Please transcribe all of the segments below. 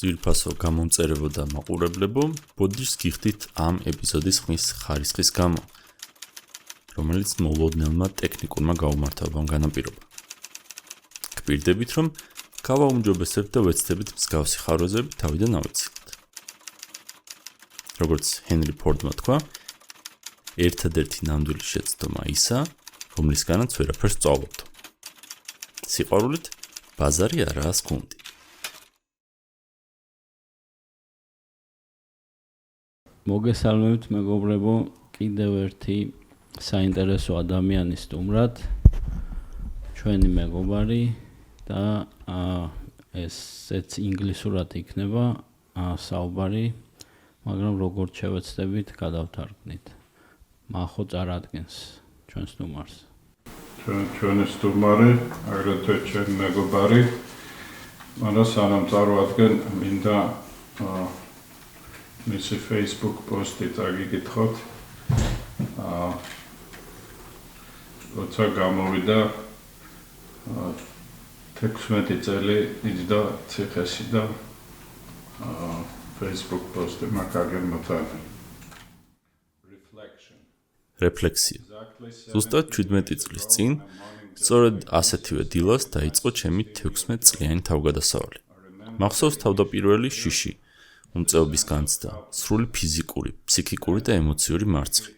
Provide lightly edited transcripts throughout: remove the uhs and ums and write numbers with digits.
ძვირფასო გამომწერებო და მაყურებლებო, ბოდიშს გიხდით ამ ეპიზოდის ხმის ხარისხის გამო, რომელიც მოულოდნელმა ტექნიკურმა გაუმართავებამ განაპირობა. გპირდებით, რომ გავაუმჯობესებთ და ვეცდებით მსგავსი ხარვეზები თავიდან ავიცილოთ. როგორც ჰენრი ფორდმა თქვა, ერთადერთი ნამდვილი შეცდომა ისა, რომლისგანაც ვერაფერს სწავლობთ. სიყვარულით ბაზარი არაა გუნდი. მოგესალმებით მეგობრებო, კიდევ ერთი საინტერესო ადამიანის სტუმრად, ჩვენი მეგობარი და ესეც ინგლისურად იქნება საუბარი, მაგრამ როგორც შევეცდებით გადავთარგმნით. მახო წარადგენს ჩვენ სტუმარს. ჩვენი სტუმარი, აგრეთვე ჩვენი მეგობარი, მაგრამ სანამ წარვადგენ, მინდა მისი Facebook პოსტი წაგიკითხოთ. როცა გამოვიდა 16 წელი იჯდა ციხეში და Facebook პოსტი მაგაგენ მოწადა. რეფლექსია. ზუსტად 17 წლის წინ, სწორედ ასეთივე დილას დაიწყო ჩემი 16 წლიანი თავგადასავალი. მახსოვს თავდაპირველი შიში, უმწეობის განცდა, სრული ფიზიკური, ფსიქიკური და ემოციური მარცხი.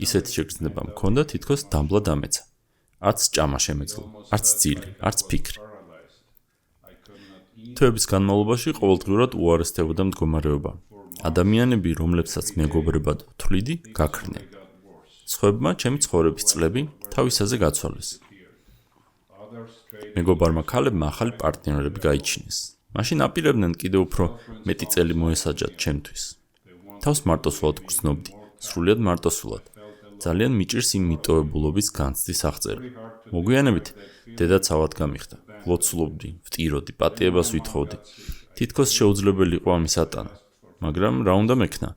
ისეთი შეგრძნება მქონდა, თითქოს დამბლა დამეცა. არც ჭამა შემეძლო, არც ძილი, არც ფიქრი. თვეების განმავლობაში ყოველდღიურად უარესდებოდა მდგომარეობა. ადამიანები, რომლებსაც მეგობრებად ვთვლიდი, გაქრნენ. სხვებმა ჩემი ცხოვრების წლები თავისაზე გაცვალეს. მეგობარმა ქალებმა ახალი პარტნიორები გაიჩინეს. მაშინ აპირებდნენ კიდევ უფრო მეტი წელი მოესაჯათ ჩემთვის. თავს მარტოსულად გრძნობდი, სრულიად მარტოსულად. ძალიან მიჭირს იმ მიტოვებულობის განცდის აღწერა. მოგვიანებით დედაცავად გამიხდა. ლოცულობდი, ვტიროდი, პატიებას ვითხოვდი. თითქოს შეუძლებელი იყო ამის ატანა. მაგრამ რა უნდა მექნა?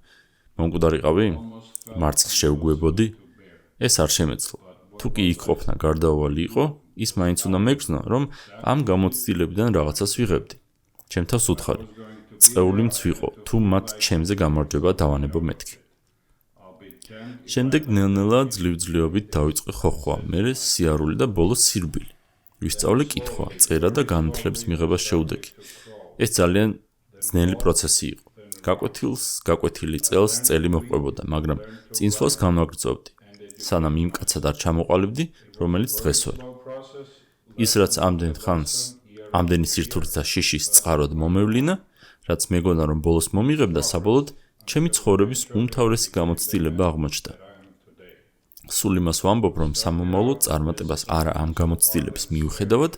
მომკვდარიყავი? მარცხს შევგუებოდი? ეს არ შემეძლო. თუ კი იქ ყოფნა გარდაუვალი იყო, ის მაინც უნდა მეგრძნო, რომ ამ გამოცდილებიდან რაღაცას ვიღებდი. ჩემთავს უთხარი, წეულიმც ვიყო, თუ მათ ჩემზე გამარჯვება დავანებო მეთქი. შემდეგ ნელ-ნელა ძლივ-ძლივობით დავიწყე ხოხვა, მერე სიარული და ბოლოს სირბილი. ვისწავლე კითხვა, წერა და განათლების მიღებას შეუდექი. ეს ძალიან ძნელი პროცესი იყო. გაკვეთილი წელს წელი მოჰყვებოდა, მაგრამ წინსვლას განვაგრძობდი, სანამ იმ კაცად არ ჩამოყალიბდი, რომელიც დღეს ვარ. ის რაც ამდენ ხანს, ამდენი სირთულით და შიშის წყაროდ მომევლინა, რაც მეგონა რომ ბოლოს მომიღებდა, საბოლოოდ ჩემი ცხოვრების უმთავრესი გამოცდილება აღმოჩნდა. სულ იმას ვამბობ, რომ სამომავლო წარმატებას არა ამ გამოცდილების მიუხედავად,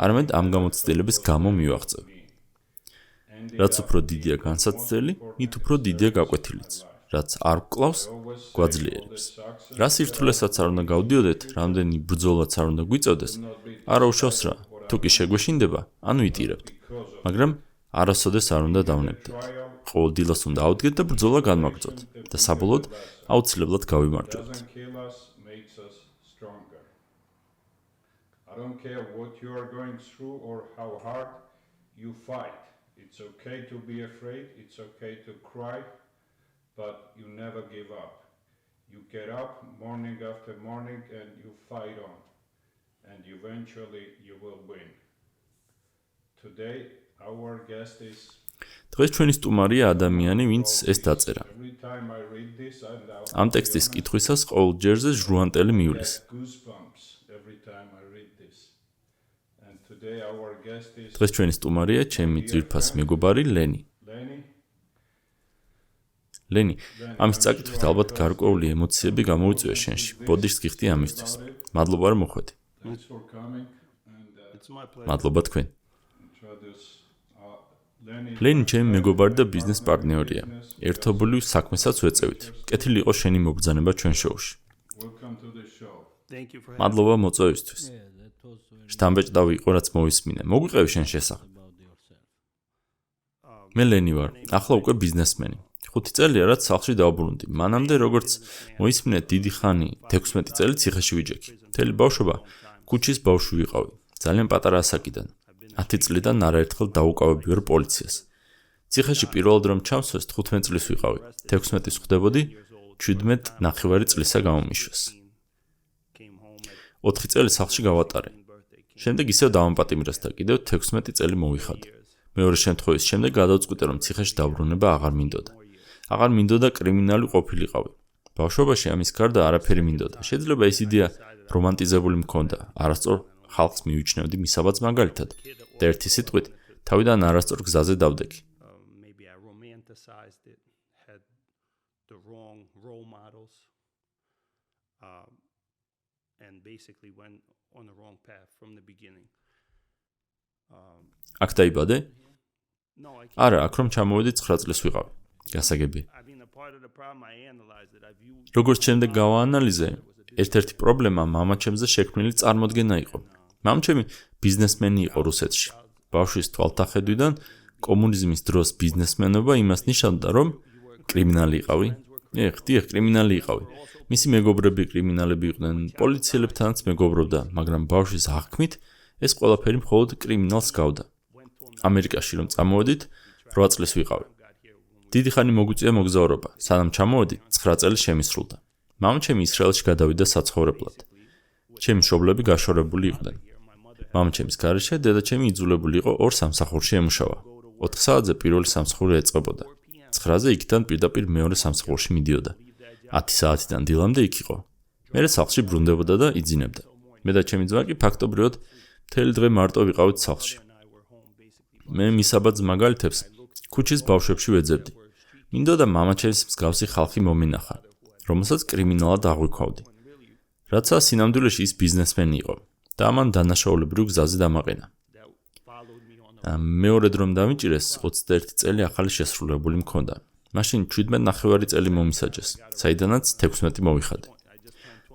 არამედ ამ გამოცდილების გამო მივაღწევ. რაც უფრო დიდია განსაცდელი, მით უფრო დიდია გაკვეთილიც. რაც არ გკლავს, გვაძლიერებს. რა სირთულესაც არ უნდა გავდიოდეთ, რამდენი ბრძოლაც არ უნდა გვიწევდეს, არა უშავს რა, თუ კი შეგვეშინდება, ანუ იტირებთ. მაგრამ არასოდეს არ უნდა დავნებდეთ. ყოველ დილას უნდა ავდგეთ და ბრძოლა განვაგრძოთ და საბოლოოდ აუცილებლად გავიმარჯვებთ. It's okay to be afraid, it's okay to cry, but you never give up. You get up morning after morning and you fight on, and eventually you will win. Today our guest is დღეს ჩვენი სტუმარია ადამიანი, ვინც ეს დაწერა. ამ ტექსტის კითხვისას ყოველ ჯერზე ჟრუანტელი მივლის. დღეს ჩვენი სტუმარია ჩემი ძვირფას მეგობარი ლენი. ლენი, ამის წაკითხვით ალბათ გარკვეული ემოციები გამოვიწვია შენში. ბოდიშს გიხდი ამისთვის. მადლობა რომ მოხვედი. მადლობა თქვენ. ლენი ჩემი მეგობარი და ბიზნეს პარტნიორია. ერთობლივ საქმესაც ვეწევით. კეთილი იყო შენი მობრძანება ჩვენ შოუში. მადლობა მოწვევისთვის. შთამბეჭდავი იყო რაც მოვისმინე. მოგვიყევი შენ შესახებ. მე ლენი ვარ. ახლა უკვე ბიზნესმენი. 5 წელია რაც სახლში დავბრუნდი. მანამდე როგორც მოისმინეთ დიდი ხანი 16 წელი ციხეში ვიჯექი. მთელი ბავშვობა ქუჩის ბავშვი ვიყავი. ძალიან პატარა ასაკიდან. 10 წლიდან არაერთხელ დაუკავები ვარ პოლიციას. ციხეში პირველად რომ ჩამსვეს 15 წლის ვიყავი. 16-ის ხვდებოდი, 17.5 წლისა გამომიშვეს. 4 წელი სახლში გავატარე. შემდეგ ისევ დავამპატიმრეს და კიდევ 16 წელი მოვიხადე. მეორე შემთხვევის შემდეგ გადავწყვიტე რომ ციხეში დაბრუნება აღარ მინდოდა. აღარ მინდოდა კრიმინალი ყოფილიყავი. ბავშვობაში ამის გარდა არაფერი მინდოდა. შეიძლება ეს იდეა რომანტიზებული მქონდა. არასწორ ხალხს მივიჩნევდი მისაბაც მაგალითად. და ერთი სიტყვით, თავიდან არასწორ გზაზე დავდეგი. აქ დაიბადე? არა, აქ რომ ჩამოვედი 9 წლის ვიყავი. გასაგებია. როგორც შემდეგ გავაანალიზე, ერთ-ერთი პრობლემა მამაჩემზე შექმნილი წარმოდგენა იყო. მამაჩემი ბიზნესმენი იყო რუსეთში. ბავშვის თვალთახედვიდან კომუნიზმის დროს ბიზნესმენობა იმას ნიშნავდა, რომ კრიმინალი იყავი. ხდიახ, კრიმინალი იყავი. მისი მეგობრები კრიმინალები იყვნენ, პოლიციელებთანაც მეგობრობდა, მაგრამ ბავშვის აღქმით ეს ყველაფერი მხოლოდ კრიმინალს გავდა. ამერიკაში რომ წამოვედით, 8 წლის ვიყავი. დიდი ხანი მოგვიწია მოგზაურობა, სანამ ჩამოვედი, 9 წელი შემისრულდა. მამაჩემი ისრაელში გადავიდა საცხოვრებლად. ჩემი მშობლები გაშორებული იყვნენ. მამაჩემის გარეშე დედაჩემი იძულებული იყო 2 სამსახურში ემუშავა. 4 საათზე პირველი სამსახური ეწყებოდა. 9-ზე იქიდან პირდაპირ მეორე სამსახურში მიდიოდა. 10 საათიდან დილამდე იქ იყო. მერე სახლში ბრუნდებოდა და იძინებდა. მე და ჩემი ძმა კი ფაქტობრივად მთელი დღე მარტო ვიყავით სახლში. მე მისაბაძ მაგალითებს ქუჩის ბავშვებში ვეძებდი. მინდოდა მამაჩემის მსგავსი ხალხი მომენახა, რომელსაც კრიმინალად აღვიქვავდი. რაცა სინამდვილეში ის ბიზნესმენი იყო და ამან დანაშაულებრივ გზაზე დამაყენა. მეორედ რომ დამიჭირეს, 21 წელი ახალი შესრულებული მქონდა. მაშინ 17.5 წელი მომისაჯეს, საიდანაც 16 მოვიხადე.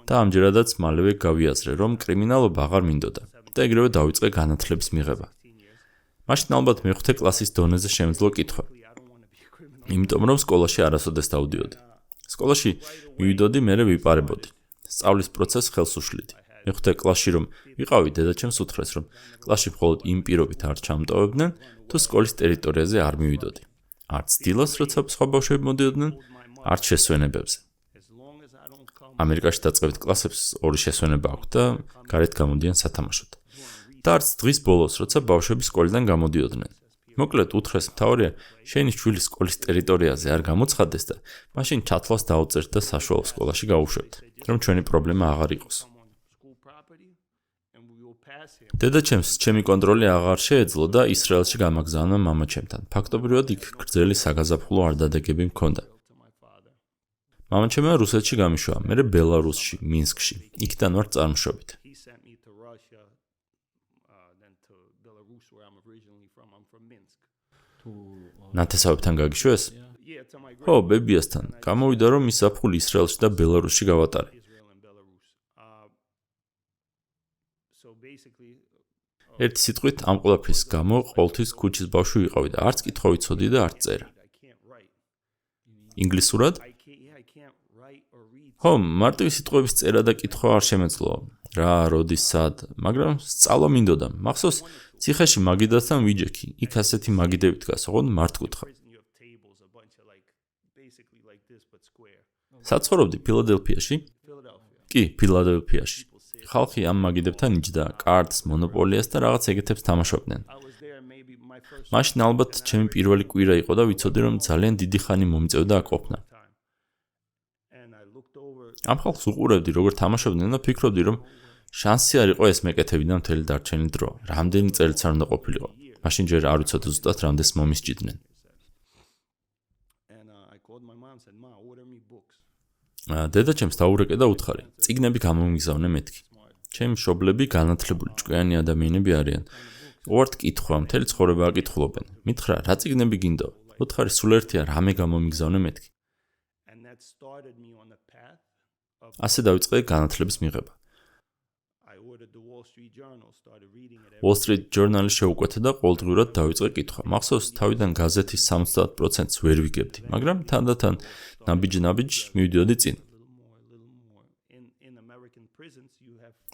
და ამჯერადაც მალევე გავიაზრე, რომ კრიმინალობა აღარ მინდოდა და ეგრევე დავიწყე განათლების მიღება. მაშინ ალბათ მე-5 კლასის დონეზე შემეძლო კითხვა. იმიტომ რომ სკოლაში არასოდეს დავდიოდი. სკოლაში მივიდოდი, მერე ვიპარებოდი. სწავლის პროცესს ხელს უშლიდი. მე-5 კლასში რომ ვიყავი, დედაჩემს უთხრეს, რომ კლასში მხოლოდ იმ პირობით არ ჩამტოვებდნენ, თუ სკოლის ტერიტორიაზე არ მივიდოდი. არც დილას, როცა სხვა ბავშვები მოდიოდნენ, არც შესვენებებზე. ამერიკაში დაწყებით კლასებს 2 შესვენება აქვს და გარეთ გამოდიან სათამაშოდ. და არც დღის ბოლოს, როცა ბავშვები სკოლიდან გამოდიოდნენ. მოკლედ უთხრეს მთავარია, შენი შვილი სკოლის ტერიტორიაზე არ გამოცხადდეს და მაშინ ჩათვლას დაუწერთ და საშუალო სკოლაში გაუშვებთ, რომ ჩვენი პრობლემა აღარ იყოს. დედაჩემს ჩემი კონტროლი აღარ შეეძლო და ისრაელში გამაგზავნა მამაჩემთან. ფაქტობრივად იქ გრძელი საგაზაფხულო არდადეგები მქონდა. მამაჩემმა რუსეთში გამიშვა, მერე ბელარუსში, მინსკში. იქიდან ვარ წარმოშობით. ნათესავებთან გაგიშვეს? ხო, ბებიასთან. გამოვიდა რომ ის საფხული ისრაელში და ბელარუსში გავატარე. ერთი სიტყვით ამ ყველაფრის გამო ყოველთვის ქუჩის ბავშვი ვიყავი და არც კითხვა ვიცოდი და არც წერა. ინგლისურად? ხო, მარტივი სიტყვების წერა და კითხვა არ შემეძლო. რა, როდის, სად, მაგრამ სწავლა მინდოდა. მახსოვს ციხეში მაგიდასთან ვიჯექი. იქ ასეთი მაგიდები დგას, ოღონდ მართკუთხა. საცხოვრობდი ფილადელფიაში? კი, ფილადელფიაში. ხალხი ამ მაგიდებთან იჯდა, კარტს, მონოპოლიას და რაღაც ეგეთებს თამაშობდნენ. მაშინ ალბათ ჩემი პირველი კვირა იყო და ვიცოდი რომ ძალიან დიდი ხანი მომიწევდა აქ ყოფნა. ამ ხალხს უყურებდი როგორ თამაშობდნენ და ფიქრობდი რომ შანსი არ იყო ეს მეკეთებინა მთელი დარჩენილი დრო. რამდენი წელიც არ უნდა ყოფილიყო. მაშინ ჯერ არ ვიცოდი ზუსტად რამდენს მომისჭიდნენ. დედაჩემს დაურეკე და უთხარი, წიგნები გამომიგზავნე მეთქი. ჩემი მშობლები განათლებული ჭკვიანი ადამიანები არიან. უართ კითხვა, მთელი ცხოვრება აკითხულობენ. მითხრა, რა წიგნები გინდო? უთხარი, სულ ერთია, რამე გამომიგზავნე მეთქი. ასე დავიწყე განათლების მიღება. Wall Street Journal-ი შეუკვეთე და ყოველდღიურად დავიწყე კითხვა. მახსოვს, თავიდან გაზეთის 70%-ს ვერ ვიგებდი, მაგრამ თანდათან ნაბიჯ მივიდიოდი წინ.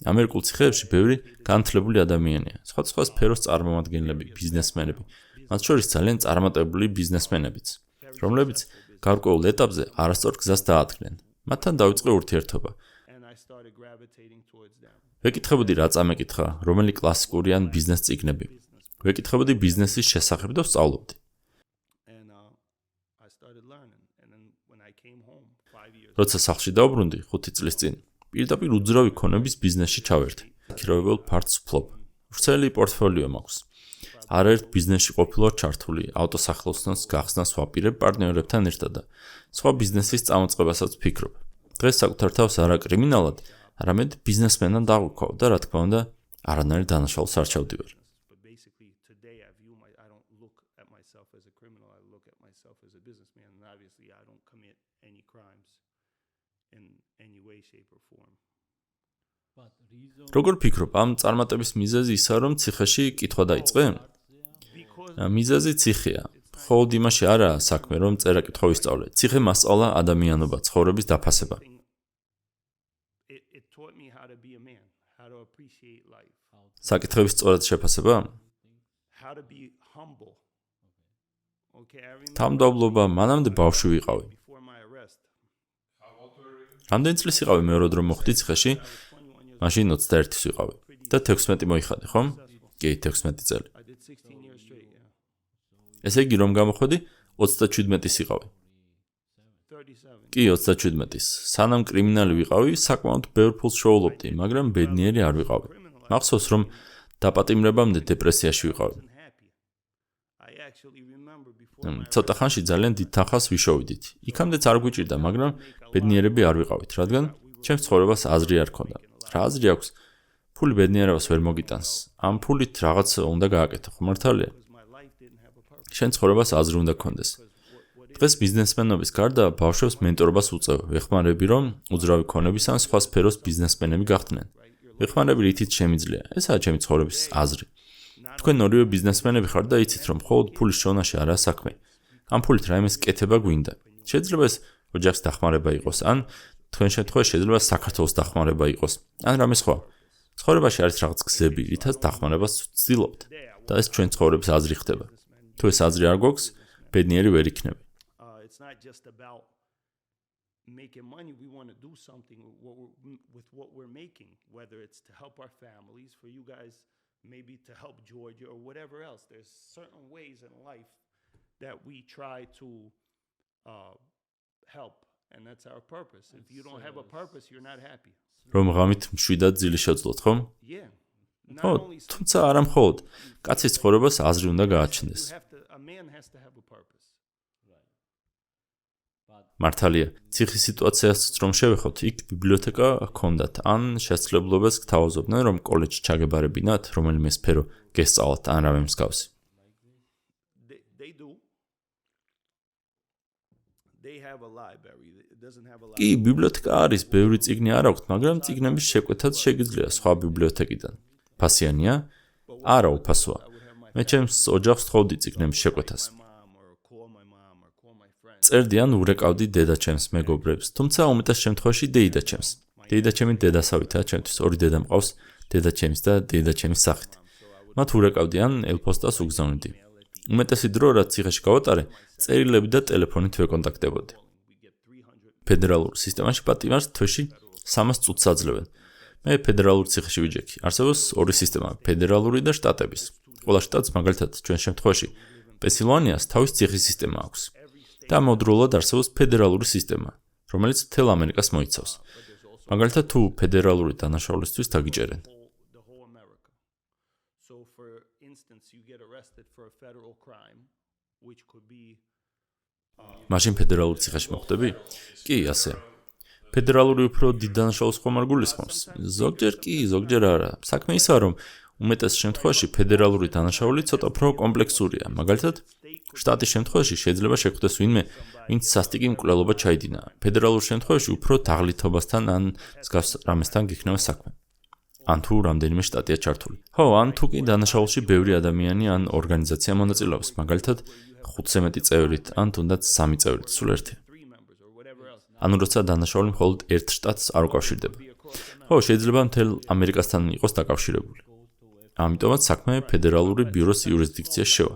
ამერიკულ ციხეებში ბევრი განათლებული ადამიანია. სხვადასხვა სფეროს წარმომადგენლები, ბიზნესმენები. მათ შორის ძალიან წარმატებული ბიზნესმენებიც, რომლებიც გარკვეულ ეტაპზე არასწორ გზას დაადგნენ. მათთან დაიწყო ურთიერთობა. ვეკითხებოდი რა წამეკითხა, რომელი კლასიკური ან ბიზნეს წიგნები. ვეკითხებოდი ბიზნესის შესახებ და ვსწავლობდი. როცა სახლში დავბრუნდი 5 წლის წინ, პირდაპირ უძრავი ქონების ბიზნესში ჩავერთი. ქიროვებელ ფართს ვფლობ. ვრცელი პორტფოლიო მაქვს. არაერთ ბიზნესში ყოფილვარ ჩართული, ავტოსახლოსნოს გახსნას ვაპირებ პარტნიორებთან ერთად და სხვა ბიზნესის წამოწყებასაც ვფიქრობ. დღეს საკუთარ თავს არა კრიმინალად, არამედ ბიზნესმენად დავუქვავ და რა თქმა უნდა, არანაირ დანაშაულს არ ჩავდივარ. როგორ ფიქრობ, ამ წარმატების მიზეზი ისაა, რომ ციხეში კითხვა დაიწყე? მიზეზი ციხეა. მხოლოდ იმაში არაა საქმე, რომ წერა-კითხვა ვისწავლე. ციხე მასწავლა ადამიანობა, ცხოვრების დაფასება. საკითხების სწორად შეფასება? თავმდაბლობა, მანამდე ბავშვი ვიყავი. რამდენი წლის იყავი მეორედ რომ მოხვდი ციხეში? მაშინ 21-ის ვიყავი და 16 მოიხადე, ხომ? კი, 16 წელი. ესე იგი რომ გამოხვედი 37-ის იყავი. კი, 37-ის. სანამ კრიმინალი ვიყავი, საკმაოდ ბევრ ფულს შოულობდი, მაგრამ ბედნიერი არ ვიყავი. მახსოვს რომ დაპატიმრებამდე დეპრესიაში ვიყავი. ცოტა ხანში ძალიან დიდ თანხას ვიშოვიდით. იქამდეც არ გვიჭირდა, მაგრამ ბედნიერები არ ვიყავით, რადგან ჩემს ცხოვრებას აზრი არ ქონდა. რა აზრი აქვს? ფული ბედნიერებას ვერ მოგიტანს. ამ ფულით რაღაც უნდა გააკეთო, ხო მართალია? შენ ცხოვრებას აზრი უნდა გქონდეს. დღეს ბიზნესმენობის გარდა ბავშვებს მენტორობას უწევ. ვეხმარები რომ უძრავი ქონების ან სხვა სფეროს ბიზნესმენები გახდნენ. ვეხმარები რითიც შემიძლია. ესაა ჩემი ცხოვრების აზრი. თქვენ ორივე ბიზნესმენები ხართ და იცით რომ მხოლოდ ფულის შოვნაში არაა საქმე. ამ ფულით რაიმეს კეთება გვინდა. შეიძლება ეს ოჯახის დახმარება იყოს, ან თქვენ შემთხვევაში შეიძლება საქართველოს დახმარება იყოს, ან რამე სხვა. ცხოვრებაში არის რაღაც გზები, რითაც დახმარებას ვცდილობთ და ეს ჩვენ ცხოვრების აზრი ხდება. თუ ეს აზრი არ გვაქვს, ბედნიერი ვერ იქნები. Making money, we want to do something with what we're making, whether it's to help our families, for you guys, maybe to help Georgia or whatever else. There's certain ways in life that we try to help, and that's our purpose. If you don't have a purpose, you're not happy. რომ ღამით მშვიდად ძილი შეძლოთ, ხომ? Yeah. ხო, თუმცა არა მხოლოდ. კაცის ცხოვრებას აზრი უნდა გააჩნდეს. A man has to have a purpose. მართალია, ციხის სიტუაციას რომ შევეხოთ, იქ ბიბლიოთეკა ჰქონდათ, ან შესაძლებლობას გთავაზობდნენ, რომ კოლეჯში ჩაგებარებინათ, რომელიმე სფერო გესწავლათ, ან რამე მსგავსი. They do. They have a library. It doesn't have a კი, ბიბლიოთეკა არის, ბევრი წიგნი არ აქვს, მაგრამ წიგნების შეკვეთაც შეგიძლია სხვა ბიბლიოთეკიდან. ფასიანია? არა, უფასოა. მე ჩემს ოჯახს ვთხოვდი წიგნების შეკვეთას. წერდი ან ურეკავდი დედაჩემს მეგობრებს, თუმცა უმეტეს შემთხვევაში დეიდაჩემს. დეიდაჩემი დედასავითაა, ჩემთვის ორი დედა მყავს, დედაჩემის და დედაჩემის სახით. მათ ურეკავდი ან ელფოსტას უგზავნიდი. უმეტესი დრო, რაც ციხეში გავატარე, წერილები და ტელეფონით ვეკონტაქტებოდი. ფედერალურ სისტემაში პატიმარს თვეში 300 წუთს აძლევენ. მე ფედერალურ ციხეში ვიჯექი. არსებობს ორი სისტემა, ფედერალური და შტატების. ყველა შტატს, მაგალითად, ჩვენ შემთხვევაში, პენსილვანიას თავის ციხის სისტემა აქვს. და ამავდროულად არსებობს ფედერალური სისტემა, რომელიც მთელ ამერიკას მოიცავს. მაგალითად, თუ ფედერალური დანაშაულისთვის დაგიჭერენ. მაშინ ფედერალურ ციხეში მოხვდები? კი, ასე. ფედერალური უფრო დიდ დანაშაულს ხომ არ გულისხმობს? ზოგჯერ კი, ზოგჯერ არა. საქმე ისაა, რომ უმეტეს შემთხვევაში ფედერალური დანაშაული ცოტა უფრო კომპლექსურია. მაგალითად, შტატის შემთხვევაში შეიძლება შეხვდეს ვინმე, ვინც სასტიკი მკვლელობა ჩაიდინა. ფედერალურ შემთხვევაში უფრო თაღლითობასთან ან მსგავს რამესთან გიქნება საქმე. ან თუ რამდენიმე შტატია ჩართული. ხო, ან თუ კი დანაშაულში ბევრი ადამიანი ან ორგანიზაცია მონაწილეობს, მაგალითად 5-ზე მეტი წევრით, ან თუნდაც 3 წევრით, სულ ერთი. ანუ როცა დანაშაული მხოლოდ ერთ შტატს არ უკავშირდება. ხო, შეიძლება მთელ ამერიკასთან იყოს დაკავშირებული. ამიტომაც საქმე ფედერალური ბიუროს იურისდიქციაში შევა.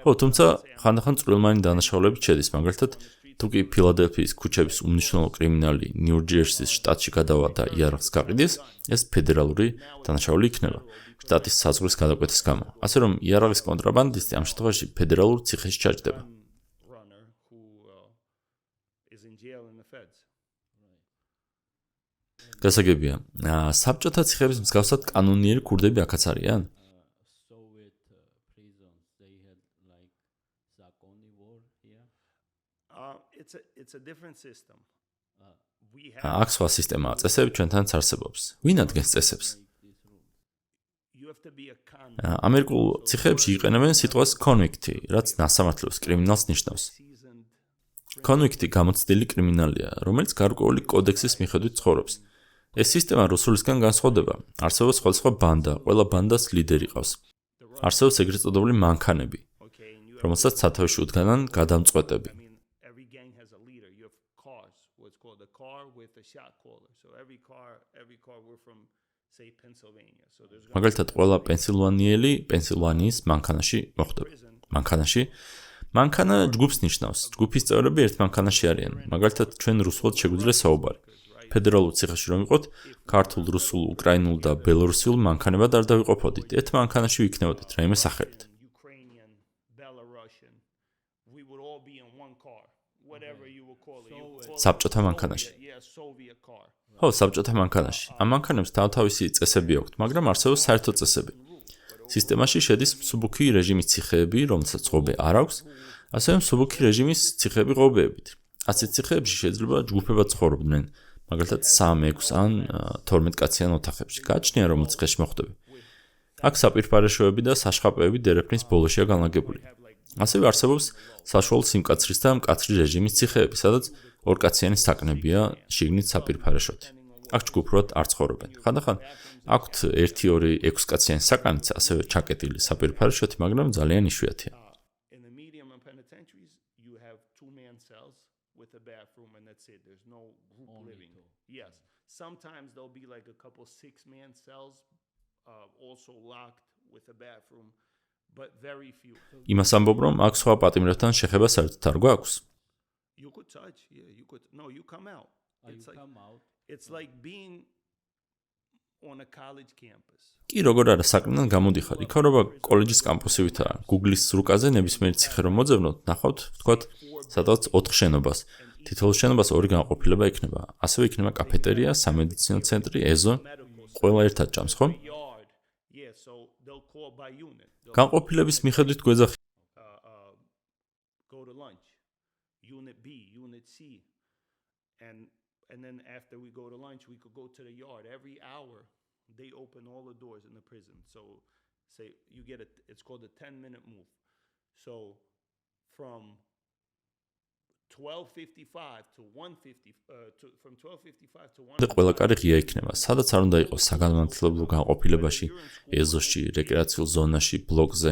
ხო, თუმცა ხანდახან წვრილმანი დანაშაულებით შედის, მაგალითად, თუ კი ფილადელფიის ქუჩების უმნიშვნელო კრიმინალი ნიუ-ჯერსის შტატში გადავა და იარაღს გაყიდეს, ეს ფედერალური დანაშაული იქნება შტატის საზღვრის გადაკვეთის გამო. ასე რომ იარაღის კონტრაბანდისტი ამ შემთხვევაში ფედერალურ ციხეში ჩაჯდება. გასაგებია, საბჭოთა ციხეების მსგავსად კანონიერი ქურდები აქაც არიან? აქ სხვა სისტემაა, წესები ჩვენთანაც არსებობს. ვინ ადგენს წესებს? ამერიკულ ციხეებში იყენებენ სიტყვას convict, რაც ნასამართლოს კრიმინალს ნიშნავს. convict გამოცდილი კრიმინალია, რომელიც გარკვეული კოდექსის მიხედვით ცხოვრობს. ეს სისტემა რუსულისგან განსხვავდება. არსებობს სხვადასხვა ბანდა, ყველა ბანდას ლიდერი ყავს. არსებობს ეგრეთ წოდებული მანქანები, რომელსაც სათავეში უდგანან გადამწყვეტები. მაგალითად, ყველა პენსილვანიელი პენსილვანიის მანქანაში მოხვდება. მანქანა ჯგუფს ნიშნავს. ჯგუფის წევრები ერთ მანქანაში არიან. მაგალითად, ჩვენ რუსულად შეგვიძლია საუბარი. ფედერალურ ციხეში რომ ვიყოთ, ქართულ, რუსულ, უკრაინულ და ბელორუსიულ მანქანებად არ დავიყოფოდით. ერთ მანქანაში ვიქნებოდით რაიმე სახელით. საბჭოთა მანქანაში. ხო, საბჭოთა მანქანაში. ამ მანქანებს თავთავისი წესები აქვთ, მაგრამ არსებობს საერთო წესები. სისტემაში შედის მსუბუქი რეჟიმის ციხეები, რომელსაც ღობე არ აქვს, ასევე მსუბუქი რეჟიმის ციხეები ღობეებით. ასეთ ციხეებში შეიძლება ჯგუფებად ცხოვრობდნენ, მაგალითად 3, 6 ან 12 კაციან ოთახებში. გააჩნია რომელ ციხეში მოხვდები. აქ საპირფარეშოები და საშხაპეები დერეფნის ბოლოშია განლაგებული. ასევე არსებობს საშუალო სიმკაცრის და მკაცრი რეჟიმის ციხეები, სადაც 2 კაციანი საკნებია შიგნით საპირფარეშოთი. აქ ჯგუფურად არ ცხოვრობენ. ხანდახან აქვთ 1-2 6 კაციანი საკანიც, ასევე ჩაკეტილი საპირფარეშოთი, მაგრამ ძალიან იშვიათია. Sometimes there'll be like a couple 6-man cells also locked with a bathroom, but very few. იმას ამბობ, რომ აქ სხვა პატიმრებთან შეხება საერთოდ არ გვაქვს. You could touch, yeah, you could. No, you come out. It's like being on a college campus. კი როგორ არა საკნიდან გამოდიხარ, იქავრობა კოლეჯის კამპუსივითაა. Google-ის რუკაზე ნებისმიერი ციხე რომ მოძებნოთ, ნახავთ, ვთქვათ, სადღაც 4 შენობას. თითოეულ შენობას 2 განყოფილება იქნება. ასევე იქნება კაფეტერია, სამედიცინო ცენტრი, ეზო, ყველა ერთად ჭამს, ხო? განყოფილების მიხედვით გვეძახი. Go to lunch. Unit B, Unit C. And then after we go to lunch, we could go to the yard. Every hour, they open all the doors in the prison. So, say you get it's called a 10-minute move. So, from 12:55 to 1:50 from 12:55 to 1. და ყველა კარი ღია იქნება. სადაც არ უნდა იყოს საგანმანათლებლო განყოფილებაში, ეზოში, რეკრეაციულ ზონაში, ბლოკზე.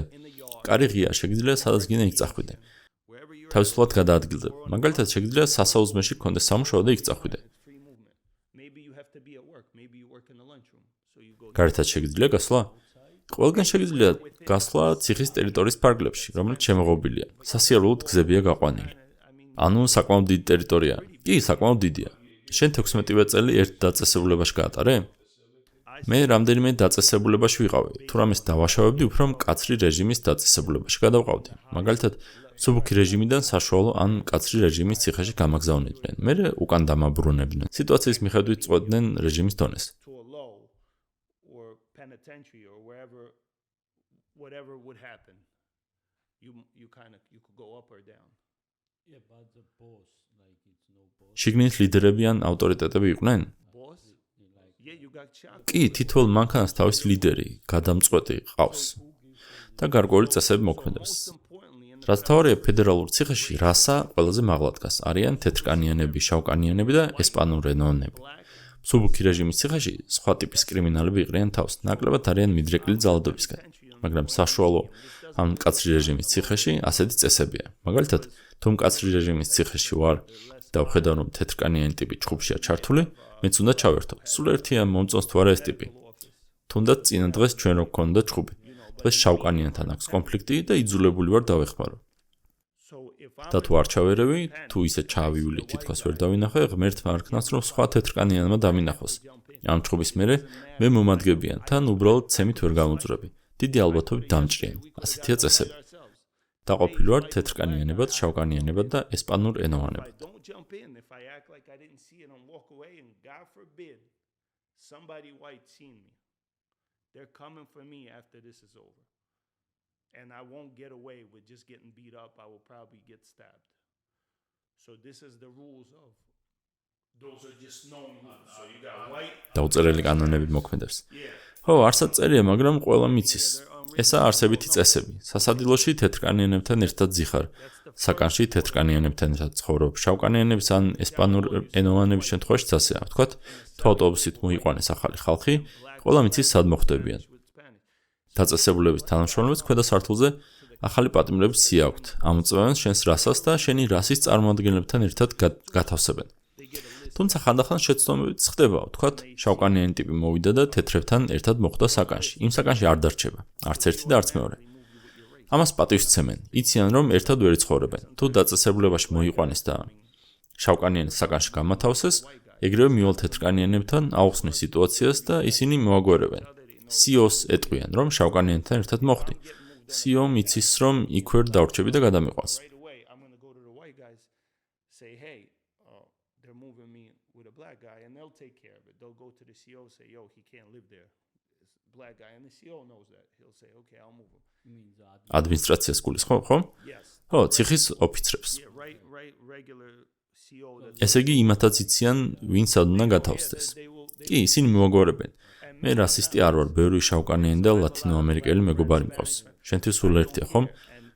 კარი ღია, შეგიძლია სადაც გინდა იქ წახვიდე. თავისუფლად გადაადგილდე. მაგალითად, შეგიძლია სასაუზმეში გქონდეს სამუშაო და იქ წახვიდე. გარეთაც შეგიძლია გასვლა? ყველგან შეგიძლია გასვლა ციხის ტერიტორიის პარკლებში, რომელიც შემოღობილია. სასიარულოდ გზებია გაყვანილი. ანუ საკმაოდ დიდი ტერიტორია. კი, საკმაოდ დიდია. შენ 16 წელი ერთ დაწესებულებაში გაატარე? მე რამდენიმე დაწესებულებაში ვიყავი. თუ რამეს დავაშავებდი, უფრო მკაცრი რეჟიმის დაწესებულებაში გადავყავდი. მაგალითად, მსუბუქი რეჟიმიდან საშუალო ან მკაცრი რეჟიმის ციხეში გამაგზავნიდნენ. მერე უკან დამაბრუნებდნენ. სიტუაციის მიხედვით წყვეტდნენ რეჟიმის დონეს. Whatever would happen, you could go up or down. Yeah, but the boss, like it's no boss. შიგნით ლიდერები ან ავტორიტეტები იყვნენ? Boss? Yeah, you got shot. კი, თითოეულ მანქანას თავის ლიდერი, გადამწყვეტი ყავს და გარკვეული წესები მოქმედებს. რაც თავარია ფედერალურ ციხეში რასა ყველაზე მაღლა დგას. არიან თეთრკანიანები, შავკანიანები და ესპანურენონები. მსუბუქი რეჟიმის ციხეში სხვა ტიპის კრიმინალები იყრიან თავს. ნაკლებად არიან მიდრეკილი ძალადობისგან, მაგრამ საშუალო ან მკაცრი რეჟიმის ციხეში ასეთი წესებია. მაგალითად, თუ მკაცრი რეჟიმის ციხეში ვარ და ვხედავ, რომ თეთრკანიანი ტიპი ჩხუბშია ჩართული, მეც უნდა ჩავერთო. სულ ერთია მომწონს თუ არა ეს ტიპი. თუნდაც წინა დღეს ჩვენ რო გქონდა ჩხუბი. დღეს შავკანიანთან აქვს კონფლიქტი და იძულებული ვარ დავეხმარო. So if და თუ არ ჩავერევი, თუ ისე ჩავივლი, თითქოს ვერ დავინახე, ღმერთმა არ ქნას, რომ სხვა თეთრკანიანმა დამინახოს. ამ ჩხუბის მერე მე მომადგებიან, თან უბრალოდ ცემით ვერ გამოძვრები. დიდი ალბათობით დამჭრიან. ასეთია წესები. დაყოფილი ვარ თეთრკანიანებად, შავკანიანებად და ესპანურ ენოვანებად. don't jump in if I act like I didn't see it and walk away and God forbid somebody white seen me. They're coming for me after this is over. And I won't get away with just getting beat up. I will probably get stabbed. So this is the rules of those are just known rules. So you got white. დაუწერელი კანონები მოქმედებს. ხო, არცად წერია, მაგრამ ყველა მიცის. ესაა არსებითი წესები. სასადილოში თეთრკანიანებთან ერთად ზიხარ. საკანში თეთრკანიანებთან ერთად ცხოვრობ. შავკანიანების ან ესპანურ ენოვანების შემთხვევაშიც ასეა. ვთქვათ, თუ ავტობუსით მოიყვანეს ახალი ხალხი, ყველა მიცის სად მოხვდებიან. დაწესებულების თანამშრომლებს ქვედა სართულზე ახალი პატიმრების სია აქვთ. ამოწევენ შენს რასას და შენი რასის წარმოადგენლებთან ერთად გათავსებენ. თუმცა ხანდახან შეცდომებიც ხდება, ვთქვათ, შავკანიანი ტიპი მოვიდა და თეთრებთან ერთად მოხვდა საკანში. იმ საკანში არ დარჩება, არც ერთი და არც მეორე. ამას პატივს ცემენ. იციან, რომ ერთად ვერ იცხოვრებენ. თუ დაწესებულებაში მოიყვანეს და შავკანიანის საკანში გამათავსეს, ეგრევე მივალ თეთრკანიანებთან აუხსნეს სიტუაციას და ისინი მოაგვერებენ. სიოს ეტყვიან, რომ შავკანიანთან ერთად მოხვდი. სიომ იცის, რომ იქ ვერ დავრჩები და გადამიყვანს. Right away, I'm going to go to the white guys, say, hey, they're moving me with a black guy, and they'll take care of it. They'll go to the CO, say, yo, he can't live there. It's a black guy, and the CO knows that. He'll say, okay, I'll move him. ადმინისტრაციას გულის, ხო? Yes. ხო, ციხის ოფიცრებს. Yeah, regular CO. ესე იგი, იმათაც იციან, ვინ სად უნდა გათავსდეს. კი, ისინი მოაგვარებენ. მე რასისტი არ ვარ, ბევრი შავკანიანი და ლათინოამერიკელი მეგობარი მყავს. შენთვის სულ ერთია, ხომ?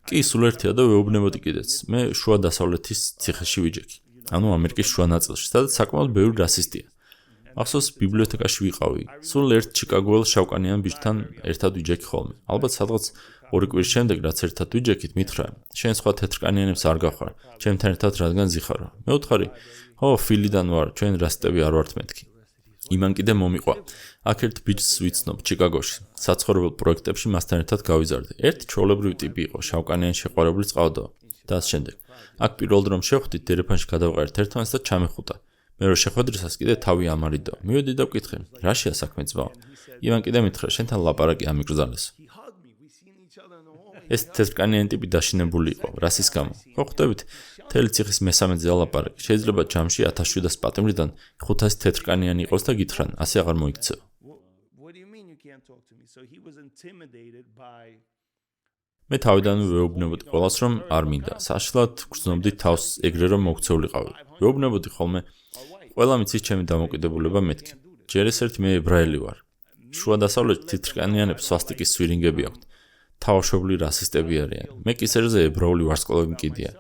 კი, სულ ერთია და ვეუბნებოდი კიდეც. მე შუა დასავლეთის ციხეში ვიჯექი. ანუ ამერიკის შუა ნაწილში, სადაც საკმაოდ ბევრი რასისტია. ახსოვს ბიბლიოთეკაში ვიყავი. სულ ერთ ჩიკაგოელ შავკანიან ბიჭთან ერთად ვიჯექი ხოლმე. ალბათ სადღაც 2 კვირის შემდეგ, რაც ერთად ვიჯექით, მითხრა, შენ სხვა თეთრკანიანებს არ გახვარ, ჩემთან ერთად რადგან ზიხარო. მე ვთხარი, ხო, ფილიდან ვარ, ჩვენ რასისტები არ ვართ მეთქი. იმან კიდე მომიყვა. აქ ერთ ბიჭს ვიცნობ ჩიკაგოში. საცხოვრებელ პროექტებში მასთან ერთად გავიზარდე. ერთ ჩვეულებრივი ტიპი იყო, შავკანიანი შეყვარებული წყავდა და ამ შემდეგ. აქ პირველად რომ შევხვდით, დერეფანში გადავყარეთ ერთმანეთს და ჩამეხუტა. მე რო შეხვედრისას კიდე თავი ამარიდა. მივედი და ვკითხე, რაშია საქმე ძმაო? იმან კიდე მითხრა, შენთან ლაპარაკი ამიგრძალეს. ეს თეთრკანიანი ტიპი დაშინებული იყო, რასის გამო. ხო ხვდებით, მთელი ციხის მესამედზე ალაპარაკი. შეიძლება ჯამში 1700 პატიმრიდან 500 თეთრკანიანი იყოს და გითხრან, ასე აღარ მოიქცეო. What do you mean you can't talk to me? So he was intimidated by მე თავიდანვე ვეუბნებოდი ყველას, რომ არ მინდა. საშლად გრძნობდი თავს ეგრე რომ მოგცეულიყავი. ვეუბნებოდი ხოლმე, ყველა მიცის ჩემი დამოკიდებულება მეთქი. ჯერ ეს ერთი მე ებრაელი ვარ. შუა დასავლეთში თეთრკანიანებს სვასტიკის სვირინგები აქვთ. თავშობლი რასისტები არიან. მე კი სერზე ებრაული ვარსკვლავი მკიდია.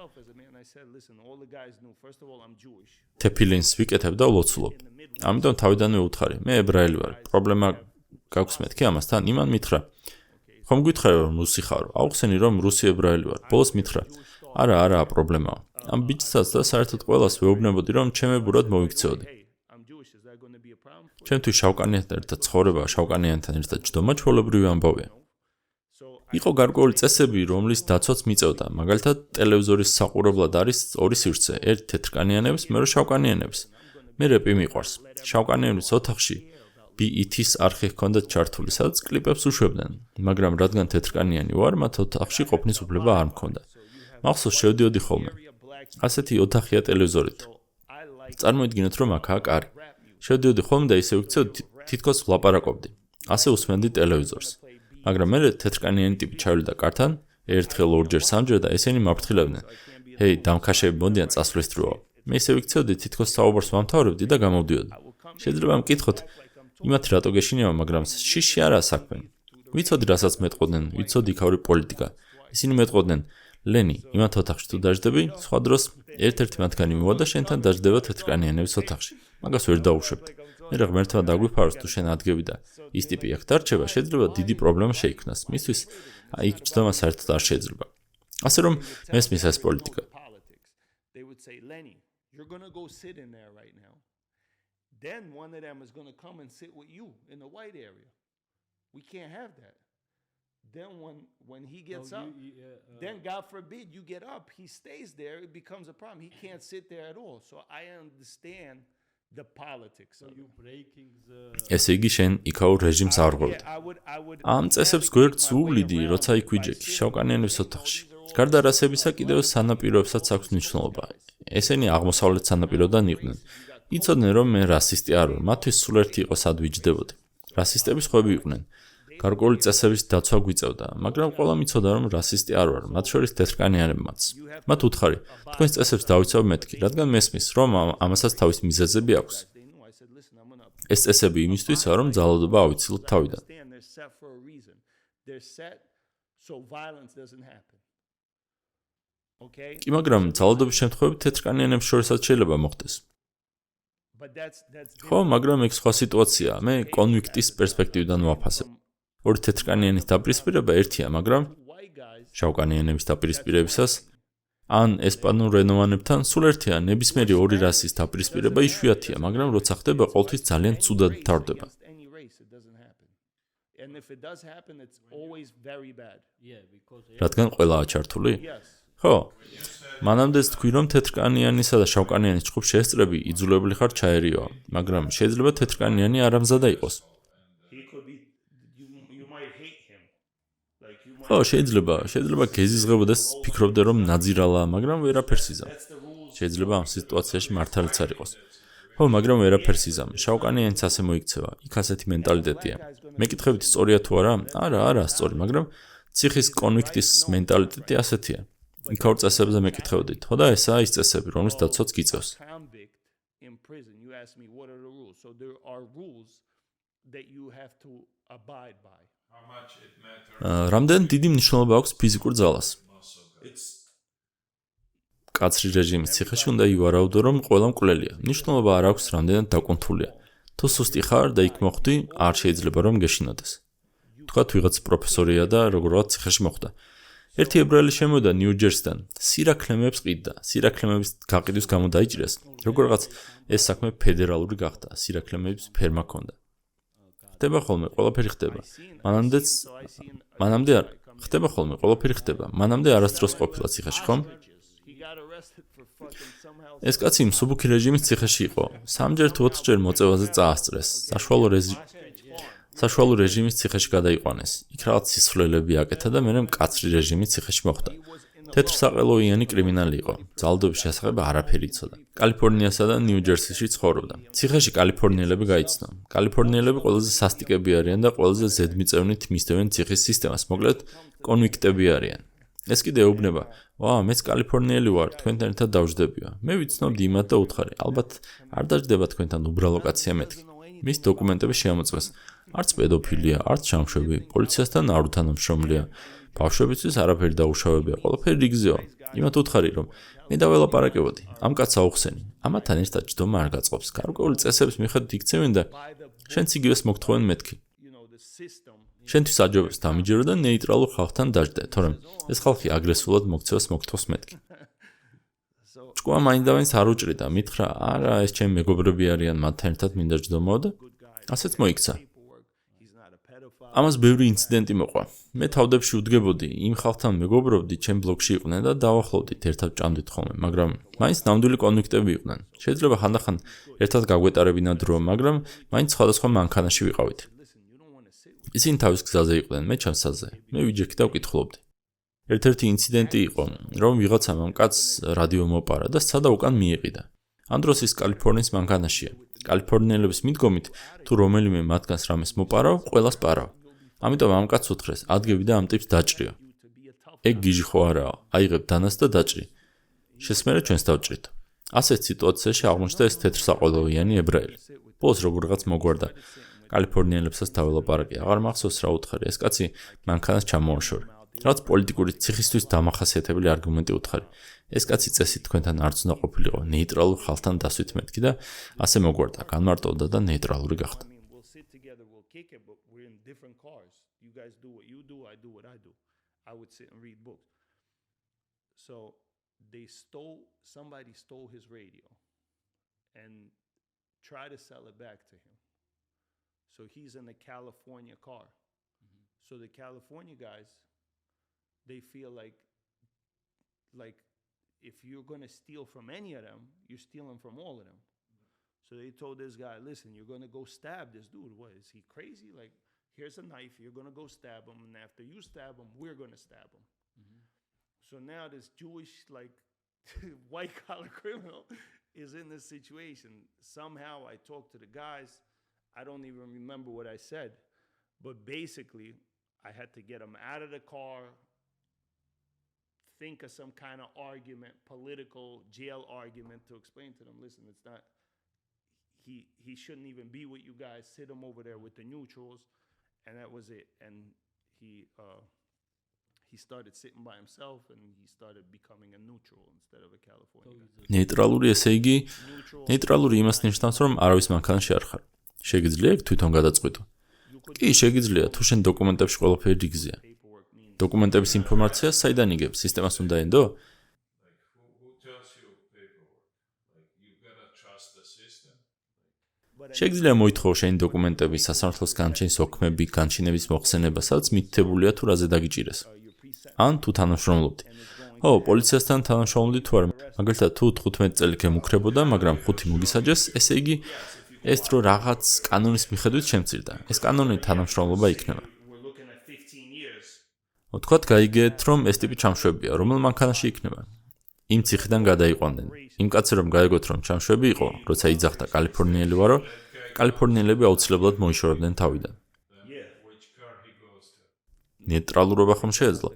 თეფილინს ვიკეთებ და ვლოცულობ. ამიტომ თავიდანვე უთხარი, მე ებრაელი ვარ. პრობლემა გაქვს მეთქი ამასთან? იმან მითხრა, ხომ გითხარი რომ რუსი ხარო? აუხსენი რომ რუსი ებრაელი ვარ. ბოლოს მითხრა, არა, პრობლემაა. ამ ბიჭსაც და საერთოდ ყველას ვეუბნებოდი, რომ ჩემებურად მოვიქცეოდი. ჩემთვის შავკანიანთან ერთად ცხოვრება, შავკანიანთან ერთად ჯდომა ჩვეულებრივი ამბავია. იყო გარკვეული წესები, რომლის დაცვაც მიწევდა. მაგალითად, ტელევიზორის საყურებლად არის ორი სივრცე, ერთ თეთრკანიანებს, მეორე შავკანიანებს. მე რეპი მიყვარს. შავკანიანების ოთახში BET-ის არხი ჰქონდათ ჩართული, სადაც კლიპებს უშვებდნენ, მაგრამ რადგან თეთრკანიანი ვარ, მათ ოთახში ყოფნის უფლება არ მქონდა. მახსოვს შევდიოდი ხოლმე. ასეთი ოთახია ტელევიზორით. წარმოიდგინეთ, რომ აქაა კარი. შევდიოდი ხოლმე და ისე ვიქცეოდი, თითქოს ვლაპარაკობდი. ასე უსმენდი ტელევიზორს. მაგრამ მე თეთრკანიანი ტიპი ჩავიდა კართან, ერთხელ, ორჯერ, სამჯერ და ესენი მაფრთხილებდნენ. ჰეი, დამქაშები მოდიან წასვლის დროა. მე ისე ვიქცეოდი, თითქოს საუბარს ვამთავრებდი და გამოვდიოდი. შეიძლება მკითხოთ, იმათი რატო გეშინიაო, მაგრამ შიში არაა საქმე. ვიცოდი, რასაც მეტყოდნენ, ვიცოდი იქაური პოლიტიკა. ისინი მეტყოდნენ, ლენი, იმათ ოთახში თუ დაждები, სხვა დროს ერთ-ერთი მათგანი მოვა და შენთან დაждდება თეთრკანიანების ოთახში. მაგას ვერ დაუშვებდი. მე ღმერთმა დაგვიფაროს თუ შენ ადგები და ის ტიპი აქ დარჩება, შეიძლება დიდი პრობლემა შეიქმნას. მისთვის იქ ჯდომა საერთოდ არ შეიძლება. ასე რომ მესმის ეს პოლიტიკა. They would say, Lenny, you're going to go sit in there right now. Then one of them is going to come and sit with you in the white area. We can't have that. then when he gets up, then God forbid you get up, he stays there, it becomes a problem. He can't sit there at all. So I understand the politics of it. ესე იგი შენ იქაურ რეჟიმს არ ღვევდი. ამ წესებს გვერდს უვლიდი, როცა იქ ვიჯექი შავკანიანების ოთახში. გარდა რასებისა კიდევ სანაპიროებსაც აქვს მნიშვნელობა. ესენი აღმოსავლეთ სანაპიროდან იყვნენ. იცოდნენ რომ მე რასისტი არ ვარ, მათთვის სულ ერთი იყო სად ვიჯდებოდი. რასისტების ხვები იყვნენ. გარკვეული წესების დაცვა გვიწევდა, მაგრამ ყველამ იცოდა რომ რასისტი არ ვარ, მათ შორის თეთრკანიანებმაც. მათ უთხარი, თქვენს წესებს დავიცავ მეთქი, რადგან მესმის რომ ამასაც თავის მიზეზები აქვს. ეს წესები იმისთვისაა, რომ ძალადობა ავიცილოთ თავიდან. კი, მაგრამ ძალადობის შემთხვევებით თეთრკანიანებს შორისაც შეიძლება მოხდეს. ხო, მაგრამ ეგ სხვა სიტუაციაა. მე კონფლიქტის პერსპექტივიდან ვაფასებ. ორი თეთრკანიანის დაპირისპირება ერთია, მაგრამ შავკანიანების დაპირისპირებისას ან ესპანურენოვანებთან სულ ერთია, ნებისმიერი ორი რასის დაპირისპირება იშვიათია, მაგრამ როცა ხდება, ყოველთვის ძალიან ცუდად მთავრდება. რადგან ყველაა ჩართული? ხო. მანამდეც თქვი რომ თეთრკანიანისა და შავკანიანის ჯგუფს შეესწრები იძულებული ხარ ჩაერიოა, მაგრამ შეიძლება თეთრკანიანი არ ამზადა იყოს. ხო, შეიძლება გეზიზღებოდეს, ფიქრობდე რომ ნაძირალა, მაგრამ ვერაფერს იზამ. შეიძლება ამ სიტუაციაში მართალიც არ იყოს. ხო, მაგრამ ვერაფერს იზამ. შავკანიანიც ასე მოიქცევა. იქ ასეთი მენტალიტეტია. მეკითხებით სწორია თუ არა? არა, სწორი, მაგრამ ციხის კონფლიქტის მენტალიტეტი ასეთია. იქაურ წესებზე მეკითხებოდით, ხო და ესაა ის წესები, რომლის დაცვაც გიწევს. რამდენ დიდი მნიშვნელობა აქვს ფიზიკურ ძალას? კაცრი რეჟიმის ციხეში უნდა ივარაუდო, რომ ყველა მკვლელია. მნიშვნელობა არ აქვს, რამდენად დაკუნთულია. თუ სუსტი ხარ და იქ მოხვდი, არ შეიძლება რომ გეშინოდეს. თქვათ ვიღაც პროფესორია და როგორღაც ციხეში მოხვდა. ერთი ებრაელი შემოვიდა ნიუ-ჯერსიდან, სირაქლემებს ყიდდა. სირაქლემების გაყიდვის გამო დაიჭირეს. როგორღაც ეს საქმე ფედერალური გახდა, სირაქლემების ფერმა ჰქონდა. ხდება ხოლმე, ყველაფერი ხდება. მანამდე არასდროს ყოფილა ციხეში, ხომ? ეს კაცი მსუბუქი რეჟიმის ციხეში იყო. 3-ჯერ თუ 4-ჯერ მოწევაზე წაასწრეს. საშუალო რეჟიმის ციხეში გადაიყვანეს. იქ რაღაც სისხლელები აკეთა და მერე მკაცრი რეჟიმის ციხეში მოხვდა. თეთრსაყელოიანი კრიმინალი იყო. ძალადობის შესახებ არაფერი იცოდა. კალიფორნიასა და ნიუ-ჯერსიში ცხოვრობდა. ციხეში კალიფორნიელები გაიცნო. კალიფორნიელები ყველაზე სასტიკები არიან და ყველაზე ზედმიწევნით მისდევენ ციხის სისტემას. მოკლედ, კონფლიქტები არიან. ეს კიდე ეუბნება, მეც კალიფორნიელი ვარ, თქვენთან ერთად დავჯდებია. მე ვიცნობდი იმათ და უთხარი, ალბათ არ დაჯდება თქვენთან უბრალო კაცია მეთქი. მის დოკუმენტები შეამოწმეს. არც პედოფილია, არც ჩამშვები, პოლიციასთან არ უთანამშრომლია. ბავშვებისთვის არაფერი დაუშავებია, ყველაფერი რიგზეა. იმათ უთხარი, რომ მე დაველაპარაკებოდი, ამ კაცს აუხსენი. ამათთან ერთად ჯდომა არ გაწყობს. გარკვეული წესების მიხედვით იქცევენ და შენც იგივეს მოგთხოვენ მეთქი. შენთვის აჯობებს დამიჯერო და ნეიტრალურ ხალხთან დაჯდე, თორემ ეს ხალხი აგრესულად მოგცევას მოგთხოვს მეთქი. ჭკუა მაინდავინს არ უჭრიდა, მითხრა, არა, ეს ჩემი მეგობრები არიან, მათთან ერთად მინდა ჯდომაო და ასეც მოიქცა. ამას ბევრი ინციდენტი მოყვა. მე თავდებში ვდგებოდი, იმ ხალხთან მეგობრობდი, ჩემ ბლოგში იყვნენ და დავახლოვდით, ერთად ჭამდით ხოლმე, მაგრამ მაინც ნამდვილი კონფლიქტები იყვნენ. შეიძლება ხანდახან ერთად გაგვეტარებინა დრო, მაგრამ მაინც სხვადასხვა მანქანაში ვიყავით. ისინი თავის გზაზე იყვნენ, მე ჩამსაზე. მე ვიჯექი და ვკითხულობდი. ერთ-ერთი ინციდენტი იყო, რომ ვიღაცამ ამ კაცს რადიო მოპარა და სცადა უკან მიეყიდა. ამ დროს ის კალიფორნიის მანქანაშია. კალიფორნიელების მიდგომით, თუ რომელიმე მათგანს რამეს მოპარავ, ყველას პარავ. ამიტომ ამ კაცს უთხრეს, ადგები და ამ ტიპს დაჭრიო. ეგ გიჟი ხო არაა, აიღებ დანას და დაჭრი. შესმერე ჩვენს დავჭრით. ასეთ სიტუაციაში აღმოჩნდა ეს თეთრსაყელოიანი ებრაელი. ბოლოს როგორღაც მოგვარდა. კალიფორნიელებსაც დაველაპარაკე, აღარ მახსოვს რა უთხარი, ეს კაცი მანქანას ჩამოაშორე. რაც პოლიტიკური ციხისთვის დამახასიათებელი არგუმენტი უთხარი. ეს კაცი წესით თქვენთან არც უნდა ყოფილიყო, ნეიტრალურ ხალხთან დასვით მეთქი და ასე მოგვარდა, განმარტოვდა და ნეიტრალური გახდა. Somebody stole his radio and tried to sell it back to him. So he's in a California car. So the California guys, they feel like if you're going to steal from any of them, you're stealing from all of them. So they told this guy, listen, you're going to go stab this dude. What, is he crazy? Like, here's a knife, you're going to go stab him, and after you stab him, we're going to stab him. So now this Jewish, like, white-collar criminal is in this situation. Somehow I talked to the guys. I don't even remember what I said. But basically, I had to get him out of the car, think of some kind of argument, political jail argument to explain to them, listen, it's not, he shouldn't even be with you guys. Sit him over there with the neutrals. And that was it. And he started sitting by himself and he started becoming a neutral instead of a California guy. ნეიტრალური ესე იგი, ნეიტრალური იმას ნიშნავს, რომ არავის მანქანაში არ ხარ. შეგიძლია თვითონ გადაწყვიტო. კი, შეგიძლია, თუ შენ დოკუმენტებში ყველაფერი რიგზეა. დოკუმენტების ინფორმაცია საიდან იგებ? სისტემას უნდა ენდო? შეგიძლია მოითხოვო შენი დოკუმენტების სასამართლოს განჩენის ოქმები, განჩინების მოხსენება, სადაც მითითებულია თუ რაზე დაგიჭირეს. ან თუ თანამშრომლობდი. ო, პოლიციასთან თანამშრომლობდი თუ არა. მაგალითად, თუ 15 წელი გემუქრებოდა, მაგრამ 5 მოგისაჯეს, ესე იგი ეს დრო რაღაც კანონის მიხედვით შემცირდა. ეს კანონი თანამშრომლობა იქნება. თქვათ, გაიგეთ, რომ ეს ტიპი ჩამშვებია, რომელ მანქანაში იქნება. იმ ციხიდან გადაიყვანდნენ. იმ კაცი რომ გაიგოთ, რომ ჩამშვები იყო, როცა იძახდა კალიფორნიელი ვარო, კალიფორნიელები აუცილებლად მოიშორებდნენ თავიდან. ნეიტრალურობა ხომ შეეძლო?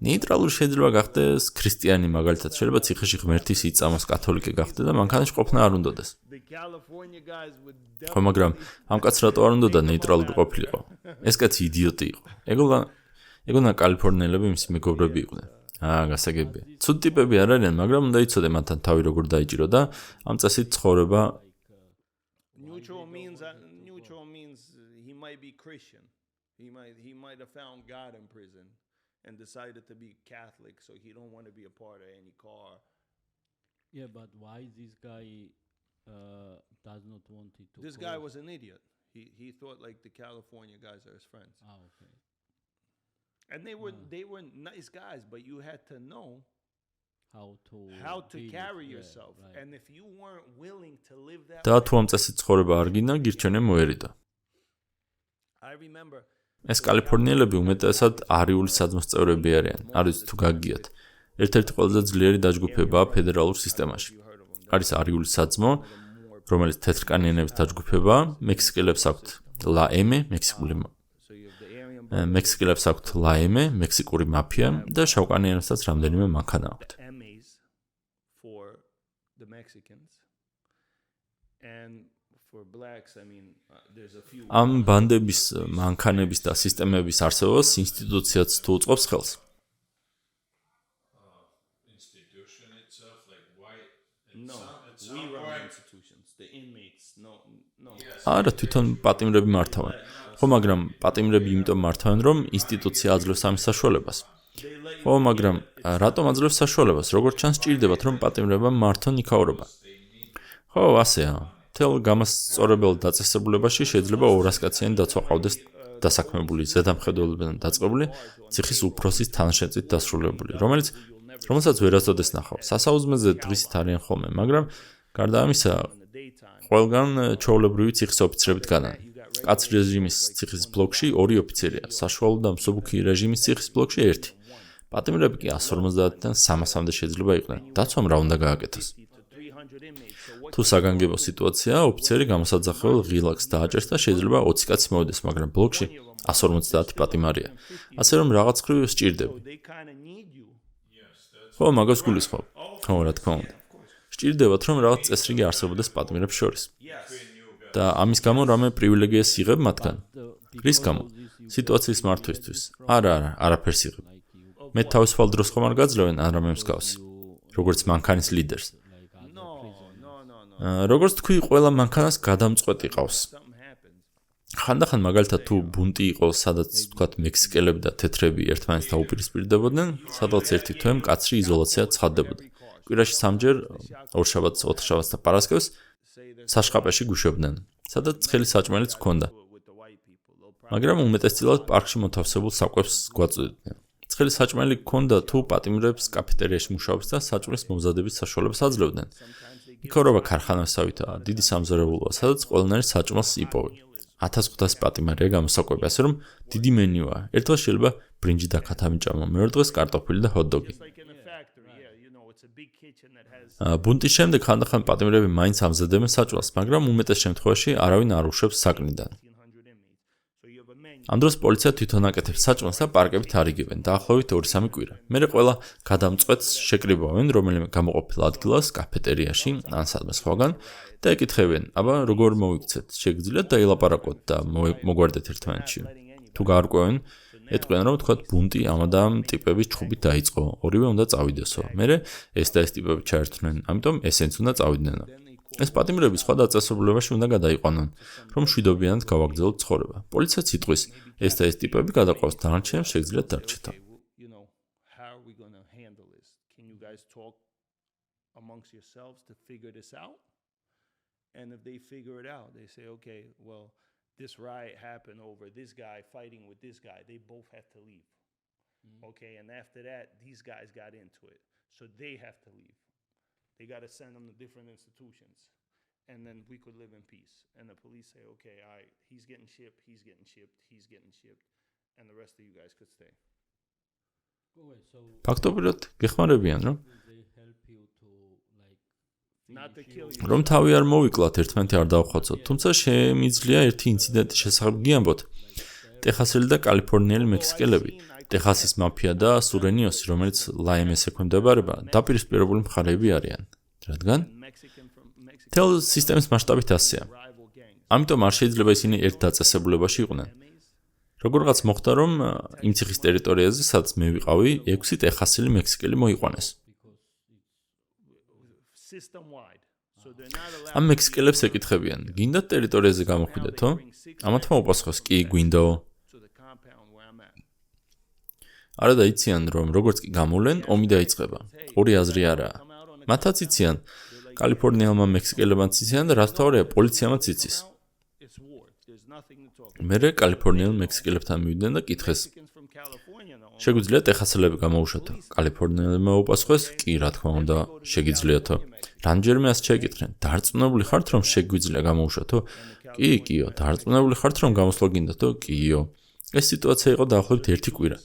ნეიტრალური შეიძლება გახდეს ქრისტიანი, მაგალითად, შეიძლება ციხეში ღმერთის იწამოს, კათოლიკე გახდეს და მანქანაში ყოფნა არ უნდადეს. ხო, მაგრამ ამ კაცს რატო არ უნდოდა ნეიტრალური ყოფილიყო? ეს კაცი იდიოტი იყო. ეგონა კალიფორნიელები მისი მეგობრები იყვნენ. გასაგებია. ცუდ ტიპები არ არიან, მაგრამ უნდა იცოდე მათთან თავი როგორ დაიჭირო და ამ წესით ცხოვრება. Neutral means he might be Christian. He might have found God in prison and decided to be Catholic, so he don't want to be a part of any car. Yeah, but why this guy does not want it to? This guy was an idiot. He thought like the California guys are his friends. Ah, okay. And they were nice guys, but you had to know how to carry yourself. Right. And if you weren't willing to live that და თუ ამ წესით ცხოვრება არ გინდა, გირჩენე მოერიდო. I remember ეს კალიფორნიელები უმეტესად არიული საძმოს წევრები არიან. არ ვიცი თუ გაგიათ. ერთ-ერთი ყველაზე ძლიერი დაჯგუფებაა ფედერალურ სისტემაში. არის არიული საძმო, რომელიც თეთრკანიანების დაჯგუფებაა, მექსიკელებს აქვთ ლაემე, მექსიკელებს აქვთ ლაემე, მექსიკური მაფია და შავკანიანებსაც რამდენიმე მანქანა აქვთ. For the Mexicans and for blacks, I mean, there's a few. ამ ბანდების, მანქანების და სისტემების არსებობას ინსტიტუციაც თუ უწყობს ხელს. No, we run institutions, the inmates. No. არა, თვითონ პატიმრები მართავენ. ხო, მაგრამ პატიმრები იმიტომ მართავენ, რომ ინსტიტუცია აძლევს ამის საშუალებას. ხო, მაგრამ რატომ აძლევს საშუალებას? როგორც ჩანს, სჭირდებათ, რომ პატიმრებმა მართონ იქაურობა. ხო, ასეა. თელ გამასწორებელ დაწესებულებაში შეიძლება 200 კაციანი დაცვა ყავდეს დასაქმებული, ზედამხედველებიდან დაწყებული, ციხის უფროსის თანშეწით დასრულებული, რომელსაც ვერასოდეს ნახავ. სასაუზმეზე დღისით არიან ხოლმე, მაგრამ გარდა ამისა, ყველგან ჩვეულებრივი ციხის ოფიცრებით განან. კაც რეჟიმის ციხის ბლოკში 2 ოფიცერია, საშუალო და მსუბუქი რეჟიმის ციხის ბლოკში 1. პატიმრები კი 150-დან 300-მდე შეიძლება იყვნენ. დაცვამ რა უნდა გააკეთოს? თუ საგანგებო სიტუაციაა, ოფიცერი გამოსაძახებელ ღილაკს დააჭერს და შეიძლება 20 კაცი მოვიდეს, მაგრამ ბლოკში 150 პატიმარია. ასე რომ რაღაც ხრივ სჭირდება. ხო, მაგას გულისხმობ. ხო, რა თქმა უნდა. სჭირდებათ, რომ რაღაც წესრიგი არსებობდეს პატიმრებს შორის. და ამის გამო რამე პრივილეგიას იღებ მათგან. რის გამო? სიტუაციის მართვისთვის. არაფერს იღებ. მე თავისუფალ დროს ხომ არ გაძლევენ არამე მსგავსი, როგორც მანქანის ლიდერს. როგორც თქვი, ყველა მანქანას გადამწყვეტი ყავს. ხანდახან მაგალითად თუ ბუნტი იყო, სადაც თქვათ მექსიკელები და თეთრები ერთმანეთს დაუპირისპირდებოდნენ, სადაც ერთი თვე მკაცრი იზოლაცია ცხადდებოდა. კვირაში 3-ჯერ, ორშაბათს, ოთხშაბათს და პარასკევს საშყაპეში გუშვებდნენ, სადაც ცხელი საჭმელიც ჰქონდა. მაგრამ უმეტესწილად პარკში მოთავსებულ საკვებს გვაწვდიდნენ. ცხელი საჭმელი ჰქონდა თუ პატიმრებს კაფეტერიაში მუშაობს და საჭმლის მომზადების საშუალებას აძლევდნენ. იქაურობა ქარხანასავითაა, დიდი სამზარეულოა, სადაც ყველანაირ საჭმელს იპოვენ. 1500 პატიმარია გამოსაკვები, ასე რომ დიდი მენიუა. ერთ დღეს შეიძლება ბრინჯი და ქათამიჭამა, მეორე დღეს კარტოფილი და ჰოთ-დოგი. ბუნტის შემდეგ ხანდახან პატიმრები მაინც ამზადებენ საჭმელს, მაგრამ უმეტეს შემთხვევაში არავინ არ უშვებს საკნიდან. ამ დროს პოლიცია თვითონ აკეთებს საჭმელს და პარკებით არიგებენ დაახლოებით 2-3 კვირა. მერე ყველა გადამწყვეტს შეკრიბავენ რომელიმე გამოყოფილ ადგილას, კაფეტერიაში ან სადმე სხვაგან და ეკითხებიან: "აბა, როგორ მოვიქცეთ? შეგიძლიათ დაილაპარაკოთ და მოგვარდეთ ერთმანეთში?" თუ გაარკვევენ, ეტყვიან რომ თქვათ ბუნტი ამ და ამ ტიპების ჩხუბით დაიწყო, ორივე უნდა წავიდესო. მერე ეს და ეს ტიპები ჩაერთვნენ, ამიტომ ესენც უნდა წავიდნენო. ეს პატიმრები სხვა დაწესებულებაში უნდა გადაიყვანონ, რომ მშვიდობიანად გავაგრძელოთ ცხოვრება. პოლიციაც იტყვის, ეს და ეს ტიპები გადაყავს, დანარჩენებს შეგიძლიათ დარჩეთო. And if they figure it out, they say, okay, well, this riot happened over this guy fighting with this guy. They both have to leave. Okay, and after that, these guys got into it. So they have to leave. They got to send them to different institutions. And then we could live in peace. And the police say, okay, all right, he's getting shipped, he's getting shipped, he's getting shipped. And the rest of you guys could stay. ფაქტობრივად გეხმარებიან, რომ They help you to like Not to kill you. რომ თავი არ მოვიკლათ, ერთმანეთი არ დავხვացოთ. თუმცა შემიძლია ერთი ინციდენტის შესახებ გიამბოთ. ტეხასელი და კალიფორნიელი მექსიკელები, ტეხასის მაფია და სურენიოსი, რომელიც ლაიმეს ექვემდებარება, დაპირისპირებული მხარეები არიან. რადგან თელ სისტემის მასშტაბით ასეა. ამიტომ არ შეიძლება ისინი ერთ დაწესებულებაში იყვნენ. როგორღაც მოხდა, რომ იმ ციხის ტერიტორიაზე, სადაც მე ვიყავი, 6 ტეხასელი მექსიკელი მოიყვანეს. System-wide. So they're not allowed. ამ მექსიკელებს ეკითხებიან: "გინდათ ტერიტორიაზე გამოხვიდეთო?" ამათმა უპასუხეს: "კი, გვინდო." To the compound where I'm at. არა დაიციან, რომ როგორც კი გამოვლენ, ომი დაიწყება. ორი აზრი არაა. მათაც იციან, კალიფორნიელმა მექსიკელებმაც იციან და რაც თავია, პოლიციამაც იცის. It's war. There's nothing to talk about. მერე კალიფორნიელ მექსიკელებთან მივიდნენ და კითხეს: Mexicans from California though. "შეგვიძლია ტეხასელები გამოუშვათო?" კალიფორნიელებმა უპასუხეს: "კი, რა თქმა უნდა, შეგიძლიათო." რამდენჯერმე ასე შეეკითხნენ: "დარწმუნებული ხართ, რომ შეგვიძლია გამოუშვათო?" "კი, კიო." "დარწმუნებული ხართ, რომ გამოსვლა გინდათო?" "კიო." ეს სიტუაცია იყო დაახლოებით 1 კვირა.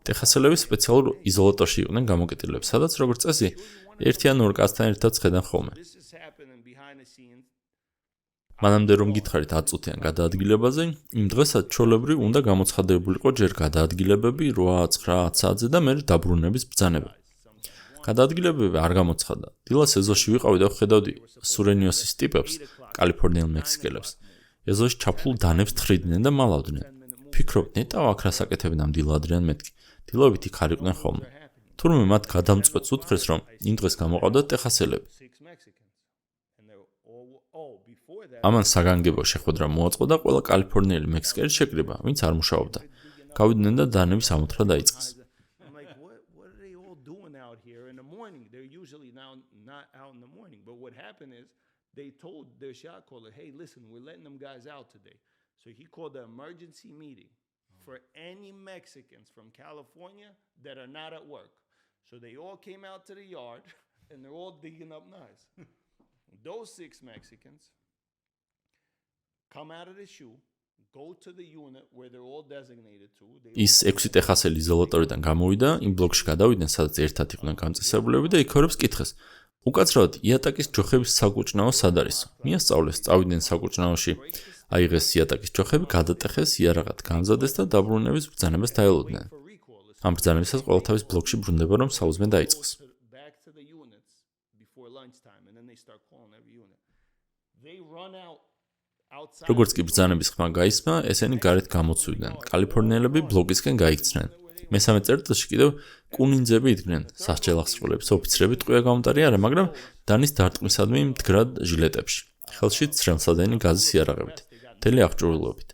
ტეხასელები სპეციალურ იზოლატორში იყვნენ გამოკეტილებს, სადაც როგორც წესი, ერთი ან ორ კაცთან ერთად ხედან ხოლმე. This is happening behind the scenes. მანამდე რომ გითხარით 10 წუთიან გადაადგილებაზე, იმ დღესაც ჩვეულებრივ უნდა გამოცხადებულიყო ჯერ გადაადგილებები 8, 9, 10 საათზე და მერე დაბრუნების ბრძანება. გადაადგილებები არ გამოცხადა. დილას ეზოში ვიყავი და ვხედავდი სურენიოსის ტიპებს, კალიფორნიელ მექსიკელებს. ეზოში ჩაფლულ დანებს თხრიდნენ და მალავდნენ. ფიქრობ, ნეტავ აქ რას აკეთებენ ამ დილადრიან მეთქი. დილობით იქ არ იყვნენ ხოლმე. თურმე მათ გადამწყვეტს უთხრეს, რომ იმ დღეს გამოყავდათ ტეხასელები. 6 Mexicans. And they were all before that. ამან საგანგებო შეხვედრა მოაწყო და ყველა კალიფორნიელი მექსიკელი შეკრიბა, ვინც არ მუშაობდა. გავიდნენ და დანების ამოთხრა დაიწყეს. I'm like, what are they all doing out here in the morning? They're usually now not out in the morning. But what happened is they told their shot caller, hey, listen, we're letting them guys out today. So he called an emergency meeting for any Mexicans from California that are not at work. So they all came out to the yard and they're all digging up knives. Those 6 Mexicans come out of the shoe, go to the unit where they're all designated to. ის 6 ტეხასელი იზოლატორიდან გამოვიდა, იმ ბლოკში გადავიდნენ, სადაც ერთად იყვნენ გამწესებულები და იქ კითხეს: "უკაცრავად, იატაკის ჯოხების საკუჭნაო სად არის?" მიასწავლეს, წავიდნენ საკუჭნაოში, აიღეს იატაკის ჯოხები, გადატეხეს, იარაღად გამზადეს და დაბრუნების ბრძანებას დაელოდნენ. ამ ბრძანებისას ყველა თავის ბლოკში ბრუნდება, რომ საუზმე დაიწყოს. Back to the units before lunchtime and then they start calling every unit. They run out outside. როგორც კი ბრძანების ხმა გაისმა, ესენი გარეთ გამოცვიდნენ. კალიფორნიელები ბლოკისკენ გაიქცნენ. მესამე წერტილში კიდევ კუნინძები იდგნენ. სასჯელახსრულების ოფიცრები ტყვია გამოტარი არა, მაგრამ დანის დარტყმისადმი მდგრად ჟილეტებში. ხელში ცრემლსადენი გაზის იარაღებით. მთელი აღჭურვილობით.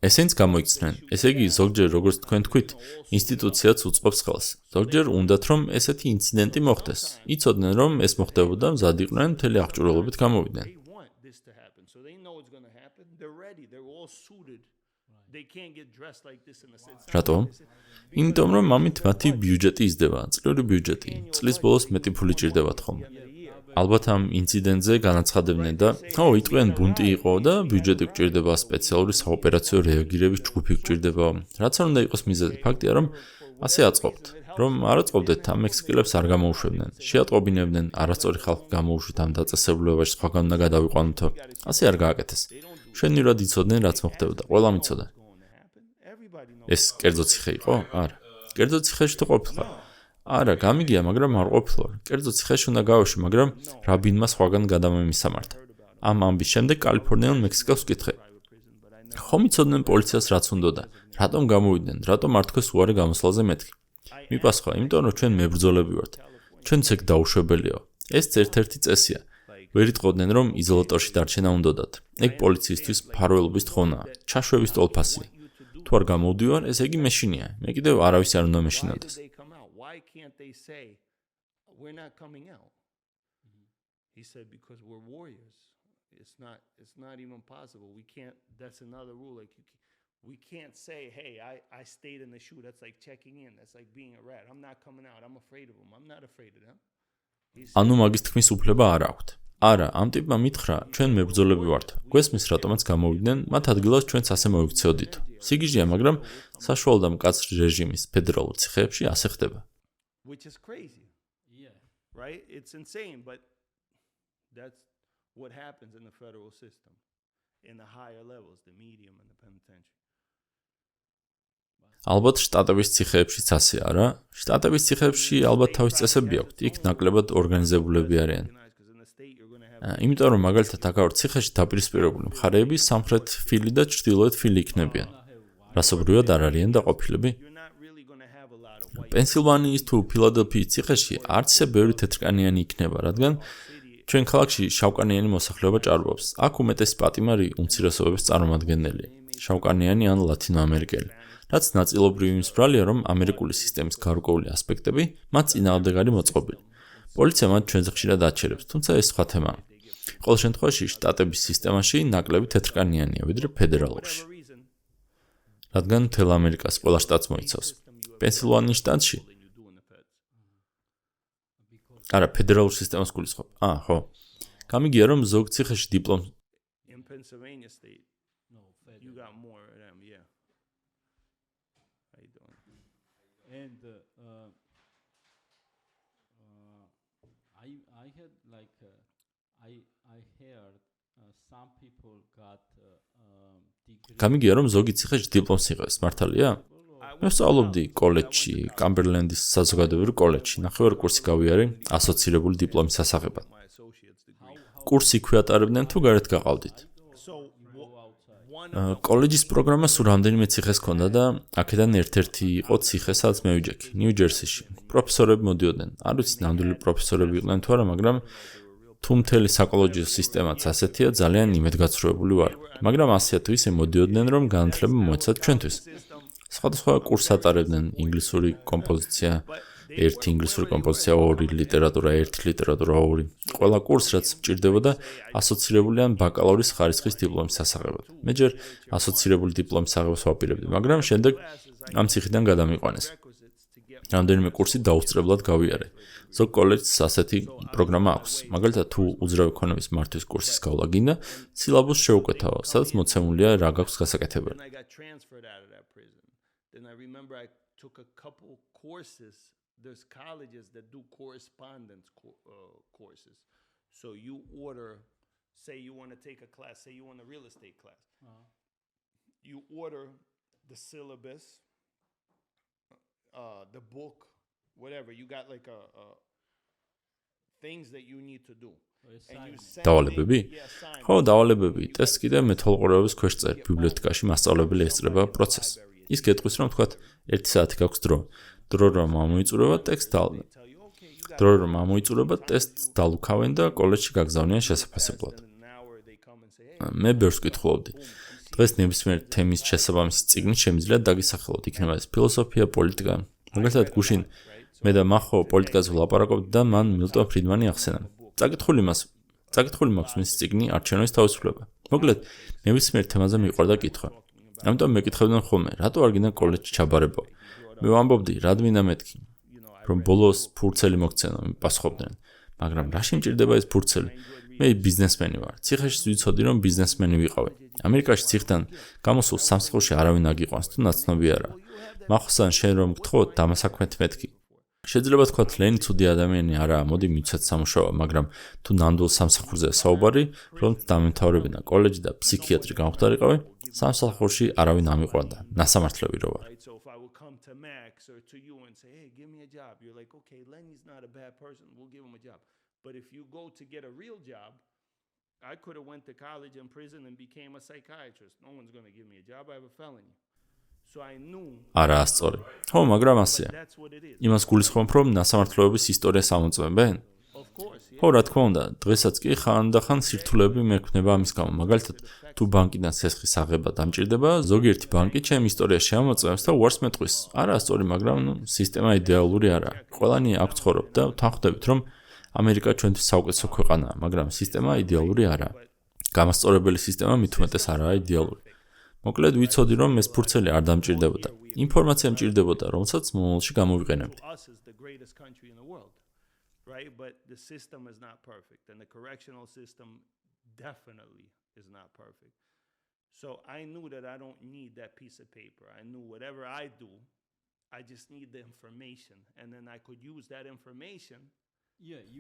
ესენიც გამოიქცნენ. ესე იგი, ზოგჯერ როგორც თქვენ თქვით, ინსტიტუციაც უწყობს ხელს. ზოგჯერ უნდათ რომ ესეთი ინციდენტი მოხდეს. იცოდნენ რომ ეს მოხდებოდა, მზად იყვნენ, მთელი აღჭურვილობით გამოვიდნენ. They want this to happen. So they know it's going to happen. They're ready. They're all suited they can't get dressed like this in the sense. რატომ? იმიტომ რომ ამით მათი ბიუჯეტი იზრდება, წლიური ბიუჯეტი. წლის ბოლოს მეტი ფული ჭირდებათ ხოლმე. ალბათ ამ ინციდენტზე განაცხადებდნენ და იტყვიან ბუნტი იყო და ბიუჯეტი გჭირდება, სპეციალური საოპერაციო რეაგირების ჯგუფი გჭირდება. რაც არ უნდა იყოს მიზეზი, ფაქტია რომ ასე აწყობთ. რომ არ აწყობდეთ ამ მექსიკელებს არ გამოუშვებდნენ. შეატყობინებდნენ, არასწორი ხალხი გამოუშვით ამ დაწესებულებაში, სხვაგან უნდა გადავიყვანოთო. ასე არ გააკეთეს. შენივრად იცოდნენ რაც მოხდებოდა, ყველამ იცოდა. ეს კერძო ციხე იყო? არა. კერძო ციხეში თუ ყოფილიყარ? არა, გამიგია, მაგრამ არ ყოფილვარ. კერძო ციხეში უნდა გავეშვი, მაგრამ რაბინმა სხვაგან გადამემისამართა. ამ ამბის შემდეგ კალიფორნიელ მექსიკელს ვკითხე. ხომ იცოდნენ პოლიციას რაც უნდოდა? რატომ გამოვიდნენ? რატომ არ თქვეს უარი გამოსვლაზე მეთქი? მიპასუხა, იმიტომ რომ ჩვენ მებრძოლები ვართ. ჩვენც ეგ დაუშვებელიაო. ეს ერთ-ერთი წესია. ვერ იტყოდნენ რომ იზოლატორში დარჩენა უნდოდათ. ეგ პოლიციისთვის მფარველობის თხოვნაა, ჩაშვების ტოლფასია. თუ არ გამოვდივარ, ეს ეგი მეშინია. მე კიდევ არავის არ უნდა მეშინოდეს. Why can't they say we're not coming out? He said because we're warriors. It's not even possible. We can't. That's another rule. Like we can't say, hey, I stayed in the shoe. That's like checking in. That's like being a rat. I'm not coming out. I'm afraid of them. I'm not afraid of them. ანუ მაგის თქმის უფლება არ აქვთ. არა, ამ ტიპმა მითხრა, ჩვენ მებრძოლები ვართ. გვესმის რატომაც გამოვიდნენ, მათ ადგილას ჩვენც ასე მოვიქცეოდით. სიგიჟეა, მაგრამ საშუალო და მკაცრი რეჟიმის ფედერალურ ციხეებში ასე ხდება. Which is crazy. Yeah. Right? It's insane, but that's what happens in the federal system. In the higher levels, the medium and the penitentiary. ალბათ შტატების ციხეებშიც ასე არა? შტატების ციხეებში ალბათ თავის წესები აქვთ, იქ ნაკლებად ორგანიზებულები არიან. იმიტომ რომ მაგალითად აქ ციხეში დაპირისპირებული მხარეები სამხრეთ ფილი და ჩრდილოეთ ფილი იქნებიან. რასობრივად არ არიან დაყოფილები? პენსილვანიის თუ ფილადელფიის ციხეში არც ისე ბევრი თეთრკანიანი იქნება, რადგან ჩვენ ქალაქში შავკანიანი მოსახლეობა ჭარბობს. აქ უმეტესი პატიმარი უმცირესობების წარმომადგენელია, შავკანიანი ან ლათინოამერიკელი. რაც ნაწილობრივ იმსბრალია, რომ ამერიკული სისტემის გარკვეული ასპექტები მათ წინააღმდეგარი მოწყობილი. პოლიცია მათ ჩვენზე ხშირად აჩერებს, თუმცა ეს სხვა თემაა. ყოველ შემთხვევაში შტატების სისტემაში ნაკლები თეთრკანიანია, ვიდრე ფედერალურში. რადგან მთელ ამერიკას ყველა შტატს მოიცავს. პენსილვანიის შტატში არა, ფედერალურ სისტემას გულისხმობ. ხო. გამიგია, რომ ზოგ ციხეში დიპლომს In Pennsylvania state, you got more of them, yeah. How you doing? And I had like I heard some people got degree. გამიგია, რომ ზოგი ციხეში დიპლომს იღებს, მართალია? მე ვსწავლობდი კოლეჯში, კამბერლენდის საზოგადოებრივ კოლეჯში. ნახევარი კურსი გავიარე ასოცირებული დიპლომის სასაღებად. კურსი ქვიატარებდნენ თუ გარეთ გაყავდით. კოლეჯის პროგრამა სულ რამდენიმე ციხეს ჰქონდა და აქედან ერთ-ერთი იყო ციხე, სადაც მე ვიჯექი, ნიუ-ჯერსიში. პროფესორები მოდიოდნენ. არ ვიცი, ნამდვილი პროფესორები იყვნენ თუ არა, მაგრამ თუ მთელი საკოლეჯო სისტემაც ასეთია, ძალიან იმედგაცრუებული ვარ. მაგრამ ასეა თუ ისე მოდიოდნენ, რომ განათლება მოეცათ ჩვენთვის. სხვადასხვა კურს ატარებდნენ, ინგლისური კომპოზიცია, ერთი ინგლისური კომპოზიცია, ორი ლიტერატურა, ერთი ლიტერატურა, ორი. ყველა კურს, რაც მჭირდებოდა ასოცირებული ან ბაკალავრის ხარისხის დიპლომის სასაღებად. მე ჯერ ასოცირებული დიპლომის აღებას ვაპირებდი, მაგრამ შემდეგ ამ ციხიდან გადამიყვანეს. რამდენიმე კურსი დაუსწრებლად გავიარე. ზოგ კოლეჯს ასეთი პროგრამა აქვს. მაგალითად, თუ უძრავი ქონების მართვის კურსის გავლა გინდა, სილაბუსს შევუკვეთავო, სადაც მოცემულია რა გაქვს გასაკეთებელი. Then I remember I took a couple courses. There's colleges that do correspondence courses. So you order, say you want to take a class, say you want a real estate class. You order the syllabus, the book, whatever. You got like a things that you need to do. დავალებები? ხო, დავალებები. ტესტს კიდევ მეთვალყურეობის ქვეშ წერ ბიბლიოთეკაში მასწავლებელი ესწრება პროცესს. ის გეტყვის, რომ თქვათ 1 საათი გაქვს დრო. დრო რომ ამოიწურება, ტესტს დალუქავენ და კოლეჯში გაგზავნიან შესაფასებლად. მე ბევრს ვკითხულობდი. დღეს ნებისმიერ თემის შესაბამისი წიგნი შემიძლია დაგისახელოთ, იქნება ეს ფილოსოფია, პოლიტიკა. მაგალითად, გუშინ მე და მახო პოლიტიკაზე ვლაპარაკობდი და მან მილტონ ფრიდმანი ახსენა. წაკითხული მაქვს მისი წიგნი არჩევნების თავისუფლება. მოკლედ, ნებისმიერ თემაზე მიყვარდა კითხვა. ამიტომ მეკითხებდნენ ხოლმე, რატო არ გინდა კოლეჯში ჩაბარება? მე ვამბობდი, რად მინდა მეთქი, რომ ბოლოს ფურცელი მოგცენო, პასუხობდნენ. მაგრამ რაში მჭირდება ეს ფურცელი? მე ბიზნესმენი ვარ. ციხეში ვიცოდი, რომ ბიზნესმენი ვიყავი. ამერიკაში ციხიდან გამოსულ სამსახურში არავინ აგიყვანს თუ ნაცნობი არა. მახოსან შენ რომ გთხოვ, დამასაქმეთ მეთქი. შეიძლება თქვათ, ლენი ცუდი ადამიანი არაა, მოდი მიცეთ სამუშაო, მაგრამ თუ ნამდვილ სამსახურზე საუბარი, რომ დამემთავრებინა კოლეჯი და ფსიქიატრი გამხდარიყავი, სამსახურში არავინ ამიყვანდა. ნასამართლები რო ვარ. So if I would come to Max or to you and say, hey, give me a job, you're like, okay, Lenny's not a bad person, we'll give him a job. But if you go to get a real job, I could have went to college and prison and became a psychiatrist. No one's going to give me a job, I have a felony. So I knew არა ასწორი. ხო, მაგრამ ასეა. that's what it is. იმას გულისხმობ, რომ ნასამართლეობის ისტორიას ამოწმებენ? Of course, yeah. ხო, რა თქმა უნდა, დღესაც კი ხანდახან სირთულეები მექმნება ამის გამო. მაგალითად, თუ ბანკიდან სესხის აღება დამჭირდება, ზოგიერთი ბანკი ჩემ ისტორიას შეამოწმებს და უარს მეტყვის. არა ასწორი, მაგრამ სისტემა იდეალური არაა. ყველანი აქ ცხოვრობ და თანხდებით, რომ ამერიკა ჩვენთვის საუკეთესო ქვეყანაა, მაგრამ სისტემა იდეალური არაა. გამასწორებელი სისტემა მით უმეტეს არაა იდეალური. მოკლედ ვიცოდი, რომ ეს ფურცელი არ დამჭირდებოდა. ინფორმაცია მჭირდებოდა, რომელსაც მომავალში გამოვიყენებდი. Us is the greatest country in the world, right? But the system is not perfect, and the correctional system definitely is not perfect. So I knew that I don't need that piece of paper. I knew whatever I do, I just need the information, and then I could use that information.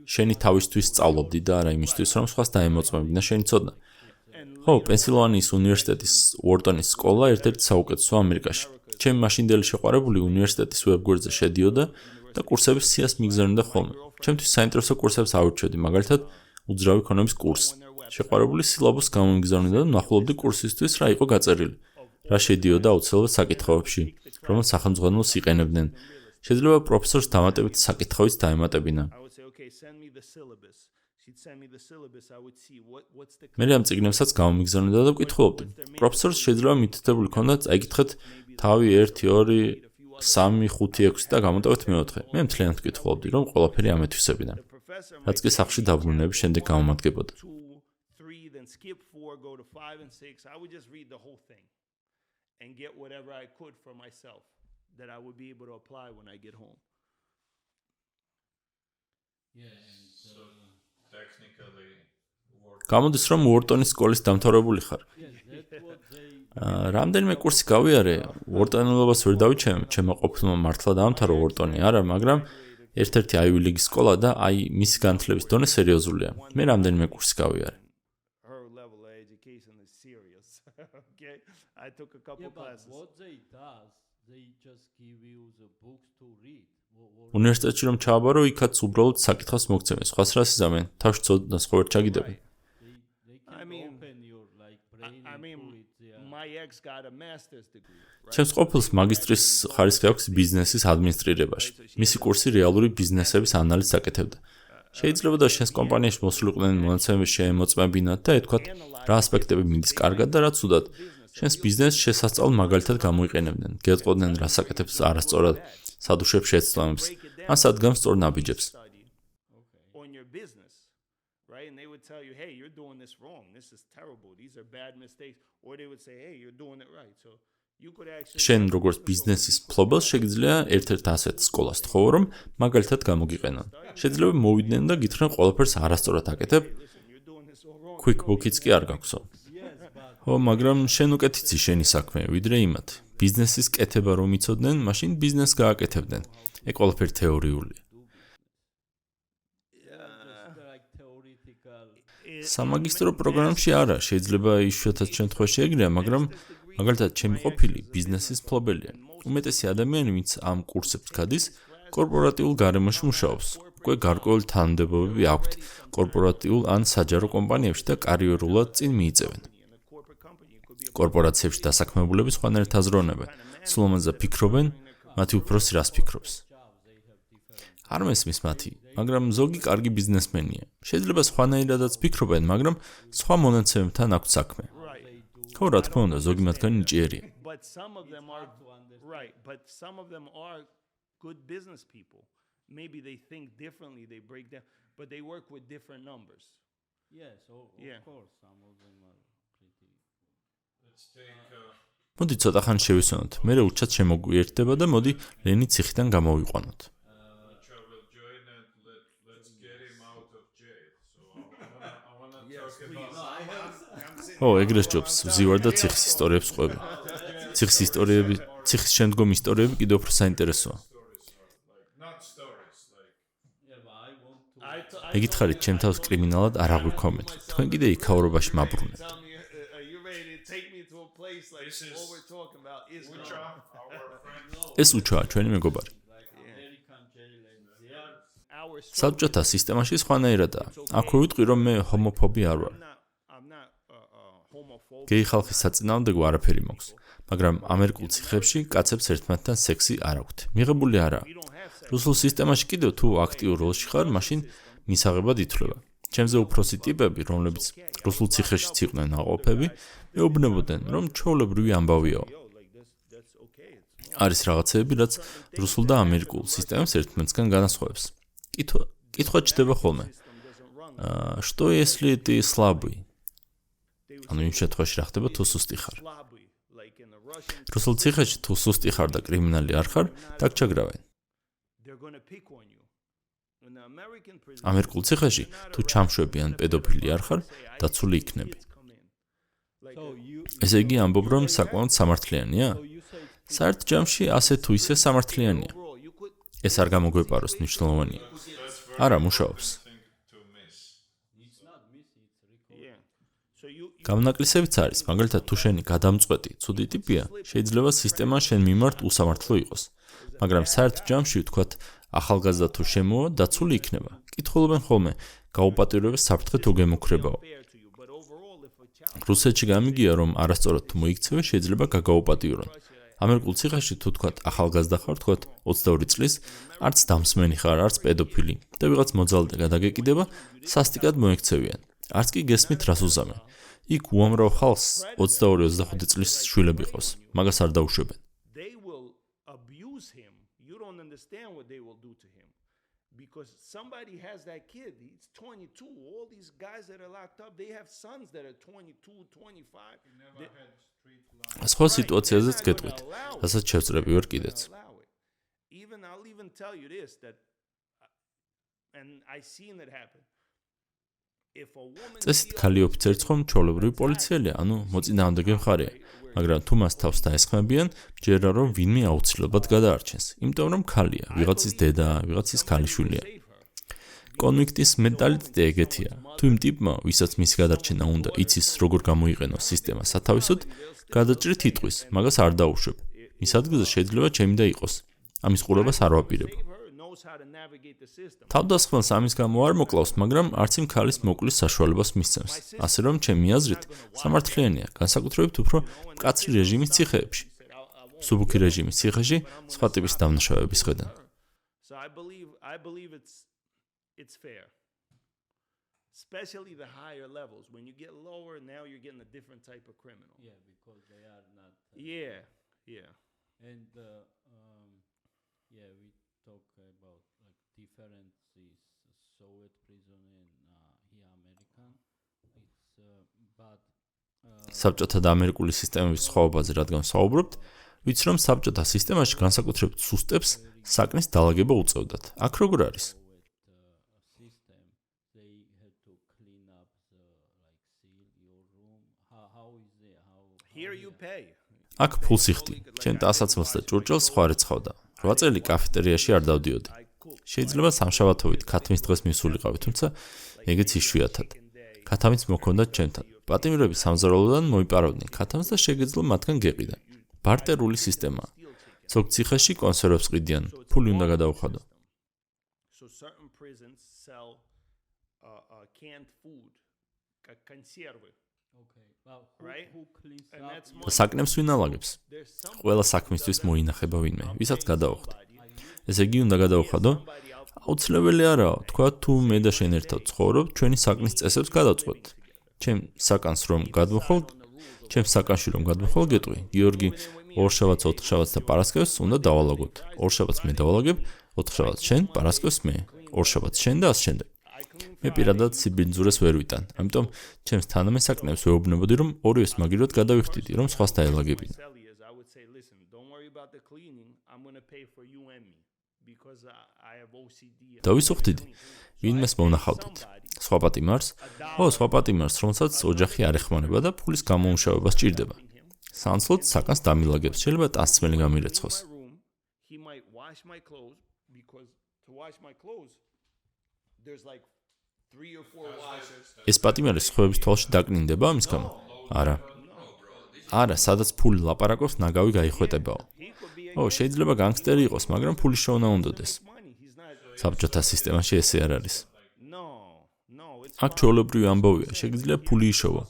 შენი თავისთვის სწავლობდი და არა იმისთვის, რომ სხვას დაემოწმებინა და შენი ცოდნა. ხო, პენსილვანიის უნივერსიტეტის უორტონის სკოლა ერთ-ერთი საუკეთესო ამერიკაში. ჩემი მაშინდელი შეყვარებული უნივერსიტეტის ვებგვერდზე შედიოდა და კურსების სიას მიგზავნიდა ხოლმე. ჩემთვის საინტერესო კურსებს ავირჩევდი, მაგალითად, უძრავი ქონების კურსს. შეყვარებული სილაბუსს გამომიგზავნიდა და ვნახულობდი კურსისთვის რა იყო გაწერილი. რა შედიოდა აუცილებლად საკითხავებში, რომელიც სახელმძღვანელოს იყენებდნენ. შეიძლება პროფესორს დამატებით საკითხავიც დაემატებინა. I would say, okay, send me the syllabus. She'd send me the syllabus. I would see what's the მე ამ წიგნებსაც გამომიგზავნიდა და ვკითხულობდი. პროფესორს შეიძლება მითითებული ქონდა წაიკითხეთ თავი 1, 2, 3, 5, 6 და გამოტევეთ მეოთხე. მე მთლიანად ვკითხულობდი, რომ ყველაფერი ამეთვისებინა. professor რაც კი სახლში დაბრუნების შემდეგ გამომადგებოდა. 2, 3, then skip 4, go to 5 and 6. I would just read the whole thing and get whatever I could for myself that I would be able to apply when I get home. Technically, გამოდის, რომ უორტონის სკოლის დამთავრებული ხარ. რამდენიმე კურსი გავიარე, უორტონელობას ვერ დავიჩემ, ჩემო ყოფილმა მართლა დაამთავრა უორტონი, არა, მაგრამ ერთ-ერთი Ivy League სკოლა და აი მისი განათლების დონე სერიოზულია. მე რამდენიმე კურსი გავიარე. Her level of education is serious. Okay, I took a couple Yeah, but classes. what they does, they just give you the books to read. უნივერსიტეტში რომ ჩააბარო, იქაც უბრალოდ საკითხავს მოგცემენ. სხვას რას იზამენ? თავში ცოდნას ხო ვერ ჩაგიდებენ. They can mean- open your like brain I mean, into it. Yeah. my ex got a master's degree. Right? ჩემს ყოფილს მაგისტრის ხარისხი აქვს ბიზნესის ადმინისტრირებაში. მისი კურსი რეალური ბიზნესების ანალიზს აკეთებდა. შეიძლება და შენს კომპანიაში მოსულიყვნენ მონაცემების შეემოწმებინათ და ეთქვათ, რა ასპექტები მიდის კარგად და რა ცუდად. შენს ბიზნესს შესასწავლ მაგალითად გამოიყენებდნენ. გეტყოდნენ, რას აკეთებს არასწორად, სად უშვებს შეცდომებს, ან სად გამ სწორ ნაბიჯებს. Study on your business, right? And they would tell you, hey, you're doing this wrong. This is terrible. These are bad mistakes. Or they would say, hey, you're doing it right. So you could actually შენ როგორც ბიზნესის მფლობელს შეგიძლია ერთ-ერთ ასეთ სკოლას თხოვო, რომ მაგალითად გამოგიყენონ. შეიძლება მოვიდნენ და გითხრან ყველაფერს არასწორად აკეთებ, listen, you're doing this all wrong. QuickBooks-იც კი არ გაქვსო. ხო, მაგრამ შენ უკეთ იცი შენი საქმე, ვიდრე იმათ. ბიზნესის კეთება რომ იცოდნენ, მაშინ ბიზნესს გააკეთებდნენ. ეგ ყველაფერი თეორიულია. Just like theoretical. სამაგისტრო პროგრამში არა, შეიძლება იშვიათად შემთხვევაში ეგრეა, მაგრამ მაგალითად ჩემი ყოფილი ბიზნესის მფლობელია. უმეტესი ადამიანი, ვინც ამ კურსებს გადის, კორპორატიულ გარემოში მუშაობს. უკვე გარკვეული თანამდებობები აქვთ კორპორატიულ ან საჯარო კომპანიებში და კარიერულად წინ მიიწევენ. კორპორაციებში დასაქმებულები სხვანაირად აზროვნებენ. სულ ამაზე ფიქრობენ, მათი უფროსი რას ფიქრობს. არ მესმის მათი, მაგრამ ზოგი კარგი ბიზნესმენია. შეიძლება სხვანაირადაც ფიქრობენ, მაგრამ სხვა მონაცემებთან აქვთ საქმე. ხო, რა თქმა უნდა, ზოგი მათგანი ნიჭიერია. But some of them are right, but some of them are good business people. Maybe they think differently, they break down, but they work with different numbers. Yes, of Yeah. course, some of them are pretty. let's take მოდი ცოტა ხანი შევისვენოთ. მერე ურჩად შემოგვიერთდება და მოდი ლენი ციხიდან გამოვიყვანოთ. which I will join and let's get him out of jail. So I wanna talk about ო, ეგრე სჯობს, ვზივარ და ციხის ისტორიებს ყვები. ციხის შემდგომ ისტორიები კიდევ უფრო საინტერესოა. not stories like Yeah, but I want to. მეკითხარით, ჩემ თავს კრიმინალად არ აღვიქომეთ. თქვენ კიდე იქაურობაში მაბრუნებთ. Tell me, are you ready to take me to a place like This is- what we're talking about is Ucha, our friend. ეს უჩაა ჩვენი მეგობარი. American jail and they are our საბჭოთა სისტემაში სხვანაირადაა. აქვე ვიტყვი, რომ მე ჰომოფობი არ ვარ. I'm not homophobic. გეი ხალხის საწინააღმდეგო არაფერი მაქვს, მაგრამ ამერიკულ ციხეებში კაცებს ერთმანეთთან სექსი არ აქვთ. მიღებული არაა. We don't have sex. რუსულ სისტემაში კიდევ თუ აქტიურ როლში ხარ, მაშინ მისაღებად ითვლება. ჩემზე უფროსი ტიპები, რომლებიც რუსულ ციხეშიც იყვნენ ნაყოფები, მეუბნებოდნენ, რომ ჩვეულებრივი ამბავიაო. Yo, like that's okay. არის რაღაცეები, რაც რუსულ და ამერიკულ სისტემებს ერთმანეთსგან განასხვავებს. კითხვა ჩდება ხოლმე. Что если ты slabый? ანუ იმ შემთხვევაში რა ხდება თუ სუსტი ხარ? Slobby, like in the Russian, რუსულ ციხეში თუ სუსტი ხარ და კრიმინალი არ ხარ, დაგჩაგრავენ. they're going to pick on you. In the American prison, ამერიკულ ციხეში თუ ჩამშვები ან პედოფილი არ ხარ, დაცული იქნები. come in. Like so you ესე იგი ამბობ, რომ საკმაოდ სამართლიანია? so you say საერთ ჯამში ასე თუ ისე სამართლიანია. overall, you could ეს არ გამოგვეპაროს, მნიშვნელოვანია. არა, მუშაობს. Thing to miss. it's not missing, it's recorded. yeah. So you გამონაკლისებიც არის, მაგალითად თუ შენი გადამწყვეტი ცუდი ტიპია, შეიძლება სისტემა შენ მიმართ უსამართლო იყოს. მაგრამ საერთ ჯამში ვთქვათ, ახალგაზრდა თუ შემოვა, დაცული იქნება. კითხულობენ ხოლმე, გაუპატიურებებს საფრთხე თუ გემუქრებაო. fair to you, but overall, if a child რუსეთში გამიგია, რომ არასწორად თუ მოიქცევი, შეიძლება გაგაუპატიურონ. ამერიკულ ციხეში თუ თქვათ ახალგაზრდა ხარ, თქვათ 22 წლის, არც დამსმენი ხარ, არც პედოფილი და ვიღაც მოძალადე გადაგეკიდება, სასტიკად მოექცევიან. არც კი გესმით რას უზამენ. იქ უამრავ ხალხს 22-25 წლის შვილები ყავს, მაგას არ დაუშვებენ. they will abuse him, you don't understand what they will do to him. Because somebody has that kid, he's 22. All these guys that are locked up, they have sons that are 22, 25. Never had street life. სხვა სიტუაციაზეც გეტყვით, რასაც შევწრები ვარ კიდეც. Allow it. I'll even tell you this, that, and I seen it happen. If a woman წესით ქალი ოფიცერიც ხომ ჩვეულებრივი პოლიციელია, ანუ მოწინააღმდეგე მხარეა, მაგრამ თუ მას თავს დაესხმებიან, ჯერა რომ ვინმე აუცილებლად გადაარჩენს, იმიტომ რომ ქალია, ვიღაცის დედა, ვიღაცის ქალიშვილია. კონფლიქტის მენტალიტეტი ეგეთია. თუ იმ ტიპმა, ვისაც მისი გადარჩენა უნდა, იცის როგორ გამოიყენოს სისტემა სათავისოდ, გადაჭრით იტყვის, მაგას არ დაუშვებ. მის ადგილზე შეიძლება ჩემი და იყოს. ამის ყურებას არ ვაპირებ. knows how to navigate the system. თავდასხმელს ამის გამო არ მოკლავს, მაგრამ არც იმ ქალის მოკლის საშუალებას მისცემს. ასე რომ ჩემი აზრით, სამართლიანია, განსაკუთრებით უფრო მკაცრი რეჟიმის ციხეებში. სუბუქი რეჟიმის ციხეში სხვა ტიპის დამნაშავეების ხედან. So I believe it's fair. Especially the higher levels. When you get lower, now you're getting a different type of criminal. Yeah, because they are not. Yeah. And yeah, we talk about like differences, Soviet prison and here American. It's but საბჭოთა და ამერიკული სისტემების სხვაობაზე რადგან ვსაუბრობთ, ვიცი რომ საბჭოთა სისტემაში განსაკუთრებით სუსტებს საკნის დალაგება უწევდათ. აქ როგორ არის? system they had to clean up the like seal your room. How is it? Here you pay. აქ ფულს იხდი. ჩემ ტასაცმელს და ჭურჭელს სხვა რეცხავდა. 8 წელი კაფეტერიაში არ დავდიოდი. შეიძლება სამშაბათობით ქათმის დღეს მისულიყავი, თუმცა ეგეც იშვიათად. ქათამიც მოქონდათ ჩემთან. პატიმრები სამზარეულოდან მოიპარავდნენ ქათამს და შეგეძლო მათგან გეყიდა. ბარტერული სისტემაა. ზოგ ციხეში კონსერვებს ყიდიან, ფული უნდა გადაუხადო. So certain prisons sell canned food, conserve. Okay, but Right? who cleans And up? that's და საკნებს ვინ ალაგებს? There's some ყველა საქმისთვის მოინახება ვინმე, ვისაც გადაუხდა. ესე იგი უნდა გადაუხადო? აუცილებელი არაა, თქვა თუ მე და შენ ერთად ცხოვრობთ, ჩვენი საკნის წესებს გადავწყვეტ. ჩემ საკანს რომ გადმოხვალ, ჩემ საკანში რომ გადმოხვალ გეტყვი. გიორგი, ორშაბათს, ოთხშაბათს და პარასკევს უნდა დავალაგოთ. ორშაბათს მე დავალაგებ, ოთხშაბათს შენ, პარასკევს მე. ორშაბათს შენ და ასე შემდეგ. მე პირადად სიბინძურეს ვერ ვიტან. ამიტომ ჩემს თანამესაკნებს ვეუბნებოდი, რომ ორივეს მაგირად გადავიხდიდი, რომ სხვას დაელაგებინა. Sally is about the cleaning, I'm going to pay for you and me because I have OCD. დავისუხდით, ვინმეს მოვნახავდით. სხვა პატიმარს, სხვა პატიმარს, რომელსაც ოჯახი არ ეხმარება და ფულის გამომუშავება სჭირდება. სანაცვლოდ საკანს დამილაგებს, შეიძლება ტანსწმელი გამირეცხოს. He might wash my clothes because to wash my clothes there's like 3 or 4 washers. ეს პატიმარი სხვების თვალში დაკნინდება ამის გამო? არა. არა, სადაც ფული ლაპარაკობს, ნაგავი გაიხვეტებაო. შეიძლება განგსტერი იყოს, მაგრამ ფულის შოვნა უნდადეს. საბჭოთა სისტემაში ესე არ არის. აქ ჩვეულებრივი ამბავია, შეგიძლია ფული იშოვო.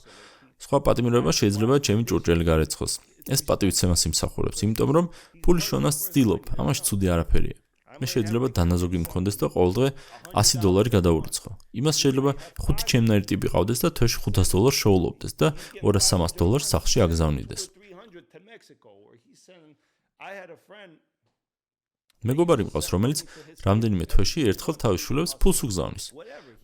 სხვა პატიმრობა შეიძლება ჩემი ჭურჭელი გარეცხოს. ეს პატივიცემას იმსახურებს, იმიტომ რომ ფულის შოვნას ვცდილობ, ამაში ცუდი არაფერია. მე შეიძლება დანაზოგი მქონდეს და ყოველდღე $100 გადაურიცხო. იმას შეიძლება 5 ჩემნაირი ტიპი ყავდეს და თვეში $500 შოულობდეს და $200-300 სახლში აგზავნიდეს. მეგობარი მყავს, რომელიც რამდენიმე თვეში ერთხელ თავის შვილებს ფულს უგზავნის.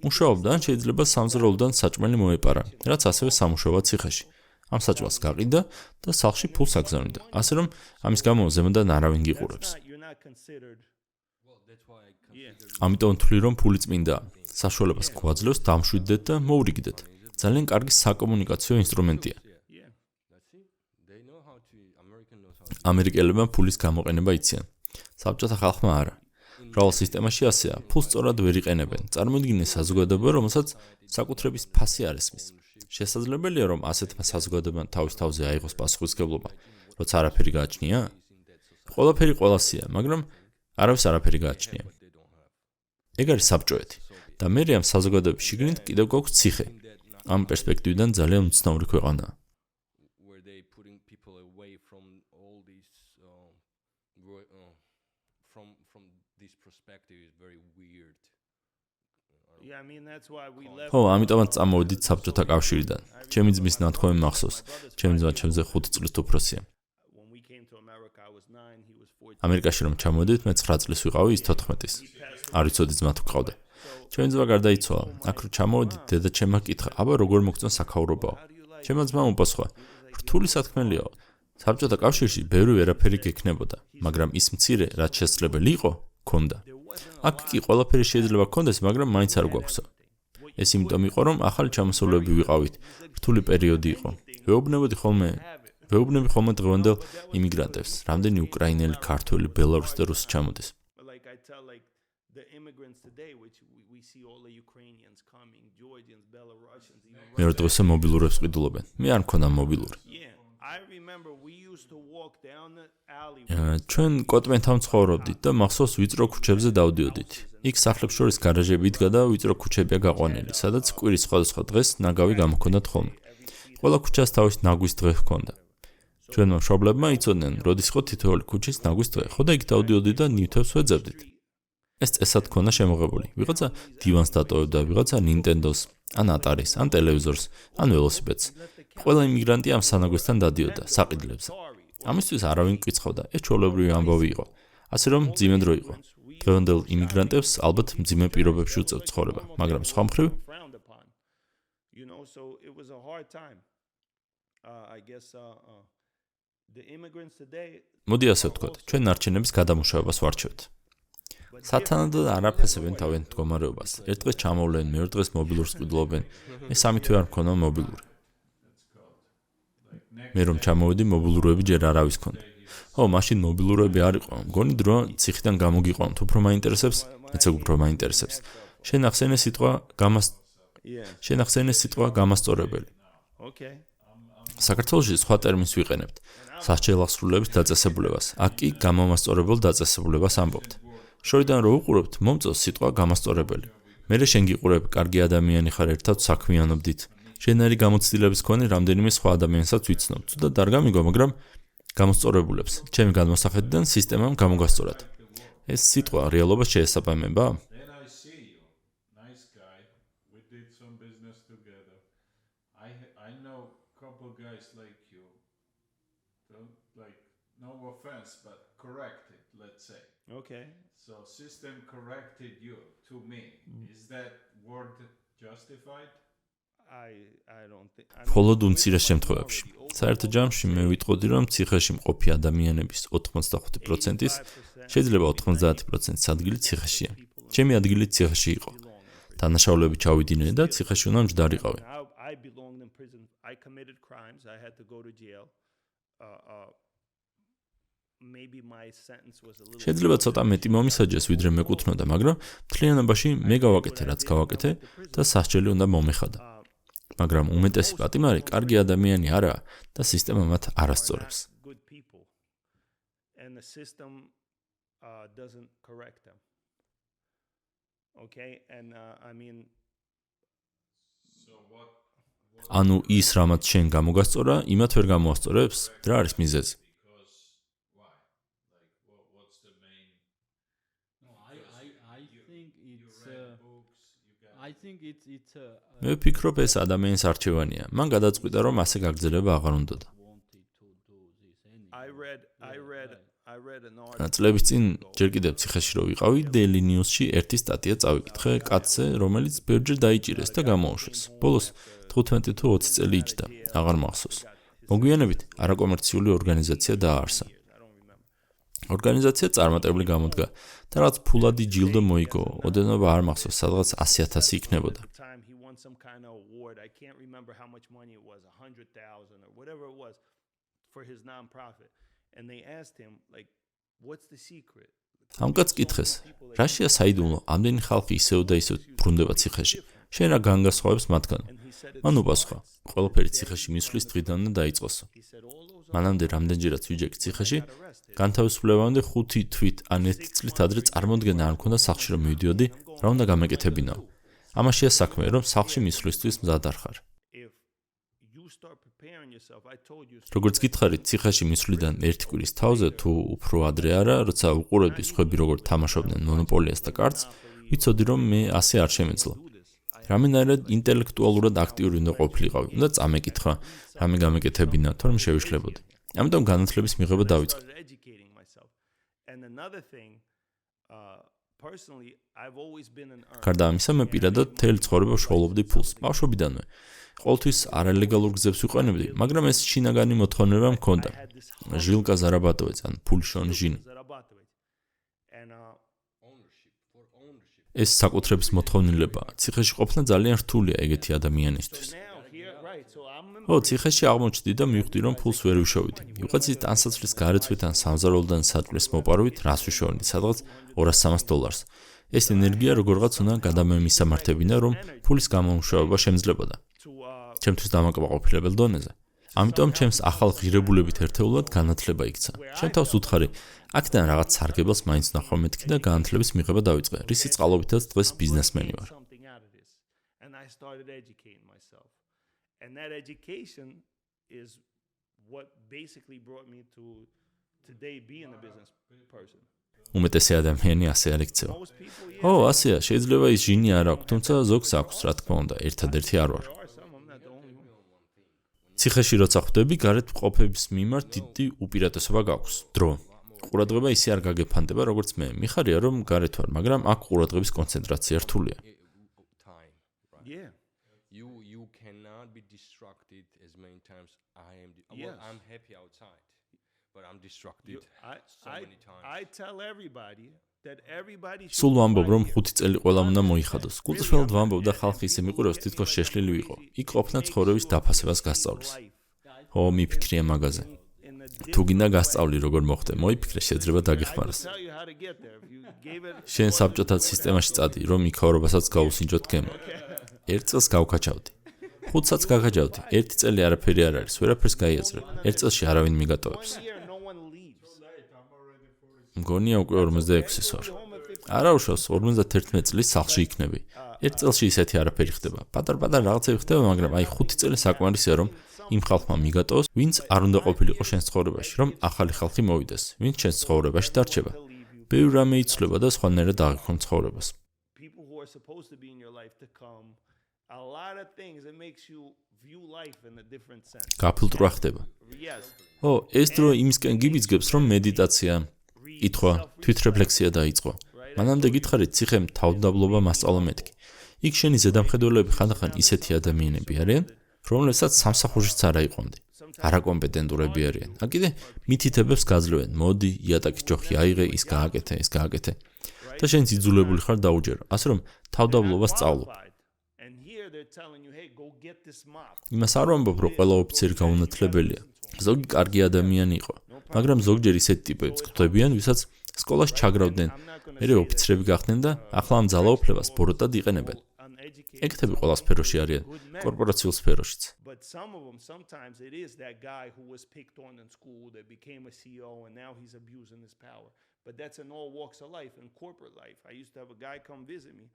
მუშაობდა, ან შეიძლება სამზარეულოდან საჭმელი მოეპარა, რაც ასევე სამუშაოა ციხეში. ამ საჭმელს გაყიდა და სახლში ფულს აგზავნიდა. ასე რომ ამის გამო ზემოდან არავინ გიყურებს. ამიტომ ვთვლი, რომ ფული წმინდაა. საშუალებას გვაძლევს დამშვიდდეთ და მოურიგდეთ. ძალიან კარგი საკომუნიკაციო ინსტრუმენტია. ამერიკელებმა ფულის გამოყენება იციან. საბჭოთა ხალხმა არა. მრავალ სისტემაში ასეა, ფულს სწორად ვერ იყენებენ. წარმოიდგინე საზოგადოება, რომელსაც საკუთრების ფასი არ ესმის. შესაძლებელია, რომ ასეთმა საზოგადოებამ თავის თავზე აიღოს პასუხისმგებლობა, როცა არაფერი გააჩნია? ყველაფერი ყველასია, მაგრამ არავის არაფერი გააჩნია. ეგ არის საბჭოეთი და მე ამ საზოგადოების შიგნით კიდევ გვაქვს ციხე. ამ პერსპექტივიდან ძალიან უცნაური ქვეყანაა. ამიტომაც წამოვედით საბჭოთა კავშირიდან. ჩემი ძმის ნათქვამი მახსოვს. ჩემი ძმა ჩემზე 5 წლის უფროსია. ამერიკაში რომ ჩამოვედით, მე 9 წლის ვიყავი, ის 14-ის. არ ვიცოდი ძმა თუ გყავდა. ჩემი ძმა გარდაიცვალა. აქ რომ ჩამოვედით, დედა ჩემმა კითხა, აბა როგორ მოგწონს საქაურობაო? ჩემმა ძმამ უპასუხა, რთული სათქმელიაო. საბჭოთა კავშირში ბევრი ვერაფერი გექნებოდა, მაგრამ ის მცირე, რაც შესაძლებელი იყო, ქონდა. აქ კი ყველაფერი შეიძლება გქონდეს, მაგრამ მაინც არ გვაქვსო. ეს იმიტომ იყო, რომ ახალი ჩამოსულები ვიყავით. რთული პერიოდი იყო. ვეუბნები ხოლმე დღევანდელ იმიგრანტებს, რამდენი უკრაინელი, ქართველი, ბელარუსი და რუსი ჩამოდის. მე დღესა მობილურებს ყიდულობენ. მე არ მქონდა მობილური. ჩვენ კოტმენთან ცხოვრობდით და მახსოვს ვიწრო ქუჩებზე დავდიოდით. იქ სახლებს შორის გარაჟები იდგა და ვიწრო ქუჩებია გაყვანილი, სადაც კვირის სხვადასხვა დღეს ნაგავი გამოქონდათ ხოლმე. ყველა ქუჩას თავის ნაგვის დღე ჰქონდა. ჩვენმა მშობლებმა იცოდნენ, როდის იყო თითოეული ქუჩის ნაგვის დღე. ხო და იქ დავდიოდით და ნივთებს ვეძებდით. ეს წესად ქონდა შემოღებული. ვიღაცა დივანს დატოვებდა, ვიღაცა ნინტენდოს, ან ატარის, ან ტელევიზორს, ან ველოსიპედს. ყველა იმიგრანტი ამ სანაგვისთან დადიოდა საყიდლებზე. ამისთვის არავინ მკითხავდა, ეს ჩვეულებრივი ამბავი იყო. ასე რომ მძიმე დრო იყო. დღევანდელ იმიგრანტებს ალბათ მძიმე პირობებში უწევთ ცხოვრება, მაგრამ სხვა მხრივ მოდი ასე ვთქვათ, ჩვენ ნარჩენების გადამუშავებას ვარჩევთ. სათანადოდ არ აფასებენ თავიანთ მდგომარეობას. ერთ დღეს ჩამოვლენ, მეორე დღეს მობილურს ყიდულობენ. მე 3 თვე არ მქონდა მობილური. მე რომ ჩამოვედი, მობილურები ჯერ არავის ქონდა. მაშინ მობილურები არ იყო. მგონი დრო ციხიდან გამოგიყვანთ, უფრო მაინტერესებს, მეც უფრო მაინტერესებს. შენ ახსენე სიტყვა გამასწორებელი. საქართველოში სხვა ტერმინს ვიყენებთ. სასჯელახსრულების დაწესებულებას. აქ კი გამომასწორებელ დაწესებულებას ამბობთ. შორიდან რო უყურებთ, მომწონს სიტყვა გამასწორებელი. მერე შენ გიყურებ, კარგი ადამიანი ხარ, ერთად საქმიანობდით. შენარი გამოცდილების მქონე რამდენიმე სხვა ადამიანსაც ვიცნობ. ცუდად არ გამიგო, მაგრამ გამოსწორებულებს. ჩემი გადმოსახედიდან სისტემამ გამოგასწორათ. ეს სიტყვა რეალობას შეესაბამება? Okay. So system corrected you to me. Is that word justified? მხოლოდ უმცირეს შემთხვევებში. საერთო ჯამში მე ვიტყოდი, რომ ციხეში მყოფი ადამიანების 85%-ის შეიძლება 90%-ის ადგილი ციხეშია. ჩემი ადგილი ციხეში იყო. დანაშაულები ჩავიდინე და ციხეში უნდა მჯდარიყავი. შეიძლება ცოტა მეტი მომისაჯეს, ვიდრე მეკუთვნოდა, მაგრამ მთლიანობაში მე გავაკეთე, რაც გავაკეთე და სასჯელი უნდა მომეხადა. მაგრამ უმეტესი პატიმარი კარგი ადამიანი არაა და სისტემა მათ არ ასწორებს. ანუ ის რამაც შენ გამოგასწორა, იმათ ვერ გამოასწორებს? რა არის მიზეზი? მე ვფიქრობ, ეს ადამიანის არჩევანია. მან გადაწყვიტა, რომ ასე გაგრძელება აღარ უნდოდა. წლების წინ ჯერ კიდევ ციხეში რო ვიყავი, Daily News-ში ერთი სტატია წავიკითხე კაცზე, რომელიც ბევრჯერ დაიჭირეს და გამოუშვეს. ბოლოს 15 თუ 20 წელი იჯდა, აღარ მახსოვს. მოგვიანებით არაკომერციული ორგანიზაცია დააარსა. ორგანიზაცია წარმატებული გამოდგა და რაც ფულადი ჯილდო მოიგო, ოდენობა არ მახსოვს, სადღაც 100,000 იქნებოდა. ამ კაცს კითხეს, რაშია საიდუმლო, ამდენი ხალხი ისევ და ისევ ბრუნდება ციხეში. შენ რა განგასხვავებს მათგან? მან უპასუხა, ყველაფერი ციხეში მისვლის დღიდან უნდა დაიწყოსო. მანამდე რამდენჯერაც ვიჯექი ციხეში, განთავისუფლებამდე 5 თვით ან 1 წლით ადრე წარმოდგენა არ მქონდა სახლში რომ მივიდიოდი, რა უნდა გამეკეთებინაო. ამაშია საქმე, რომ სახლში მისვლისთვის მზად არ ხარ. როგორც გითხარით, ციხეში მისვლიდან 1 კვირის თავზე თუ უფრო ადრე არა, როცა უყურებდი სხვები როგორ თამაშობდნენ მონოპოლიას და კარტს, ვიცოდი რომ მე ასე არ შემეძლო. რამენაირად ინტელექტუალურად აქტიური უნდა ყოფილიყავი, უნდა წამეკითხა, რამე გამეკეთებინა, თორემ შევიშლებოდი. ამიტომ განათლების მიღება დავიწყე. გარდა ამისა, მე პირადად მთელი ცხოვრება ვშოულობდი ფულს, ბავშვობიდანვე. ყოველთვის არალეგალურ გზებს ვიყენებდი, მაგრამ ეს შინაგანი მოთხოვნება მქონდა. ჟილკა ზარაბატოვეც, ან ფულშონ ჟინ. ეს საკუთრების მოთხოვნილება. ციხეში ყოფნა ძალიან რთულია ეგეთი ადამიანისთვის. ციხეში აღმოჩნდი და მივხვდი, რომ ფულს ვერ ვიშოვიდი. ვიღაცის ტანსაცმლის გარეცვით ან სამზარეულოდან საჭმლის მოპარვით რას ვიშოვდი, სადღაც $200-300. ეს ენერგია როგორღაც უნდა გადამემისამართებინა, რომ ფულის გამომუშავება შემძლებოდა. ჩემთვის დამაკმაყოფილებელ დონეზე. ამიტომ ჩემს ახალ ღირებულებით ერთეულად განათლება იქცა. ჩემ თავს უთხარი, აქედან რაღაც სარგებელს მაინც ვნახვა მეთქი და განათლების მიღება დავიწყე, რისი წყალობითაც დღეს ბიზნესმენი ვარ. უმეტესი ადამიანი ასე არ იქცევა. ასეა, შეიძლება ის ჟინი არ აქვს, თუმცა ზოგს აქვს, რა თქმა უნდა, ერთადერთი არ ვარ. ციხეში როცა ხვდები, გარეთ მყოფების მიმართ დიდი უპირატესობა გაქვს. დრო. ყურადღება ისე არ გაგეფანტება, როგორც მე. მიხარია, რომ გარეთ ვარ, მაგრამ აქ ყურადღების კონცენტრაცია რთულია. სულ ვამბობ, რომ 5 წელი ყველამ უნდა მოიხადოს. გულწრფელად ვამბობ და ხალხი ისე მიყურებს, თითქოს შეშლილი ვიყო. იქ ყოფნა ცხოვრების დაფასებას გასწავლის. მიფიქრია მაგაზე. თუ გინდა გასწავლი როგორ მოხდე, მოიფიქრე, შეიძლება დაგეხმაროს. შენ საბჭოთა სისტემაში წადი, რომ იქაურობასაც გაუსინჯოთ გემო. 1 წელს გავკაჩავდი. 5-საც გაგაჯავდი. 1 წელი არაფერი არ არის, ვერაფერს გაიაზრებ. 1 წელში არავინ მიგატოვებს. მგონია უკვე 46-ის ვარ. არა უშავს, 51 წლის სახლში იქნები. 1 წელში ისეთი არაფერი ხდება. პატარ-პატარ რაღაცები ხდება, მაგრამ 5 წელი საკმარისია, რომ იმ ხალხმა მიგატოვოს, ვინც არ უნდა ყოფილიყო შენს ცხოვრებაში, რომ ახალი ხალხი მოვიდეს, ვინც შენს ცხოვრებაში დარჩება. ბევრ რამე იცვლება და სხვანაირად აღიქვამ ცხოვრებას. გაფილტრვა ხდება. ეს დრო იმისკენ გიბიძგებს, რომ მედიტაცია, კითხვა, თვითრეფლექსია დაიწყო. მანამდე გითხარით, ციხემ თავდაბლობა მასწავლა მეთქი. იქ შენი ზედამხედველები ხანდახან ისეთი ადამიანები არიან, რომლებსაც სამსახურშიც არ აიყვანდი. არაკომპეტენტურები არიან. ან კიდე მითითებებს გაძლევენ. მოდი, იატაკის ჯოხი აიღე, ის გააკეთე. და შენ იძულებული ხარ დაუჯერო. ასე რომ თავდაბლობას სწავლობ. იმას არ ვამბობ, რომ ყველა ოფიცერი გაუნათლებელია. ზოგი კარგი ადამიანი იყო, მაგრამ ზოგჯერ ისეთი ტიპებიც გვხვდებიან, ვისაც სკოლაში ჩაგრავდნენ, მერე ოფიცრები გახდნენ და ახლა ამ ძალაუფლებას ბოროტად იყენებენ. ეკთები ყველა სფეროში არიან, კორპორაციულ სფეროშიც. But some of them, sometimes it is that guy who was picked on in school that became a CEO and now he's abusing his power. But that's in all walks of life, in corporate life. I used to have a guy come visit me.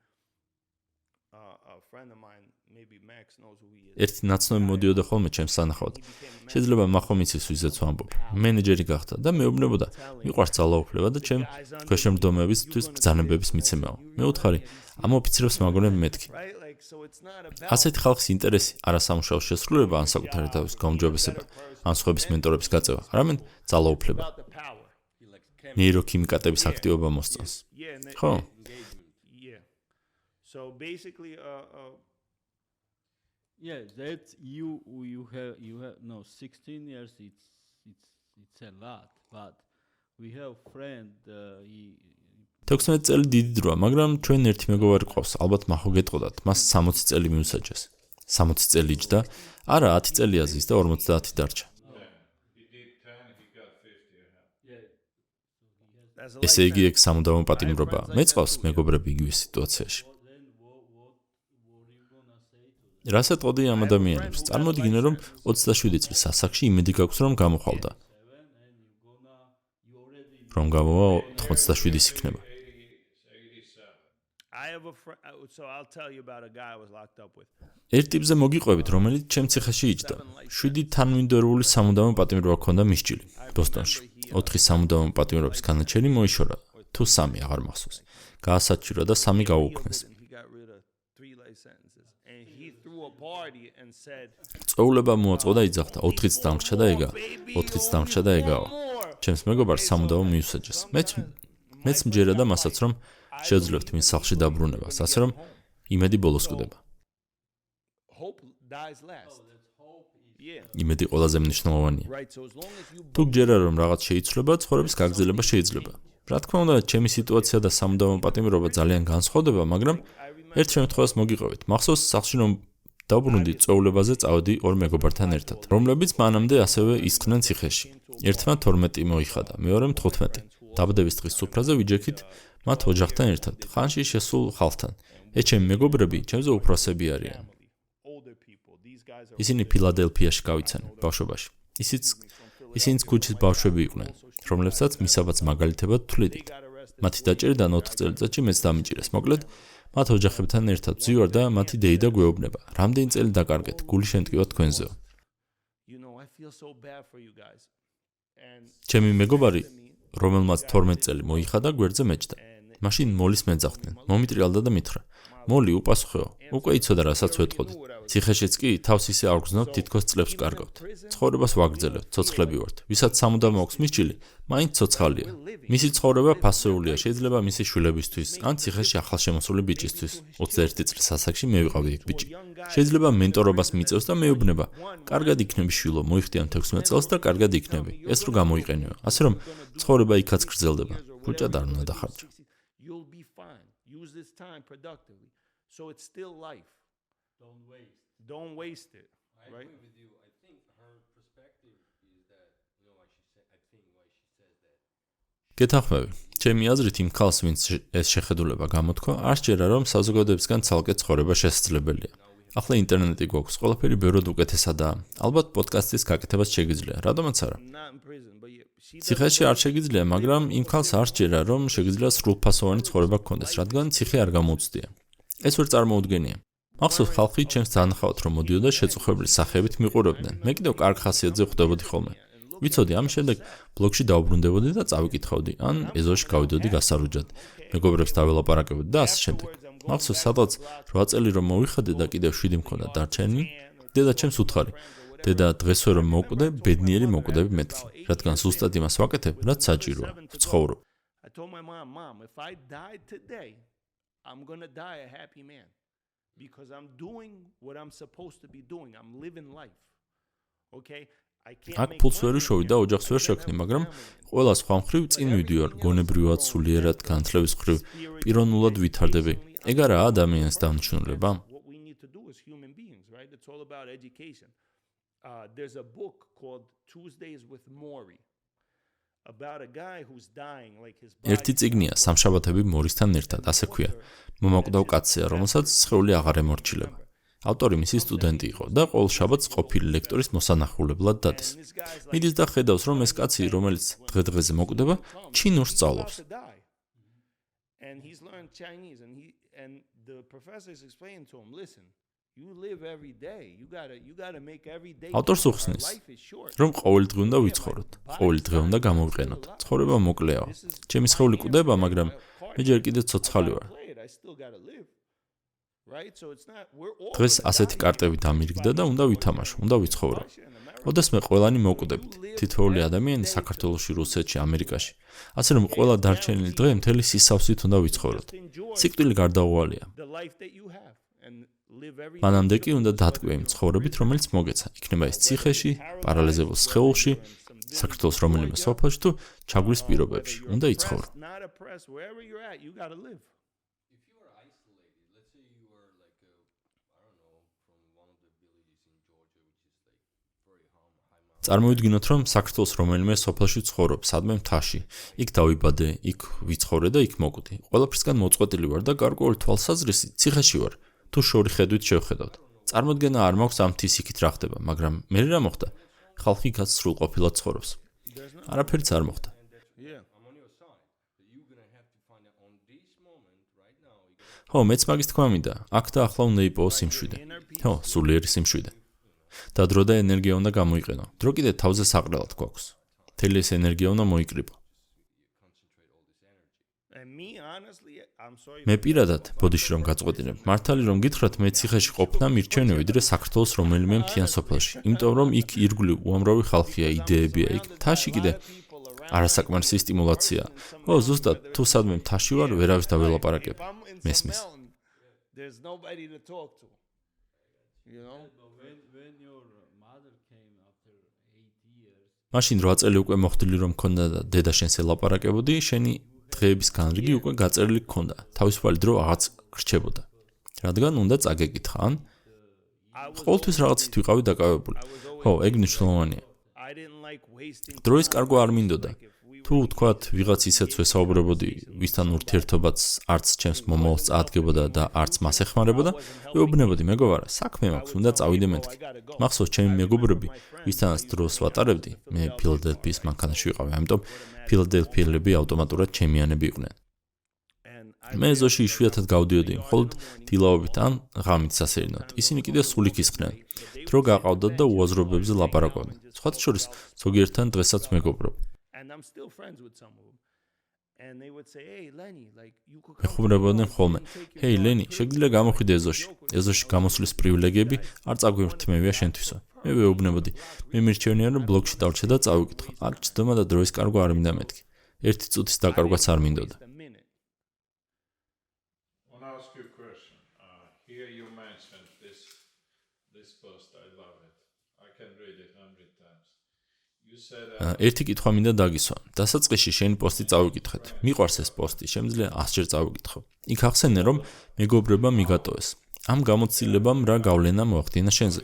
A friend of mine, maybe Max knows who he is. ერთი ნაცნობი მოდიოდა ხოლმე ჩემს სანახავად. შეიძლება მახომ იცის ვიზეც ვამბობ. მენეჯერი გახდა და მეუბნებოდა, მიყვარს ძალაუფლება და ჩემ ქვეშემრდომეებისთვის ბრძანებების მიცემაო. მე ვუთხარი, ამ ოფიცრებს მაგონებ მეთქი. ასეთი ხალხის ინტერესი არასამუშაო შესრულება ან საკუთარი თავის გაუმჯობესება, ან სხვების მენტორების გაწევა, არამედ ძალაუფლება. ნეიროქიმიკატების აქტივობა მოსწონს. ხო? So basically, Yeah, that's you have no 16 years. It's a lot, but we have friend. He 16 წელი დიდი დროა, მაგრამ ჩვენ ერთი მეგობარი ყავს, ალბათ მახო გეტყოდათ, მას 60 წელი მიუსაჯეს. 60 წელი იჯდა, არა 10 წელი აზის და 50 დარჩა. He did 10, he got 50. as a ესე იგი ეგ სამუდამო პატიმრობაა. მე წავს მეგობრები იგივე სიტუაციაში. რას ეტყოდი ამ ადამიანებს? წარმოიდგინე, რომ 27 წლის ასაკში იმედი გაქვს, რომ გამოხვალდა. რომ გამოვა 87-ის იქნება. I have a friend, so I'll tell you about a guy I was locked up with. ერთ ტიპზე მოგიყვებით, რომელიც ჩემ ციხეში იჯდა. 7 თანმიმდევრული სამუდამო პატიმრობა ჰქონდა მისჯილი, ბოსტონში. 4 სამუდამო პატიმრობის განაჩენი მოიშორა, თუ 3 აღარ მახსოვს. გაასაჩირა და 3 გაუუქმეს. He got rid of 3 life sentences. And he threw a party and said, წოულება მოაწყო და იძახდა, 4-იც დამრჩა და ეგაა. 4-იც დამრჩა და ეგაო. ჩემს მეგობარს სამუდამო მიუსაჯეს. მეც მჯერა და მასაც რომ შეძლევთ მის სახლში დაბრუნებას, ასე რომ იმედი ბოლოს კვდება. hope dies last. Yeah. იმედი ყველაზე მნიშვნელოვანია. Right, so as long as you თუ გჯერა რომ რაღაც შეიცვლება, ცხოვრების გაგრძელება შეიძლება. რა თქმა უნდა, ჩემი სიტუაცია და სამუდამო პატიმრობა ძალიან განსხვავდება, მაგრამ ერთ შემთხვევას მოგიყვებით. მახსოვს სახლში რომ დაბრუნდი, წოულებაზე წავედი 2 მეგობართან ერთად, რომლებიც მანამდე ასევე ისხდნენ ციხეში. ერთმა 12 მოიხადა, მეორემ 15. დაბადების დღის სუფრაზე ვიჯექით მათ ოჯახთან ერთად, ხანში შესულ ხალხთან. ჩემი მეგობრები ჩემზე უფროსები არიან. older people, these guys are ისინი ფილადელფიაში გავიცანე, ბავშვობაში. ისინიც ქუჩის ბავშვები იყვნენ, რომლებსაც მისაბაც მაგალითებად თვლიდით. მათი დაჭერიდან 4 წელიწადში მეც დამიჭირეს. მოკლედ, მათ ოჯახებთან ერთად ვზივარ და მათი დეიდა გვეუბნება. რამდენი წელი დაკარგეთ, გული შემტკივა თქვენზეო. I feel so bad for you guys. And ჩემი მეგობარი, რომელმაც 12 წელი მოიხადა, გვერდზე მეჯდა. მაშინ მოლის მეძახდნენ. მომიტრიალდა და მითხრა: "მოლი, უპასუხეო, უკვე იცოდა რასაც ვეტყოდით. ციხეშიც კი თავს ისე არ გრძნობთ, თითქოს წლებს ვკარგავთ. ცხოვრებას ვაგრძელებთ, ცოცხლები ვართ. ვისაც სამუდამო აქვს მისჯილი, მაინც ცოცხალია. მისი ცხოვრება ფასეულია, შეიძლება მისი შვილებისთვის, ან ციხეში ახალშემოსული ბიჭისთვის. 21 წლის ასაკში მე ვიყავი ეგ ბიჭი. შეიძლება მენტორობას მიწევს და მეუბნება: "კარგად იქნები შვილო, მოიხდიან 16 წელს და კარგად იქნები." ეს რო გამოიყენიო. ასე რომ ცხოვრება იქაც გრძელდება. ბუჭად არ უნდა დახარჯო. you'll be fine. Use this time productively. So it's still life. Don't waste it. Right? agree with you. I think her perspective is that, why she said, I think why she says that. გეთანხმები. ჩემი აზრით იმ ქალს, ვინც ეს შეხედულება გამოთქვა, არ სჯერა რომ საზოგადოებისგან ცალკე ცხოვრება შესაძლებელია. ახლა ინტერნეტი გვაქვს, ყველაფერი ბევრად უკეთესადაა. ალბათ პოდკასტის გაკეთებაც შეგიძლია, რადგანაც არა. Not in prison, but yeah, she ციხეში არ შეგიძლია, მაგრამ იმ ქალს არ სჯერა რომ შეგიძლია სრულფასოვანი ცხოვრება გქონდეს, რადგან ციხე არ გამოუცდია. ეს ვერ წარმოუდგენია. მახსოვს ხალხი ჩემს დაანახავთ რომ მოდიოდა შეწუხებლის სახეებით მიყურებდნენ. მე კიდევ კარგ ხასიათზე ხვდებოდი ხოლმე. ვიცოდი, ამის შემდეგ ბლოგში დავუბრუნდებოდი და წავიკითხავდი, ან ეზოში გავიდოდი გასარუჯად. მეგობრებს დაველაპარაკებოდი და ასე შემდეგ. მახსოვს სადღაც 8 წელი რომ მოვიხადე და კიდევ 7 მქონდა დარჩენილი, დედა ჩემს უთხარი: "დედა, დღესვე რომ მოკვდე, ბედნიერი მოკვდები მეთქი, რადგან ზუსტად იმას ვაკეთებ, რაც საჭიროა, ვცხოვრობ." I told my mom, if I died today, I'm going to die a happy man. because I'm doing what I'm supposed to be doing. I'm living life. Okay? I can't აქ make ფულს ვერ money უშოვი და here. ოჯახს I ვერ can't შექმნი, have a მაგრამ family. ყველა სხვა მხრივ წინ მივდივარ, გონებრივად, სულიერად, განათლების მხრივ, პიროვნულად ვითარდები. ეგ არაა ადამიანის დანიშნულება? What we need to do as human beings, right? It's all about education. There's a book called Tuesdays with Maury about a guy who's dying, like his ერთი წიგნია სამშაბათები მორისთან ერთად, ასე ქვია. მომაკვდავ კაცია, რომელსაც სხეული აღარ ემორჩილება. ავტორი მისი სტუდენტი იყო და ყოველ შაბათს ყოფილი ლექტორის მოსანახულებლად დადეს. მიდის და ხედავს, რომ ეს კაცი, რომელიც დღე-დღეზე მოკვდება, ჩინურს სწავლობს. And he's learned Chinese, and the professor is explaining to him, listen, you live every day. You gotta make every day. ავტორს count. უხსნის, Life is short. რომ ყოველი დღე უნდა ვიცხოვროთ, ყოველი დღე უნდა გამოვიყენოთ. ცხოვრება მოკლეაო. ჩემი სხეული კვდება, მაგრამ მე ჯერ კიდევ ცოცხალი ვარ. I still gotta live. Right? So it's not we're all დღეს ასეთი კარტები დამირიგდა და უნდა ვითამაშო, უნდა ვიცხოვრო. ოდესმე ყველანი მოკვდებით. თითოეული ადამიანი საქართველოში, რუსეთში, ამერიკაში. ასე რომ ყველა დარჩენილი დღე მთელი სისავსით უნდა ვიცხოვროთ. სიკვდილი გარდაუვალია. the life that you have and live every მანამდე კი უნდა დატკბე იმ ცხოვრებით, რომელიც მოგეცა. იქნება ეს ციხეში, პარალიზებულ სხეულში, საქართველოს რომელიმე სოფელში თუ ჩაგვრის პირობებში. უნდა იცხოვრო. not oppressed wherever you're at, you gotta live. If you were isolated, let's say you were like I don't know, from one of the villages in Georgia, which is like very high mountain. წარმოვიდგინოთ, რომ საქართველოს რომელიმე სოფელში ცხოვრობ, სადმე მთაში. იქ დავიბადე, იქ ვიცხოვრე და იქ მოკვდი. ყველაფრისგან მოწყვეტილი ვარ და გარკვეული თვალსაზრისით ციხეში ვარ. თუ შორი ხედვით შევხედავთ. წარმოდგენა არ მაქვს ამ მთის იქით რა ხდება, მაგრამ მე რა მოხდა? ხალხი იქაც სრულყოფილად ცხოვრობს. არაფერიც არ მოხდა. Yeah. I'm on your side, but you're gonna have to find out on this moment, right now. ხო, მეც მაგის თქმა მინდა. აქ და ახლა უნდა იპოვო სიმშვიდე. ხო, სულიერი სიმშვიდე. და დრო და ენერგია უნდა გამოიყენო. დრო კიდე თავზე საყრელად გვაქვს. მთელი ეს ენერგია უნდა მოიკრიბო. And me honestly, I'm sorry. მე პირადად ბოდიში რომ გაწყვეტინებ, მართალი რომ გითხრათ, მე ციხეში ყოფნა მირჩენია ვიდრე საქართველოს რომელიმე მთიან სოფელში. იმიტომ რომ იქ ირგვლივ უამრავი ხალხია, იდეებია, იქ მთაში კიდე არასაკმარისი სტიმულაცია. ო, ზუსტად, თუ სადმე მთაში ვარ, ვერავის დაველაპარაკებ. If I'm in some მესმის. mountain, there's nobody to talk to. You know? When your mother came after 8 years, მაშინ 8 წელი უკვე მოხდილი რომ მქონდა და დედა შენს ელაპარაკებოდი, შენი დღეების განრიგი უკვე გაწერილი გქონდა. თავისუფალი დრო აღაც გრჩებოდა. რადგან უნდა წაგეკითხა, ან ყოველთვის რაღაცით ვიყავი დაკავებული. ხო, ეგ მნიშვნელოვანია. I didn't like wasting დროის კარგვა არ მინდოდა. თუ თქვათ, ვიღაც ისეც ვესაუბრებოდი, ვისთან ურთიერთობაც არც ჩემს მომავალს წაადგებოდა და არც მას ეხმარებოდა, ვეუბნებოდი, მეგობარა, საქმე მაქვს, უნდა წავიდე მეთქი. მახსოვს ჩემი მეგობრები, ვისთანაც დროს ვატარებდი, მე ფილადელფიის მანქანაში ვიყავი, ამიტომ ფილადელფიელები ავტომატურად ჩემიანები იყვნენ. მე ეზოში იშვიათად გავდიოდი, მხოლოდ დილაობით ან ღამით სასერინოდ. ისინი კიდე სულიქ ისხდნენ. დრო გაყავდათ და უაზრობებზე ლაპარაკობდნენ. სხვათა შორის, ზოგიერთთან დღესაც მეგობრობ. and I'm still friends with some of them. And they would say, "Hey, Lenny, like you could come ეხუბრებოდნენ ხოლმე. ჰეი, ლენი, შეგვიძლია გამოხვიდე ეზოში. ეზოში გამოსვლის პრივილეგიები არ წაგვირთმევია შენთვისო. მე ვეუბნებოდი. მე მირჩევნია რომ ბლოგში დავრჩე და წავიკითხო. არ ჩდომა და დროის კარგვა არ მინდა მეთქი. ერთი წუთის დაკარგვაც არ მინდოდა. a minute." I want to ask you a question. Here you mentioned this post. I love it. I can read it 100 times. You said ერთი კითხვა მინდა დაგისვა. დასაწყისში შენი პოსტი წავიკითხეთ. მიყვარს ეს პოსტი, შემიძლია 100 ჯერ წავიკითხო. იქ ახსენე რომ მეგობრება მიგატოვეს. ამ გამოცდილებამ რა გავლენა მოახდინა შენზე?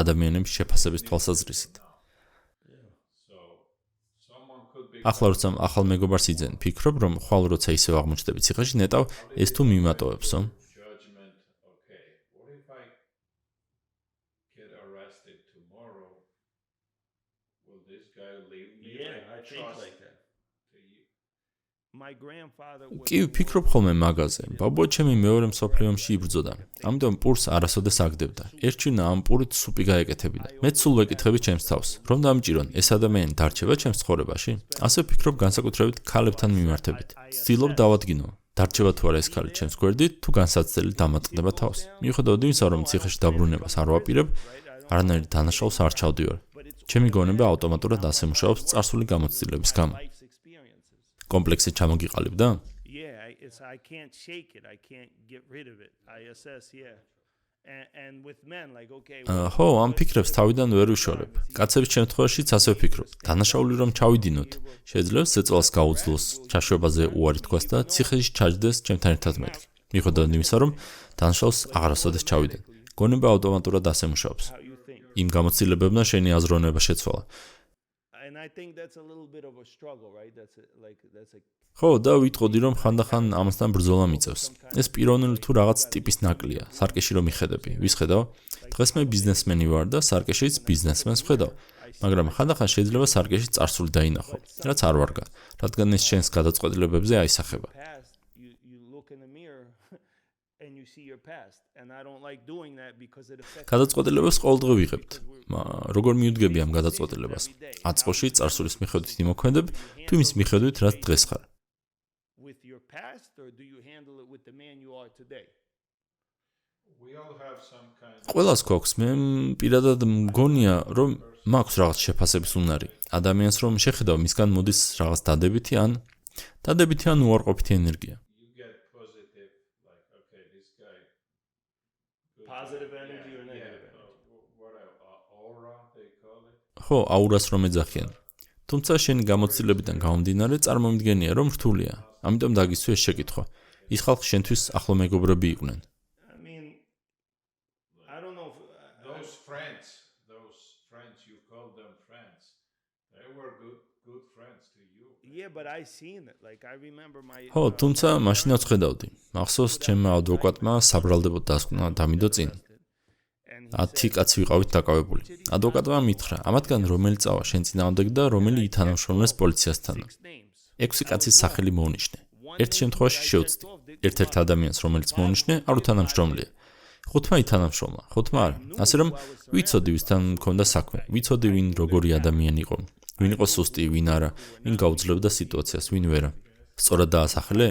ადამიანების შეფასების თვალსაზრისით. someone could be ახლა როცა ახალ მეგობარს იძენ, ფიქრობ რომ ხვალ როცა ისევ აღმოჩნდები ციხეში, ნეტავ ეს თუ მიმატოვებსო? judgment. Okay, what if I get arrested tomorrow? Will this guy leave me? Trust that. My grandfather was კი ვფიქრობ ხოლმე მაგაზე. ბაბუა ჩემი მეორე მსოფლიო ომში იბრძოდა. ამიტომ პურს არასოდეს აგდებდა. ერჩვენა ამ პურით სუპი გაეკეთებინა. მე სულ ვეკითხები ჩემს თავს, რომ დამჭირონ ეს ადამიანი დარჩება ჩემს ცხოვრებაში? ასე ვფიქრობ განსაკუთრებით ქალებთან მიმართებით. ვცდილობ დავადგინო, დარჩება თუ არა ეს ქალი ჩემს გვერდით, თუ განსაცდელი დამატყდება თავს. მიუხედავად იმისა, რომ ციხეში დაბრუნებას არ ვაპირებ, არანაირ დანაშაულს არ ჩავდივარ. ჩემი გონება ავტომატურად ასე მუშაობს წარსული გამოცდილების გამო. life's experiences. კომპლექსი ჩამოგიყალიბდა? Yeah, I can't shake it. I can't get rid of it. I assess, yeah. ხო, ამ ფიქრებს თავიდან ვერ ვიშორებ. კაცების შემთხვევაშიც ასე ვფიქრობ. დანაშაული რომ ჩავიდინოთ, შეიძლება ზეწოლას გაუძლოს, ჩაშვებაზე უარი თქვას და ციხეში ჩაჯდეს ჩემთან ერთად მეტი. მიუხედავად იმისა, რომ დანაშაულს აღარასოდეს ჩავიდენ. გონება ავტომატურად ასე მუშაობს. იმ გამოცდილებებმა შენი აზროვნება შეცვალა. ხო, და ვიტყოდი, რომ ხანდახან ამასთან ბრძოლა მიწევს. ეს პიროვნული თუ რაღაც ტიპის ნაკლია, სარკეში რომ მიხედები. ვის ხედავ? დღეს მე ბიზნესმენი ვარ და სარკეშიც ბიზნესმენს ხედავ. მაგრამ ხანდახან შეიძლება სარკეში წარსული დაინახო, რაც არ ვარგა, რადგან ეს შენს გადაწყვეტილებებზე აისახება. გადაწყვეტილებებს ყოველდღე ვიღებთ. როგორ მიუდგები ამ გადაწყვეტილებას? აწყოში წარსულის მიხედვით იმოქმედებ, თუ იმის მიხედვით, რაც დღეს ხარ. ყველას გვაქვს, მე პირადად მგონია, რომ მაქვს რაღაც შეფასების უნარი. ადამიანს რომ შეხედავ, მისგან მოდის რაღაც დადებითი ან უარყოფითი ენერგია. ხო, აურას რომ ეძახიან. თუმცა შენი გამოცდილებიდან გამომდინარე წარმომიდგენია, რომ რთულია. ამიტომ დაგისვი ეს შეკითხვა. ის ხალხი შენთვის ახლო მეგობრები იყვნენ. ხო, თუმცა მაშინაც ხედავდი. მახსოვს, ჩემმა ადვოკატმა საბრალდებოდ დასკვნა დამიდო წინ. 10 კაცი ვიყავით დაკავებული. ადვოკატმა მითხრა, ამათგან რომელი წავა შენ წინააღმდეგ და რომელი ითანამშრომლებს პოლიციასთან. 6 კაცის სახელი მოვნიშნე. ერთ შემთხვევაში შევწდი. ერთ-ერთ ადამიანს, რომელიც მოვნიშნე, არ უთანამშრომლია. 5-მა ითანამშრომლა, 5-მა არა. ასე რომ ვიცოდი, ვისთან მქონდა საქმე. ვიცოდი, ვინ როგორი ადამიანი იყო. ვინ იყო სუსტი, ვინ არა, ვინ გაუძლებდა სიტუაციას, ვინ ვერა. სწორად დაასახელე?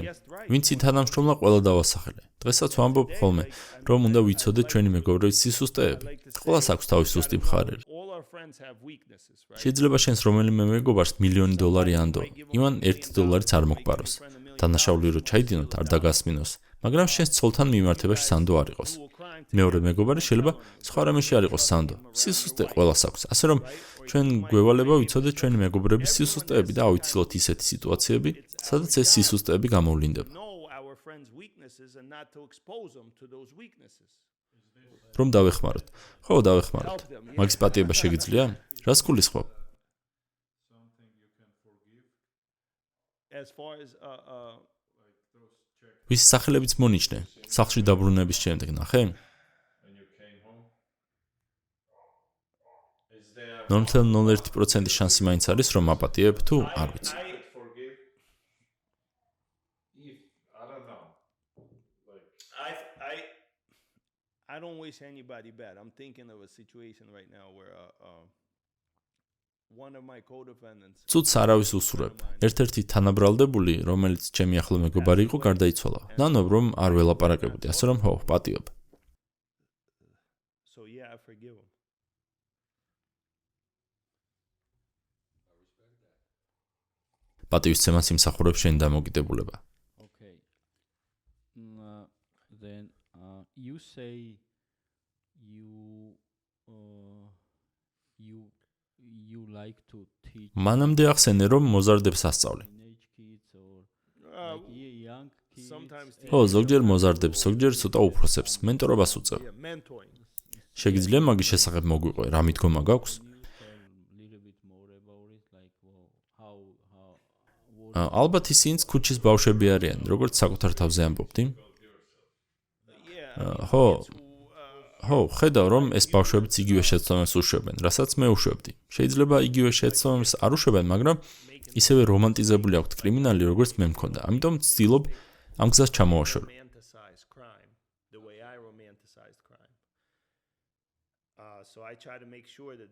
ვინც ითანამშრომლა, ყველა დავასახელე. დღესაც ვამბობ ხოლმე, რომ უნდა ვიცოდეთ ჩვენი მეგობრების სისუსტეები. ყველას აქვს თავის სუსტი მხარეები. შეიძლება შენს რომელიმე მეგობარს $1,000,000 ანდო, იმან $1 არ მოგპაროს. დანაშაული რო ჩაიდინოთ, არ დაგასმინოს, მაგრამ შენს ცოლთან მიმართებაში სანდო არ იყოს. მეორე მეგობარი შეიძლება სხვა რამეში არ იყოს სანდო. სისუსტე ყველას აქვს. ასე რომ ჩვენ გვევალება ვიცოდეთ ჩვენი მეგობრების სისუსტეები და ავიცილოთ ისეთი სიტუაციები, სადაც ეს სისუსტეები გამოვლინდება. რომ დავეხმაროთ. ხო, დავეხმაროთ. მაგის პატიება შეგიძლია? რას გულისხმობ? ვის სახელებიც მონიშნე, სახლში დაბრუნების შემდეგ ნახე? 0.01% შანსი მაინც არის, რომ აპატიებ თუ არ ვიცი. I don't wish anybody bad. I'm thinking of a situation right now where one of my co-defendants ცუდს არავის უსურებ. ერთ-ერთი თანაბრალდებული, რომელიც ჩემი ახლო მეგობარი იყო, გარდაიცვალა. ნანობ რომ არ ველაპარაკებოდი, ასე რომ ხო, პატიობ. So yeah, I forgive him. პატივისცემას იმსახურებს შენი დამოკიდებულება. Okay. Then you say you like to teach მანამდე ახსენე, რომ მოზარდებს ასწავლე. teenage kids or like young kids. Sometimes ხო, ზოგჯერ მოზარდებს, ზოგჯერ ცოტა უფროსებს მენტორობას უწევ. mentoring. შეგიძლია მაგის შესახებ მოგვიყვე, რა მიდგომა გაქვს? Little bit more about it, like how ალბათ ისინიც ქუჩის ბავშვები არიან, როგორც საკუთარ თავზე ამბობდი. ხო, ხედავ რომ ეს ბავშვებიც იგივე შეცდომებს უშვებენ, რასაც მე უშვებდი. შეიძლება იგივე შეცდომებს არ უშვებენ, მაგრამ ისევე რომანტიზებული აქვთ კრიმინალი, როგორც მე მქონდა. ამიტომ ვცდილობ ამ გზას ჩამოვაშორო. The way I romanticized crime. So I try to make sure that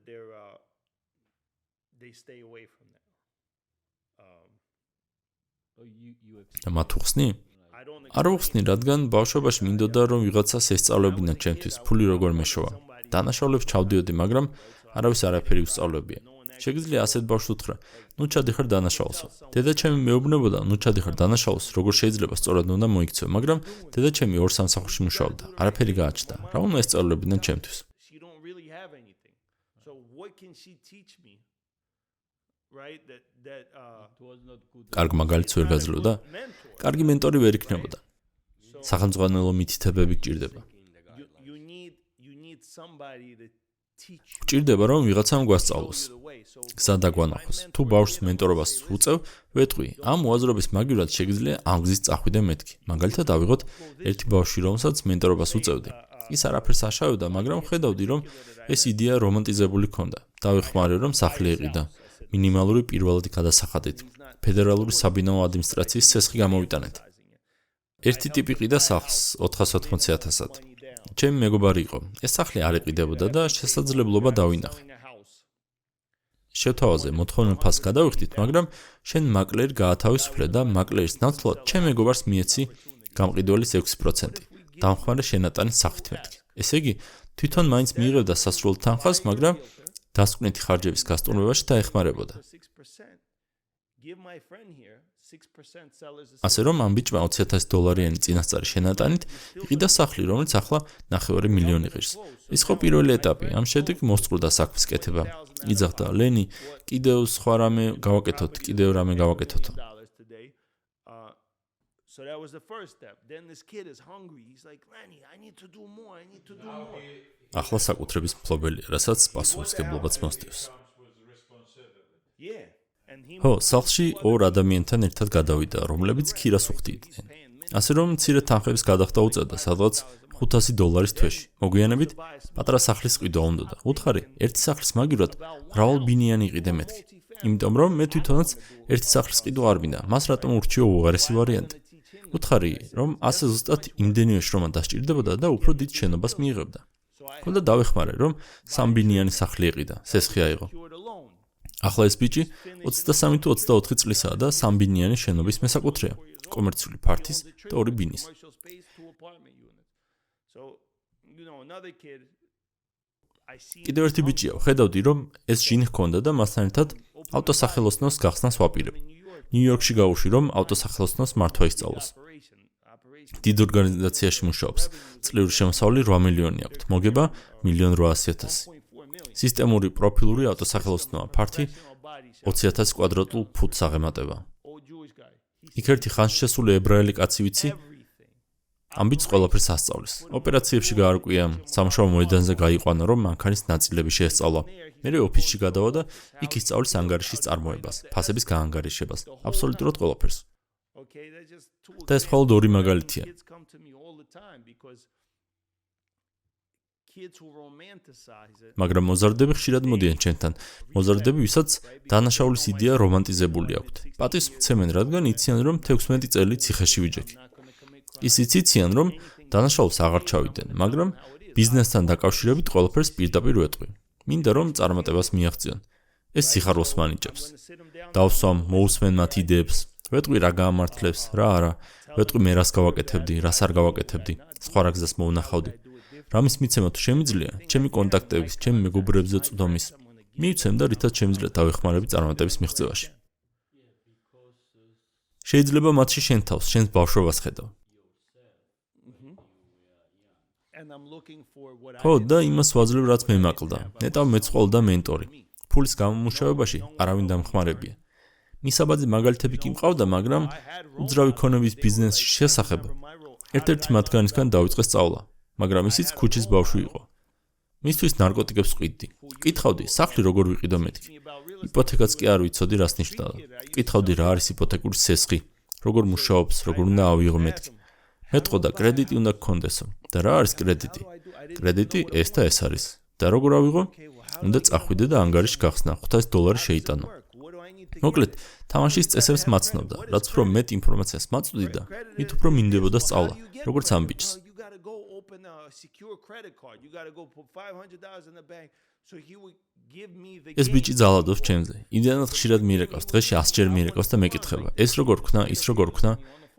they stay away from that. you და მათ უხსნი? არ უხსნი, რადგან ბავშვობაში მინდოდა რომ ვიღაცას ესწავლებინა ჩემთვის, ფული როგორ მეშოვა. დანაშაულებს ჩავდიოდი, მაგრამ არავის არაფერი უსწავლებია. შეგიძლია ასეთ ბავშვს უთხრა, ნუ ჩადიხარ დანაშაულსო. დედა ჩემი მეუბნებოდა, ნუ ჩადიხარ დანაშაულს, როგორ შეიძლება სწორად უნდა მოიქცეო, მაგრამ დედა ჩემი ორ სამსახურში მუშაობდა, არაფერი გააჩნდა. რა უნდა ესწავლებინა ჩემთვის? She don't really have anything. So what can she teach me? Right? That It was not good. კარგ მაგალითს ვერ გაძლევდა? კარგი მენტორი ვერ იქნებოდა. სახელმძღვანელო მითითებები გჭირდება. you need somebody to teach you გჭირდება რომ ვიღაცამ გვასწავლოს. the way. So გზა დაგვანახოს. თუ ბავშვს მენტორობას უწევ, ვეტყვი, ამ მოაზრობის მაგივრად შეგიძლია ამ გზის წახვიდე მეთქი. მაგალითად ავიღოთ ერთი ბავშვი, რომელსაც მენტორობას უწევდი. ის არაფერს აშავებდა, მაგრამ ხედავდი, რომ ეს იდეა რომანტიზებული ქონდა. დავეხმარე, რომ სახლი ეყიდა. მინიმალური პირველადი გადასახადით. ფედერალური საბინაო ადმინისტრაციის ცესხი გამოვიტანეთ. ერთი ტიპი ყიდა სახლს 480,000-ად. ჩემი მეგობარი იყო. ეს სახლი არ ეყიდებოდა და შესაძლებლობა დავინახე. შევთავაზე მოთხოვნილ ფასს გადავიხდით, მაგრამ შენ მაკლერი გაათავისუფლე და მაკლერის ნაცვლად ჩემ მეგობარს მიეცი გამყიდველის 6%. დამხმარე შენატანის სახით მეთქი. ესე იგი, თვითონ მაინც მიიღებდა სასრულ თანხას, მაგრამ დასკვნითი ხარჯების გასტუმრებაში დაეხმარებოდა. 6%. Give my friend here 6% sellers. ასე რომ ამ ბიჭმა $20,000 წინასწარი შენატანით იყიდა სახლი, რომელიც ახლა 9 მილიონი ღირს. ის ხო პირველი ეტაპი, ამ შემდეგ მოსწყურდა საქმის კეთება. იძახდა, ლენი, კიდევ სხვა რამე გავაკეთოთ, კიდევ რამე გავაკეთოთ. Today. So that was the first step. Then this kid is hungry. He's like, Lenny, I need to do more. I need to do more. ახლა საკუთრების მფლობელია, რასაც პასუხისმგებლობაც მოსდევს. Yeah. And he ხო, სახლში ორ ადამიანთან ერთად გადავიდა, რომლებიც ქირას უხდიდნენ. ასე რომ მცირე თანხების გადახდა უწევდა, სადღაც $500 თვეში. მოგვიანებით პატარა სახლის ყიდვა უნდოდა. უთხარი, ერთი სახლის მაგივრად მრავალბინიანი იყიდე მეთქი. იმიტომ რომ მე თვითონაც ერთი სახლის ყიდვა არ მინდა. მას რატომ ურჩიო უღარესი ვარიანტი? უთხარი, რომ ასე ზუსტად იმდენივე შრომა დასჭირდებოდა და უფრო დიდ შენობას მიიღებდა. და დავეხმარე, რომ სამბინიანი სახლი ეყიდა, სესხი აიღო. ახლა ეს ბიჭი 23 თუ 24 წლისაა და სამბინიანი შენობის მესაკუთრეა, კომერციული ფართის და 2 ბინის. კიდევ ერთი ბიჭია, ხედავდი, რომ ეს ჟინი ჰქონდა და მასთან ერთად ავტოსახელოსნოს გახსნას ვაპირებ. ნიუ-იორკში გავუშვი, რომ ავტოსახელოსნოს მართვა ისწავლოს. დიდ ორგანიზაციაში მუშაობს. წლიური შემოსავალი 8 მილიონი აქვს. მოგება 1,800,000. სისტემური პროფილური ავტოსახელოსნოა, ფართი 20,000 კვადრატულ ფუტს აღემატება. იქ ერთი ხანში შესული ებრაელი კაცი ვიცი, ამ ბიჭს ყველაფერს ასწავლის. ოპერაციებში გაარკვია, სამუშაო მოედანზე გაიყვანა, რომ მანქანის ნაწილები შეესწავლა. მერე ოფისში გადავა და იქ ისწავლის ანგარიშის წარმოებას, ფასების გაანგარიშებას, აბსოლუტურად ყველაფერს. და ეს მხოლოდ ორი მაგალითია. მაგრამ მოზარდები ხშირად მოდიან ჩემთან. მოზარდები, ვისაც დანაშაულის იდეა რომანტიზებული აქვთ. პატივს მცემენ, რადგან იციან, რომ 16 წელი ციხეში ვიჯექი. ისიც იციან, რომ დანაშაულს აღარ ჩავიდნენ, მაგრამ ბიზნესთან დაკავშირებით ყველაფერს პირდაპირ ვეტყვი. მინდა რომ წარმატებას მიაღწიონ. ეს სიხარულს მანიჭებს. დავსვამ, მოусმენ მათ იდეებს, ვეტყვი რა გაამართლებს, რა არა, ვეტყვი მე რას გავაკეთებდი, რას არ გავაკეთებდი, სხვა რა გზას მოუნახავდი. რამის მიცემა თუ შემიძლია, ჩემი კონტაქტების, ჩემი მეგობრებზე წვდომის. მივცემ და რითაც შემიძლია დავეხმარები წარმატების მიღწევაში. შეიძლება მათში შენ თავს, შენს ბავშვობას ხედავ. ხო, და იმას ვაძლევ, რაც მე მაკლდა. ნეტავ მეწყვალ და მენტორი. ფულის გამომუშავებაში არავინ დამხმარებია. მისაბაძი მაგალითები კი მყავდა, მაგრამ უძრავი ქონების ბიზნესში შესახებ ერთ-ერთი მათგანისგან დავიწყე სწავლა, მაგრამ ისიც ქუჩის ბავშვი იყო. მისთვის ნარკოტიკებს ვყიდდი. ვკითხავდი, სახლი როგორ ვიყიდო მეთქი. იპოთეკაც კი არ ვიცოდი, რას ნიშნავდა. ვკითხავდი, რა არის იპოთეკური სესხი, როგორ მუშაობს, როგორ უნდა ავიღო მეთქი. მეტყოდა, კრედიტი უნდა გქონდესო. და რა არის კრედიტი? კრედიტი ეს და ეს არის. და როგორ ავიღო? უნდა წახვიდე და ანგარიში გახსნა, $500 შეიტანო. მოკლედ, თამაშის წესებს მაცნობდა, რაც უფრო მეტ ინფორმაციას მაწვდიდა, მით უფრო მინდებოდა სწავლა, როგორც ამ ბიჭს. ეს ბიჭი ძალადობს ჩემზე. იმდენად ხშირად მიერეკავს, დღეში 100-ჯერ მიერეკავს და მეკითხება, ეს როგორ ქნა, ის როგორ ქნა,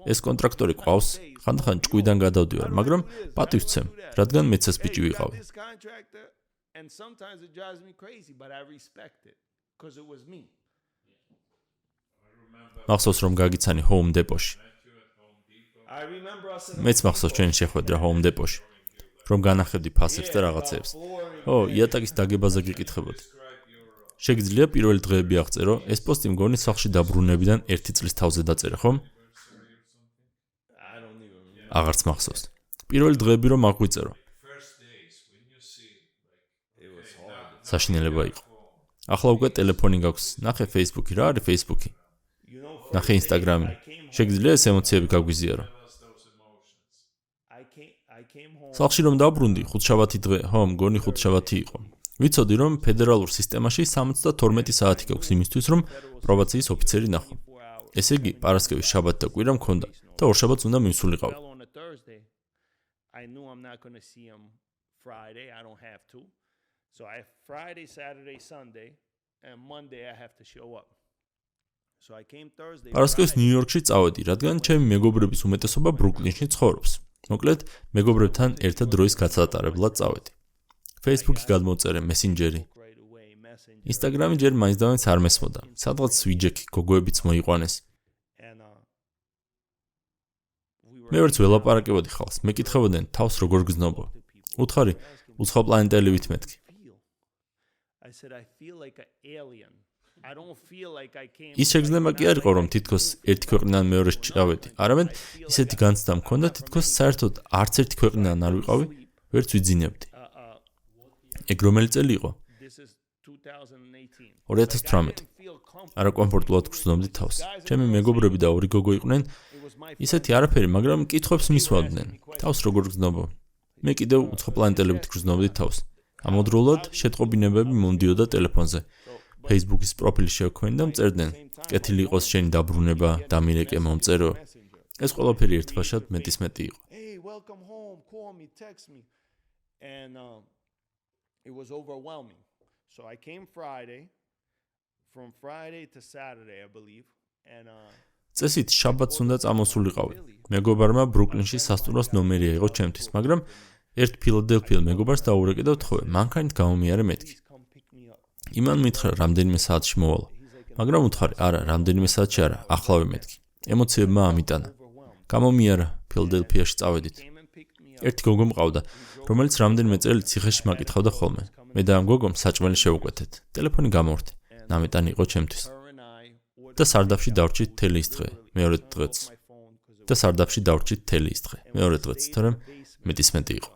ეს კონტრაქტორი ყავს, ხანდახან ჭკვიდან გადავდივარ, მაგრამ პატივს ვცემ, რადგან მეც ეს ბიჭი ვიყავი. because it was me. მახსოვს რომ გაგიცანი Home Depot-ში. I remember us in მეც მახსოვს ჩვენ შეხვედრა Home Depot-ში. რომ განახებდი ფასებს და რაღაცებს. იატაკის დაგებაზე გიკითხებოდი. შეგიძლია პირველი დღეები აღწერო, ეს პოსტი მგონი სახლში დაბრუნებიდან 1 წლის თავზე დაწერე, ხომ? აღარც მახსოვს. პირველი დღეები რომ აღვიწერო. საშინელება იყო. ახლა უკვე ტელეფონი გაქვს. ნახე Facebook-ი, რა არის Facebook-ი? ნახე Instagram-ი. შეგიძლია ეს ემოციები გაგვიზიარო. სახლში რომ დაბრუნდი, ხუთშაბათი დღე, მგონი ხუთშაბათი იყო. ვიცოდი რომ ფედერალურ სისტემაში 72 საათი გაქვს იმისთვის რომ პრობაციის ოფიცერი ნახო. ესე იგი, პარასკევის შაბათი და კვირა მქონდა და ორშაბათს უნდა მივსულიყავი. I knew I'm not going to see him Friday. I don't have to. So I Friday, Saturday, Sunday, and Monday I have to show up. So I came Thursday. პარასკევის ნიუ-იორკში წავედი, რადგან ჩემი მეგობრების უმეტესობა ბრუკლინში ცხოვრობს. მოკლედ, მეგობრებთან ერთად დროის გასატარებლად წავედი. Facebook-ი გადმოვწერე, Messenger-ი. Instagram-ი ჯერ მაინც და მაინც არ მესმოდა. სადღაც ვიჯექი, გოგოებიც მოიყვანეს. მე ვერც ველაპარაკებოდი ხალხს, მეკითხებოდნენ თავს როგორ გზნობო. უთხარი, უცხო პლანეტელივით მეთქი. ის შეგრძნება კი არ იყო, რომ თითქოს ერთი ქვეყნიდან მეორეში ჩავედი. არამედ ისეთი განცდა მქონდა, თითქოს საერთოდ არც ერთი ქვეყნიდან არ ვიყავი, ვერც ვიძინებდი. ეგ რომელი წელი იყო? 2018. არაკომფორტულად გრძნობდი თავს. ჩემი მეგობრები და ორი გოგო იყვნენ, ისეთი არაფერი, მაგრამ კითხვებს მისვავდნენ. თავს როგორ გრძნობო? მე კიდევ უცხო პლანეტელებით გრძნობდი თავს. ამავდროულად შეტყობინებები მომდიოდა ტელეფონზე. Facebook-ის პროფილი შევქმნი და მწერდნენ, კეთილი იყოს შენი დაბრუნება, დამირეკე მომწერო. ეს ყველაფერი ერთბაშად მეტი იყო. Hey, welcome home, call me, text me. And it was overwhelming. So I came Friday, from Friday to Saturday, I believe. And წესით შაბათს უნდა წამოსულიყავი. მეგობარმა ბრუკლინში სასტუმროს ნომერი აიღო ჩემთვის, მაგრამ ერთ ფილადელფიელ მეგობარს დაურეკე და ვთხოვე, მანქანით გამომიარე მეთქი. იმან მითხრა, რამდენიმე საათში მოვალო. მაგრამ უთხარი, არა, რამდენიმე საათში არა, ახლავე მეთქი. ემოციებმა ამიტანა. გამომიარა, ფილადელფიაში წავედით. ერთი გოგო მყავდა, რომელიც რამდენიმე წელი ციხეში მაკითხავდა ხოლმე. მე და ამ გოგომ საჭმელი შევუკვეთეთ. ტელეფონი გამოვრდი. ნამეტანი იყო ჩემთვის. და სარდაფში დავრჩით მთელი ის დღე, მეორე დღეც. და სარდაფში დავრჩით მთელი ის დღე, მეორე დღეც, თორემ მეტი იყო.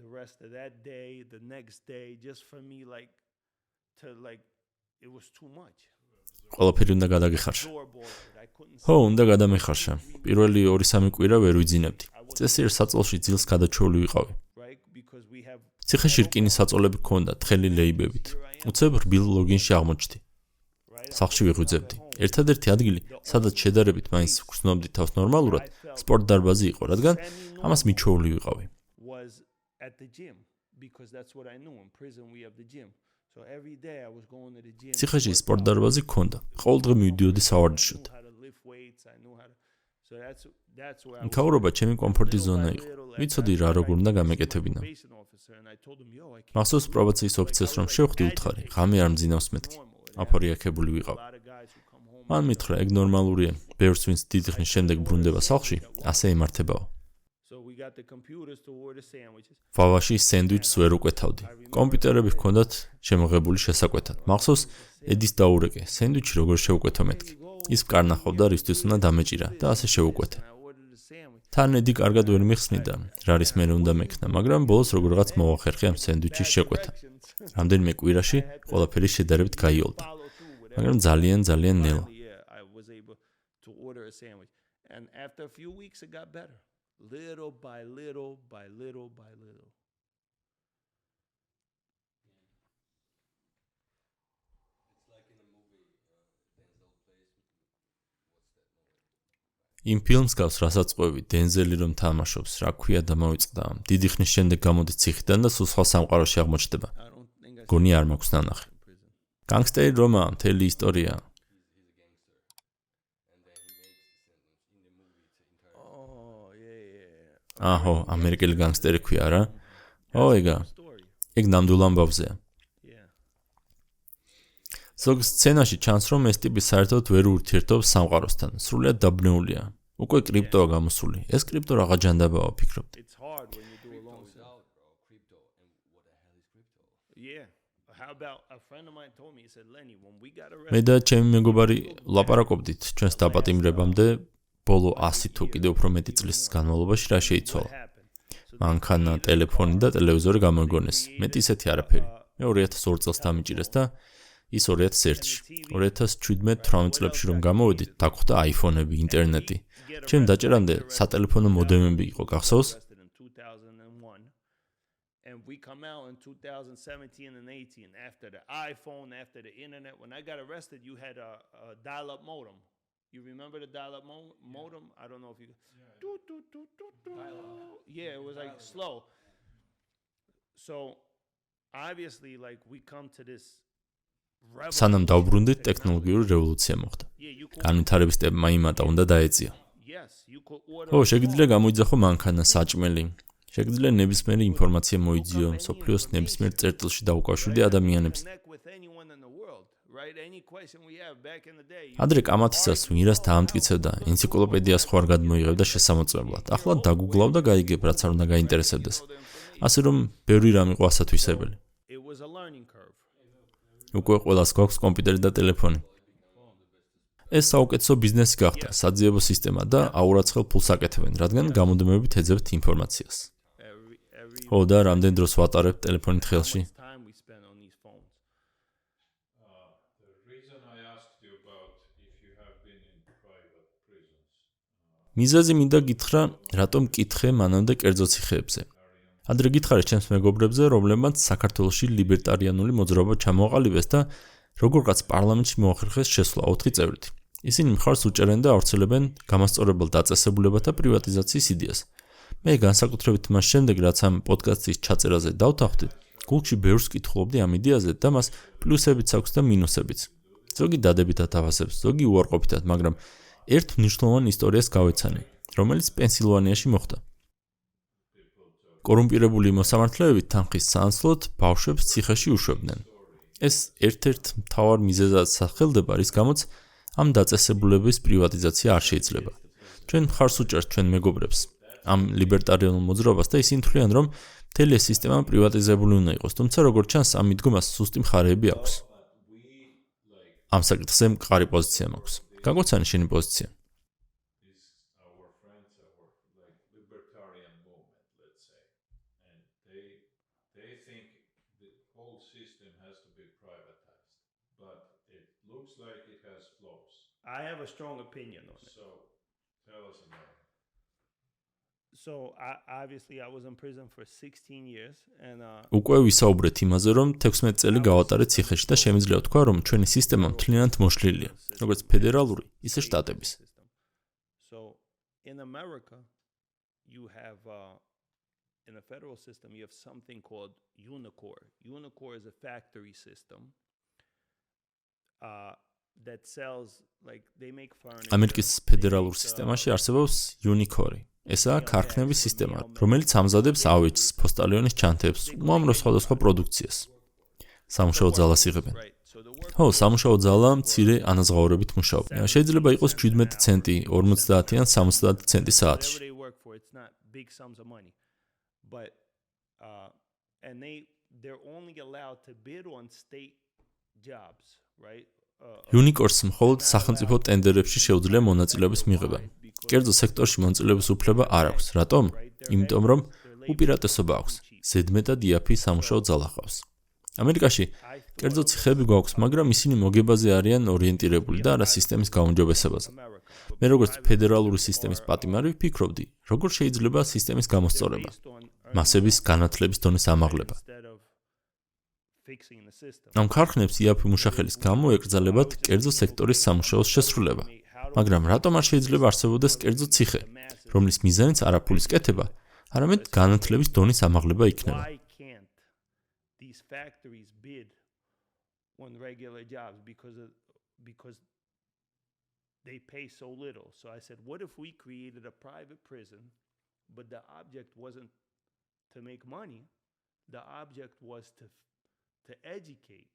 the rest of that day, the next day, just for me it was too much. ყველაფერი უნდა გადაგეხარშა. უნდა გადამეხარშა. პირველი 2-3 კვირა ვერ ვიძინებდი. წესიერ საწოლში ძილს გადაჩეული ვიყავი. ციხეში რკინის საწოლები ჰქონდა, თხელი ლეიბებით. უცებ რბილ ლოგინში აღმოჩნდი. სახლში ვიღვიძებდი. ერთადერთი ადგილი, სადაც შედარებით მაინც ვგრძნობდი თავს ნორმალურად, სპორტ დარბაზი იყო, რადგან ამას მიჩვეული ვიყავი. ციხეში სპორტ დარბაზი ჰქონდა. ყოველდღე მივდიოდი სავარჯიშოდ. მთავრობა ჩემი კომფორტი ზონა იყო. ვიცოდი რა როგორ უნდა გამეკეთებინა. მახსოვს პრობაციის ოფიცერს რომ შევხვდი უთხარი, ღამე არ მძინავს მეთქი. აფორიაქებული ვიყავ. მან მითხრა, ეგ ნორმალურია. ბევრს ვინც დიდი ხნის შემდეგ ბრუნდება სახლში, ასე იმართებაო. ვავაში სენდვიჩს ვერ უკვეთავდი. კომპიუტერები ჰქონდათ შემოღებული შესაკვეთად. მახსოვს, ედის დაურეკე, სენდვიჩი როგორ შევუკვეთო მეთქი. ის ვკარნახავდა, რისთვის უნდა დამეჭირა და ასე შევუკვეთე. თან ედი კარგად ვერ მიხსნიდა, რა არის მე უნდა მექნა, მაგრამ ბოლოს როგორღაც მოვახერხე ამ სენდვიჩის შეკვეთა. რამდენიმე კვირაში ყველაფერი შედარებით გაიოლდა, მაგრამ ძალიან ნელა. Little by little by little by little. იმ ფილმს გავს რასაც ყვევი, დენზელი რომ თამაშობს, რა ქვია და მოიწყდა. დიდი ხნის შემდეგ გამოდის ციხიდან და სულ სხვა სამყაროში აღმოჩნდება. გონი არ მაქვს ნანახი. განგსტერი რომა, მთელი ისტორია. აჰო, ამერიკელი განგსტერი ქვია რა? ეგ ნამდვილ ამბავზეა. ზოგ სცენაში ჩანს, რომ ეს ტიპი საერთოდ ვერ ურთიერთობს სამყაროსთან, სრულიად დაბნეულია. უკვე კრიპტოა გამოსული. ეს კრიპტო რაღა ჯანდაბაა, ვფიქრობთ. It's hard when you do a long Crypto is out, bro. Crypto. And what the hell is crypto? Yeah. How about a friend of mine told me, he said, Lenny, when we got მე arrested, და ჩემი მეგობარი ლაპარაკობდით ჩვენს დაპატიმრებამდე ბოლო 100 თუ კიდევ უფრო მეტი წლის განმავლობაში რა შეიცვალა. მანქანა, ტელეფონი და ტელევიზორი გამოგონეს. მეტი ისეთი არაფერი. მე 2002 წელს დამიჭირეს და ის 2001-ში. 2017-18 წლებში რომ გამოვედით, დაგხვდა აიფონები, ინტერნეტი. ჩემ დაჭერამდე სატელეფონო მოდემები იყო, გახსოვს? arrested in 2001, and we come out in 2017 and 18 after the iPhone, after the internet. When I got arrested, you had a dial-up modem. You remember the dial-up modem? I don't know if you. Yeah, it was like slow. So obviously, like we come to this. სანამ დავბრუნდით, ტექნოლოგიური რევოლუცია მოხდა. განვითარების ტემპმა იმატა, უნდა დაეწია. Yes, you could order. ო, შეგიძლია გამოიძახო მანქანა, საჭმელი. შეგიძლია ნებისმიერი ინფორმაცია მოიძიო, სოფლიოს ნებისმიერ წერტილში დაუკავშირდე ადამიანებს. Connect with anyone in the world, right? Any question we have back in the day. ადრე კამათისას ვირას დაამტკიცებდა, ენციკლოპედიას ხო არ გადმოიღებდა შესამოწმებლად. ახლა დაგუგლავ და გაიგებ, რაც არ უნდა გაინტერესებდეს. ასე რომ, ბევრი რამ იყო ასათვისებელი. It was a learning curve. უკვე ყველას გვაქვს კომპიუტერი და ტელეფონი. ეს საუკეთესო ბიზნესი გახდა, საძიებო სისტემა და აურაცხელ ფულს აკეთებენ, რადგან გამოდმებით ეძებთ ინფორმაციას. Every ო და რამდენ დროს ვატარებ ტელეფონით ხელში? time we spend on these phones. The reason I asked you about if you have been in private prisons. მიზეზი მინდა გითხრა, რატომ კითხე მანამდე კერძო ციხეებზე. ადრე გითხარით ჩემს მეგობრებზე, რომლებმაც საქართველოში ლიბერტარიანული მოძრაობა ჩამოაყალიბეს და როგორღაც პარლამენტში მოახერხეს შესვლა 4 წევრით. ისინი მხარს უჭერენ და ავრცელებენ გამასწორებელ დაწესებულებათა პრივატიზაციის იდეას. მე განსაკუთრებით მას შემდეგ, რაც ამ პოდკასტის ჩაწერაზე დავთანხმდით, გულში ბევრს კითხულობდი ამ იდეაზე და მას პლუსებიც აქვს და მინუსებიც. ზოგი დადებითად ავასებს, ზოგი უარყოფითად, მაგრამ ერთ მნიშვნელოვან ისტორიას გავეცანი, რომელიც პენსილვანიაში მოხდა. კორუმპირებული მოსამართლეები თანხის სანაცვლოდ ბავშვებს ციხეში უშვებდნენ. ეს ერთ-ერთ მთავარ მიზეზად სახელდება, რის გამოც ამ დაწესებულების პრივატიზაცია არ შეიძლება. ჩვენ მხარს უჭერთ ჩვენ მეგობრებს ამ ლიბერტარიანულ მოძრაობას და ისინი თვლიან, რომ მთელი ეს სისტემა პრივატიზებული უნდა იყოს, თუმცა როგორც ჩანს, ამ მიდგომას სუსტი მხარეები აქვს. ამ საკითხზე მყარი პოზიცია მაქვს. გაგვაცანი შენი პოზიცია. Is our friends, our like libertarian movement, let's say, and they think the whole system has to be privatized, but it looks like it has flaws. I have a strong opinion on it. So tell us about it. So obviously I was in prison for 16 years and უკვე ვისაუბრეთ იმაზე, რომ 16 წელი გავატარე ციხეში და შემიძლია ვთქვა, რომ ჩვენი სისტემა მთლიანად მოშლილია, როგორც ფედერალური, ისე შტატების. So in America you have in the federal system you have something called unicore. Unicore is a factory system that sells like they make furniture. ამერიკის ფედერალურ სისტემაში არსებობს იუნიკორი. ესაა ქარხნების სისტემა, რომელიც ამზადებს ავეჯს, ფოსტალიონის ჩანთებს, უამრავ სხვადასხვა პროდუქციას. სამუშაო ძალას იღებენ. Right. So the work ხო, სამუშაო ძალა მცირე ანაზღაურებით მუშაობს. შეიძლება იყოს 17 ცენტი, 50 ან 70 ცენტი whatever საათში. they work for, it's not big sums of money. But and they're only allowed to bid on state jobs, right? იუნიკორს მხოლოდ სახელმწიფო ტენდერებში შეუძლია მონაწილეობის მიღება. კერძო სექტორში მონაწილეობის უფლება არ აქვს. რატომ? იმიტომ რომ უპირატესობა აქვს. ზედმეტად იაფი სამუშაო ძალა ჰყავს. ამერიკაში კერძო ციხეები გვაქვს, მაგრამ ისინი მოგებაზე არიან ორიენტირებული და არა სისტემის გაუმჯობესებაზე. მე როგორც ფედერალური სისტემის პატიმარი ვფიქრობდი, როგორ შეიძლება სისტემის გამოსწორება, მასების განათლების დონის ამაღლება. Fixing the system. ამ ქარხნებს იაფი მუშახელის გამო ეკრძალებათ კერძო სექტორის სამუშაოს შესრულება. მაგრამ რატომ არ შეიძლება არსებობდეს კერძო ციხე, რომლის მიზანიც არა ფულის კეთება, არამედ განათლების დონის ამაღლება იქნება. Why can't these factories bid on regular jobs because they pay so little? So I said, what if we created a private prison, but the object wasn't to make money, the object was to educate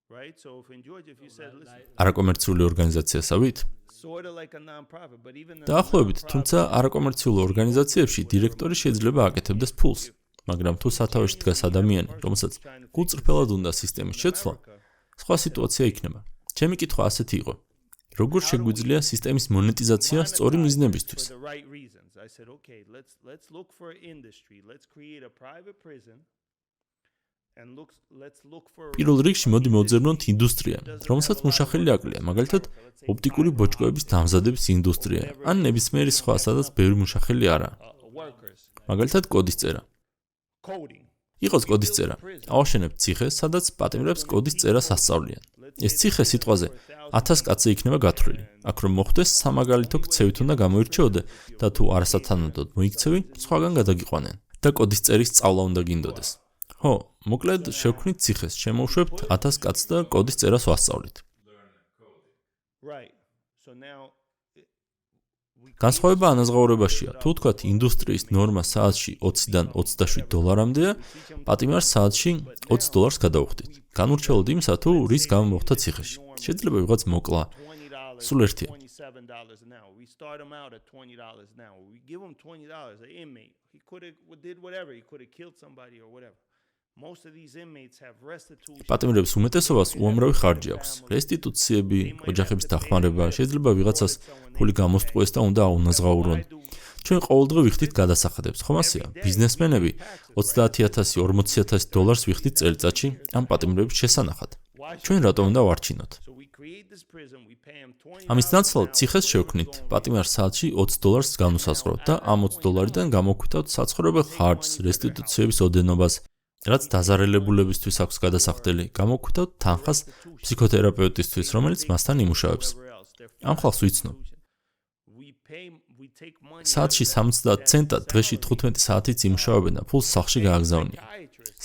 right? So if in Georgia, if you said, listen, არაკომერციული ორგანიზაციასავით? sort of like a non-profit, but even a დაახლოებით, თუმცა არაკომერციულ ორგანიზაციებში დირექტორი შეიძლება აკეთებდეს ფულს, მაგრამ თუ სათავეში დგას ადამიანი, რომელსაც გულწრფელად უნდა სისტემის შეცვლა, სხვა სიტუაცია იქნება. ჩემი კითხვა ასეთი იყო: როგორ შეგვიძლია სისტემის მონეტიზაცია სწორი მიზნებისთვის? for the right reasons. I said, okay, let's look for industry. Let's create a private prison and let's look for პირველ რიგში მოდი მოვძებნოთ ინდუსტრია, რომელსაც მუშახელი აკლია, მაგალითად, ოპტიკური ბოჭკოების დამზადების ინდუსტრია, ან ნებისმიერი სხვა, სადაც ბევრი მუშახელი არაა. workers მაგალითად, კოდის წერა. coding. იყოს კოდის წერა. ავაშენებთ ციხეს, სადაც პატიმრებს კოდის წერას ასწავლიან. ეს ციხე სიტყვაზე 1000 კაცზე იქნება გათვლილი. აქ რომ მოხდეს, სამაგალითო ქცევით უნდა გამოირჩეოდე და თუ არასათანადოდ მოიქცევი, სხვაგან გადაგიყვანენ და კოდის წერის სწავლა უნდა გინდოდეს. ხო, მოკლედ შევქმნით ციხეს, შემოვშვებთ 1000 კაცს და კოდის წერას ვასწავლით. Right. So now განსხვავება ანაზღაურებაშია. თუ თქვათ ინდუსტრიის ნორმა საათში 20-დან 27 დოლარამდეა, პატიმარს საათში $20 გადავხდით. განურჩევლად იმისა, თუ რის გამო მოხდა ციხეში. შეიძლება ვიღაც მოკლა. სულ ერთია. $27 an hour. We start him out at $20 an hour. We give him $20 an inmate. He could have did whatever. He could have killed somebody or whatever. Most of these inmates have restitution. პატიმრებს უმეტესობას უამრავი ხარჯი აქვს. რესტიტუციები, ოჯახების დახმარება, შეიძლება ვიღაცას ფული გამოსტყუეს და უნდა აუნაზღაურონ. ჩვენ ყოველდღე ვიხდით გადასახადებს, ხომ ასეა? ბიზნესმენები 30,000, 40,000 დოლარს ვიხდით წელიწადში ამ პატიმრების შესანახად. ჩვენ რატომ უნდა ვარჩინოთ? So we create this prison, we pay him $20. ამის ნაცვლად ციხეს შევქმნით. პატიმარს საათში $20 განუსაზღვროთ და ამ $20-დან გამოვქვითავთ საცხოვრებელ ხარჯს, რესტიტუციების ოდენობას, რაც დაზარელებულებისთვის აქვს გადასახდელი, გამოვქვითავთ თანხას ფსიქოთერაპევტისთვის, რომელიც მასთან იმუშავებს. ამ ხალხს ვიცნობ. We take money. საათში 70 ცენტად, დღეში 15 საათიც იმუშავებენ და ფულს სახლში გააგზავნიან.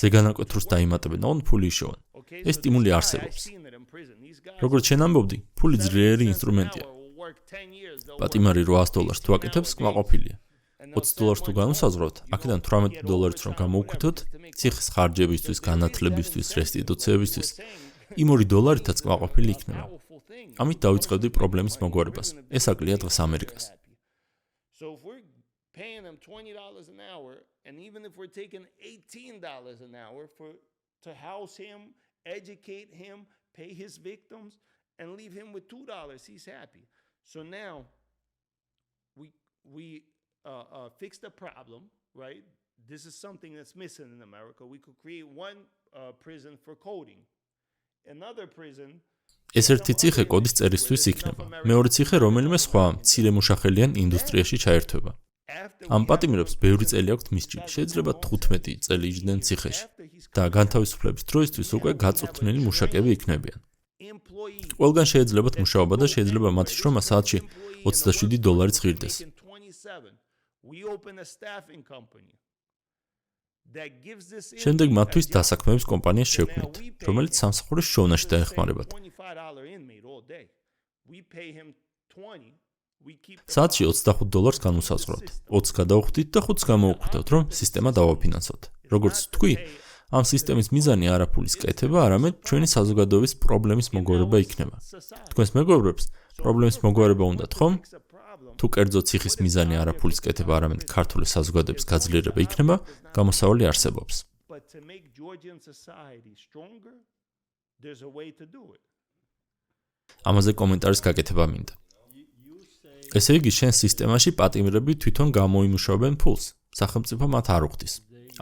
ზეგანაკვეთროს დაიმატებენ, ოღონდ ფული იშოვენ. ეს სტიმული არსებობს. როგორც შენ ამბობდი, ფული ძლიერი ინსტრუმენტია. პატიმარი $800 თუ აკეთებს, კმაყოფილია. $20 თუ განუსაზღვრავთ, აქედან $18 რომ გამოვქვითოთ, ციხის ხარჯებისთვის, განათლებისთვის, რესტიტუციებისთვის, იმ $2-ითაც კმაყოფილი იქნება. ამით დავიწყებდი პრობლემის მოგვარებას. ეს აკლია დღეს ამერიკას. So if we're paying them $20 an hour, and even if we're taking $18 an hour to house him, educate him, pay his victims, and leave him with $2, he's happy. So now we fix the problem, right? This is something that's missing in America. We could create one prison for coding, another prison. ეს ერთი ციხე კოდის წერისთვის იქნება. მეორე ციხე რომელიმე სხვა მცირე მუშახელიან ინდუსტრიაში ჩაერთვება. ამ პატიმრებს ბევრი წელი აქვთ მისჯილი. შეიძლება 15 წელი იჯდნენ ციხეში და განთავისუფლების დროისთვის უკვე გაწვრთნილი მუშაკები იქნებიან. ყველგან შეეძლებათ მუშაობა და შეიძლება მათი შრომა საათში $27 ღირდეს. We open a staffing company that gives this შემდეგ მათთვის დასაქმების კომპანიას შევქმნით, რომელიც სამსახურის შოვნაში დაეხმარებათ. $25 inmate all day. We pay him 20. We keep the საათში $25 განუსაზღვრავთ. 20 გადავხდით და 5 გამოვუხვითავთ, რომ სისტემა დავაფინანსოთ. როგორც თქვი, ამ სისტემის მიზანი არა ფულის კეთება, არამედ ჩვენი საზოგადოების პრობლემის მოგვარება იქნება. თქვენს მეგობრებს პრობლემის მოგვარება უნდათ, ხომ? თუ კერძო ციხის მიზანი არა ფულის კეთება, არამედ ქართული საზოგადოების გაძლიერება იქნება, გამოსავალი არსებობს. But to make Georgian society stronger, there's a way to do it. ამაზე კომენტარის გაკეთება მინდა. ესე იგი, შენ სისტემაში პატიმრები თვითონ გამოიმუშავებენ ფულს. სახელმწიფო მათ არ უხდის.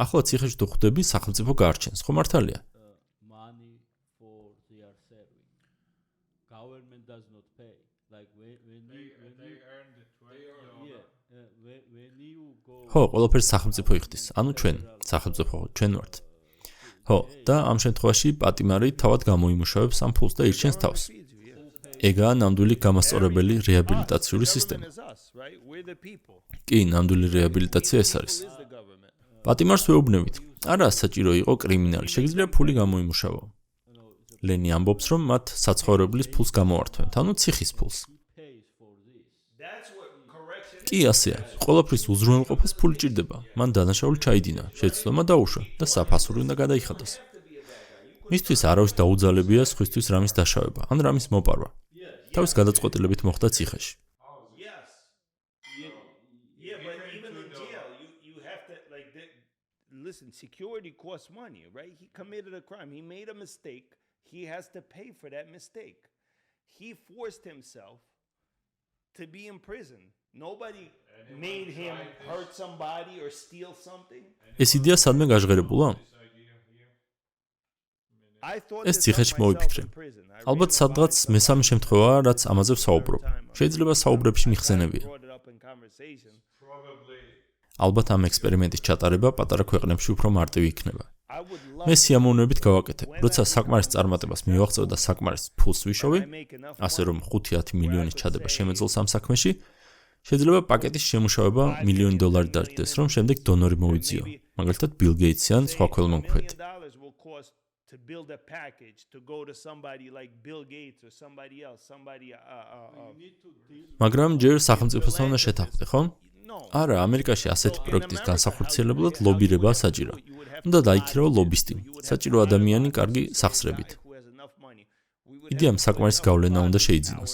ახლა ციხეში თუ ხვდები, სახელმწიფო გაარჩენს, ხო მართალია? Money for their serving. Government does not pay. Like when you go. ხო, ყველაფერს სახელმწიფო იხდის. ანუ ჩვენ, სახელმწიფო, ჩვენ ვართ. ხო, და ამ შემთხვევაში პატიმარი თავად გამოიმუშავებს ამ ფულს და ირჩენს თავს. ეგაა ნამდვილი გამასწორებელი რეაბილიტაციური სისტემა. კი, ნამდვილი რეაბილიტაცია ეს არის. პატიმარს ვეუბნებით. არა, საჭირო იყო კრიმინალი, შეგიძლია ფული გამოიმუშავო. ლენი ამბობს, რომ მათ საცხოვრებლის ფულს გამოართვენ, ანუ ციხის ფულს. კი, ასეა. ყველაფრის უზრუნველყოფას ფული ჭირდება. მან დანაშაული ჩაიდინა, შეცდომა დაუშვა და საფასური უნდა გადაიხადოს. მისთვის არავის დაუძალებია სხვისთვის რამის დაშავება ან რამის მოპარვა. თავის გადაწყვეტილებით მოხდა ციხეში. Yes. Yeah, but even in jail, you have to like listen, security costs money, right? He committed a crime. He made a mistake. He has to pay for that mistake. He forced himself to be in prison. Nobody made him hurt somebody or steal something. ეს იდეა სადმე გაჟღერებულა? ეს ციხეში მოვიფიქრე. ალბათ სადღაც მესამე შემთხვევაა, რაც ამაზე ვსაუბრობ. შეიძლება საუბრებში მიხსენებია. ალბათ ამ ექსპერიმენტის ჩატარება პატარა ქვეყნებში უფრო მარტივი იქნება. მე სიამოვნებით გავაკეთებ, როცა საკმარის წარმატებას მივაღწევ და საკმარის ფულს ვიშოვი, ასე რომ 5-10 მილიონის ჩადება შემეძლოს ამ საქმეში, შეიძლება პაკეტის შემუშავება $1,000,000 დაждდეს, რომ შემდეგ დონორი მოვიძიო, მაგალითად ბილ გეიტსი ან სხვა ქველმომქვედი. To build a package to go to somebody like Bill Gates or somebody else, მაგრამ ჯერ სახელმწიფოსთან უნდა შეთანხმდე, ხო? არა, ამერიკაში ასეთი პროექტის განსახორციელებლად ლობირება საჭირო. უნდა დაიქირავო ლობისტი, საჭირო ადამიანი კარგი სახსრებით. იდეამ საკმარის გავლენა უნდა შეიძინოს.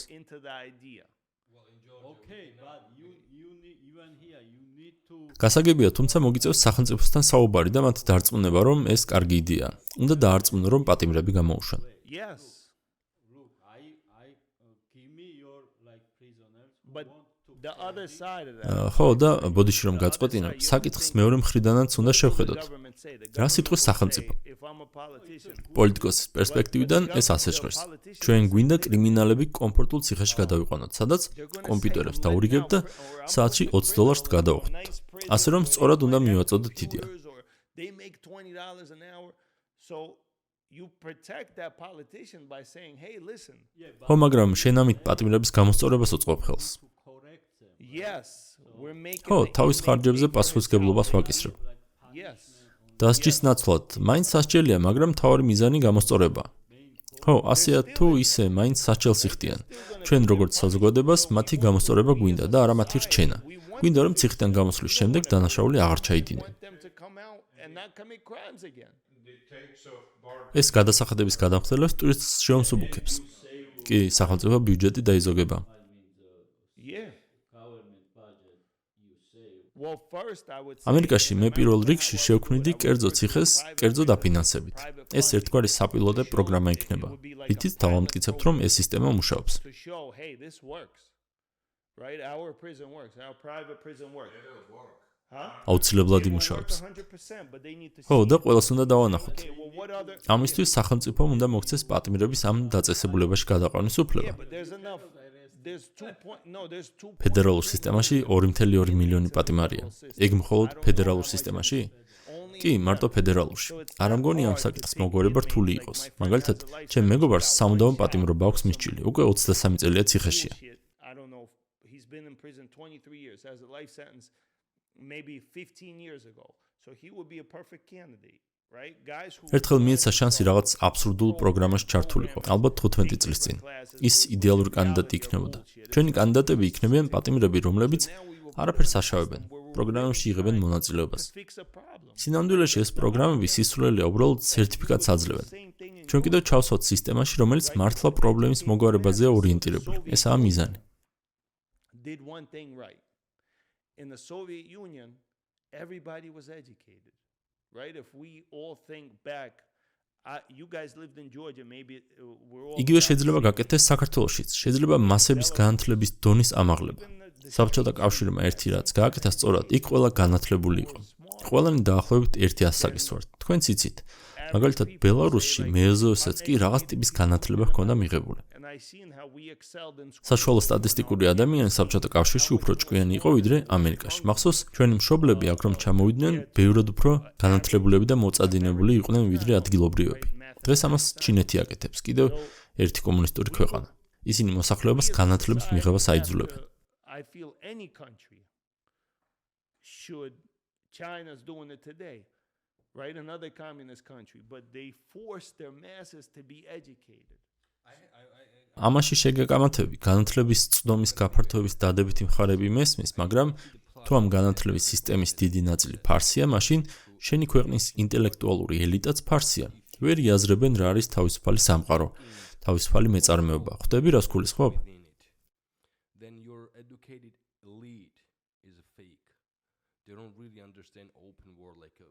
გასაგებია, თუმცა მოგიწევს სახელმწიფოსთან საუბარი და მათ დარწმუნება, რომ ეს კარგი იდეაა. უნდა დაარწმუნო, რომ პატიმრები გამოუშვან. ხო და ბოდიში რომ გაწყვეტინებ, საკითხს მეორე მხრიდანაც უნდა შევხედოთ. რა სიტყვის სახელმწიფო? პოლიტიკოსის პერსპექტივიდან ეს ასე ჟღერს. ჩვენ გვინდა კრიმინალები კომფორტულ ციხეში გადავიყვანოთ, სადაც კომპიუტერებს დაურიგებთ და საათში $20 გადავხდით. ასე რომ სწორად უნდა მივაწოდოთ იდეა. ხო, მაგრამ შენ ამით პატიმრების გამოსწორებას უწყობ ხელს. ხო, თავის ხარჯებზე პასუხისმგებლობას ვაკისრებ. დასჯის ნაცვლად, მაინც სასჯელია, მაგრამ მთავარი მიზანი გამოსწორებაა. ხო, ასეა თუ ისე, მაინც სასჯელს იხდიან. ჩვენ როგორც საზოგადოებას მათი გამოსწორება გვინდა და არა მათი რჩენა. გვინდა რომ ციხიდან გამოსვლის შემდეგ დანაშაული აღარ ჩაიდინեն. ეს გადასახადების გადამხდელებს ტურისტს შეუმსუბუქებს. კი, სახელმწიფო ბიუჯეტი დაიზოგება. ამერიკაში მე პირველ რიგში შევქმნიდი კერძო ციხეს კერძო დაფინანსებით. ეს ერთგვარი საპილოტე პროგრამა იქნება. რითიც დავამტკიცებთ, რომ ეს სისტემა მუშაობს. აუცილებლად იმუშავებს. ხო, და ყველას უნდა დავანახოთ. ამისთვის სახელმწიფომ უნდა მოგცეს პატიმრების ამ დაწესებულებაში გადაყვანის უფლება. ფედერალურ სისტემაში 2.2 მილიონი პატიმარია. ეგ მხოლოდ ფედერალურ სისტემაში? კი, მარტო ფედერალურში. არ ამგონი ამ საკითხს მოგვარება რთული იყოს. მაგალითად, ჩემ მეგობარს სამუდამო პატიმრობა აქვს მისჭილი. უკვე 23 წელია ციხეშია. ერთხელ მიეცა შანსი რაღაც აბსურდულ პროგრამაში ჩართულიყო, ალბათ 15 წლის წინ. ის იდეალური კანდიდატი იქნებოდა. ჩვენი კანდიდატები იქნებიან პატიმრები, რომლებიც არაფერს აშავებენ, პროგრამებში იღებენ მონაწილეობას. სინამდვილეში ეს პროგრამები სისულელია, უბრალოდ სერტიფიკატს აძლევენ. ჩვენ კიდევ ჩავსვათ სისტემაში, რომელიც მართლა პრობლემის მოგვარებაზეა ორიენტირებული. ესაა მიზანი. In the Soviet Union, everybody was educated, right? If we all think back, you guys lived in Georgia, maybe we're all იგივე შეიძლება გაკეთდეს საქართველოშიც. შეიძლება მასების განათლების დონის ამაღლება. საბჭოთა კავშირმა ერთი რაც გააკეთა სწორად, იქ ყველა განათლებული იყო. ყველანი დაახლოებით 100 ასაკის ვართ. თქვენც იცით. მაგალითად, ბელარუსში მეზოესაც კი რაღაც ტიპის განათლება ჰქონდა მიღებული. საშუალო სტატისტიკური ადამიანი საბჭოთა კავშირში უფრო ჭკვიანი იყო ვიდრე ამერიკაში. მახსოვს, ჩვენი მშობლები აქ რომ ჩამოვიდნენ, ბევრად უფრო განათლებულები და მოწადინებული იყვნენ ვიდრე ადგილობრივები. დღეს ამას ჩინეთი აკეთებს, კიდევ ერთი კომუნისტური ქვეყანა. ისინი მოსახლეობას განათლების მიღებას აიძულებენ. China's doing it today, right? Another communist country, but they force their masses to be educated. ამაში შეგეკამათები, განათლების წვდომის გაფართოების დადებითი მხარეები მესმის, მაგრამ თუ ამ განათლების სისტემის დიდი ნაწილი ფარსია, მაშინ შენი ქვეყნის ინტელექტუალური ელიტაც ფარსია. ვერ იაზრებენ რა არის თავისუფალი სამყარო, თავისუფალი მეწარმეობა. ხვდები რას გულისხმობ? within it, then your educated elite is a fake. They don't really understand open world like a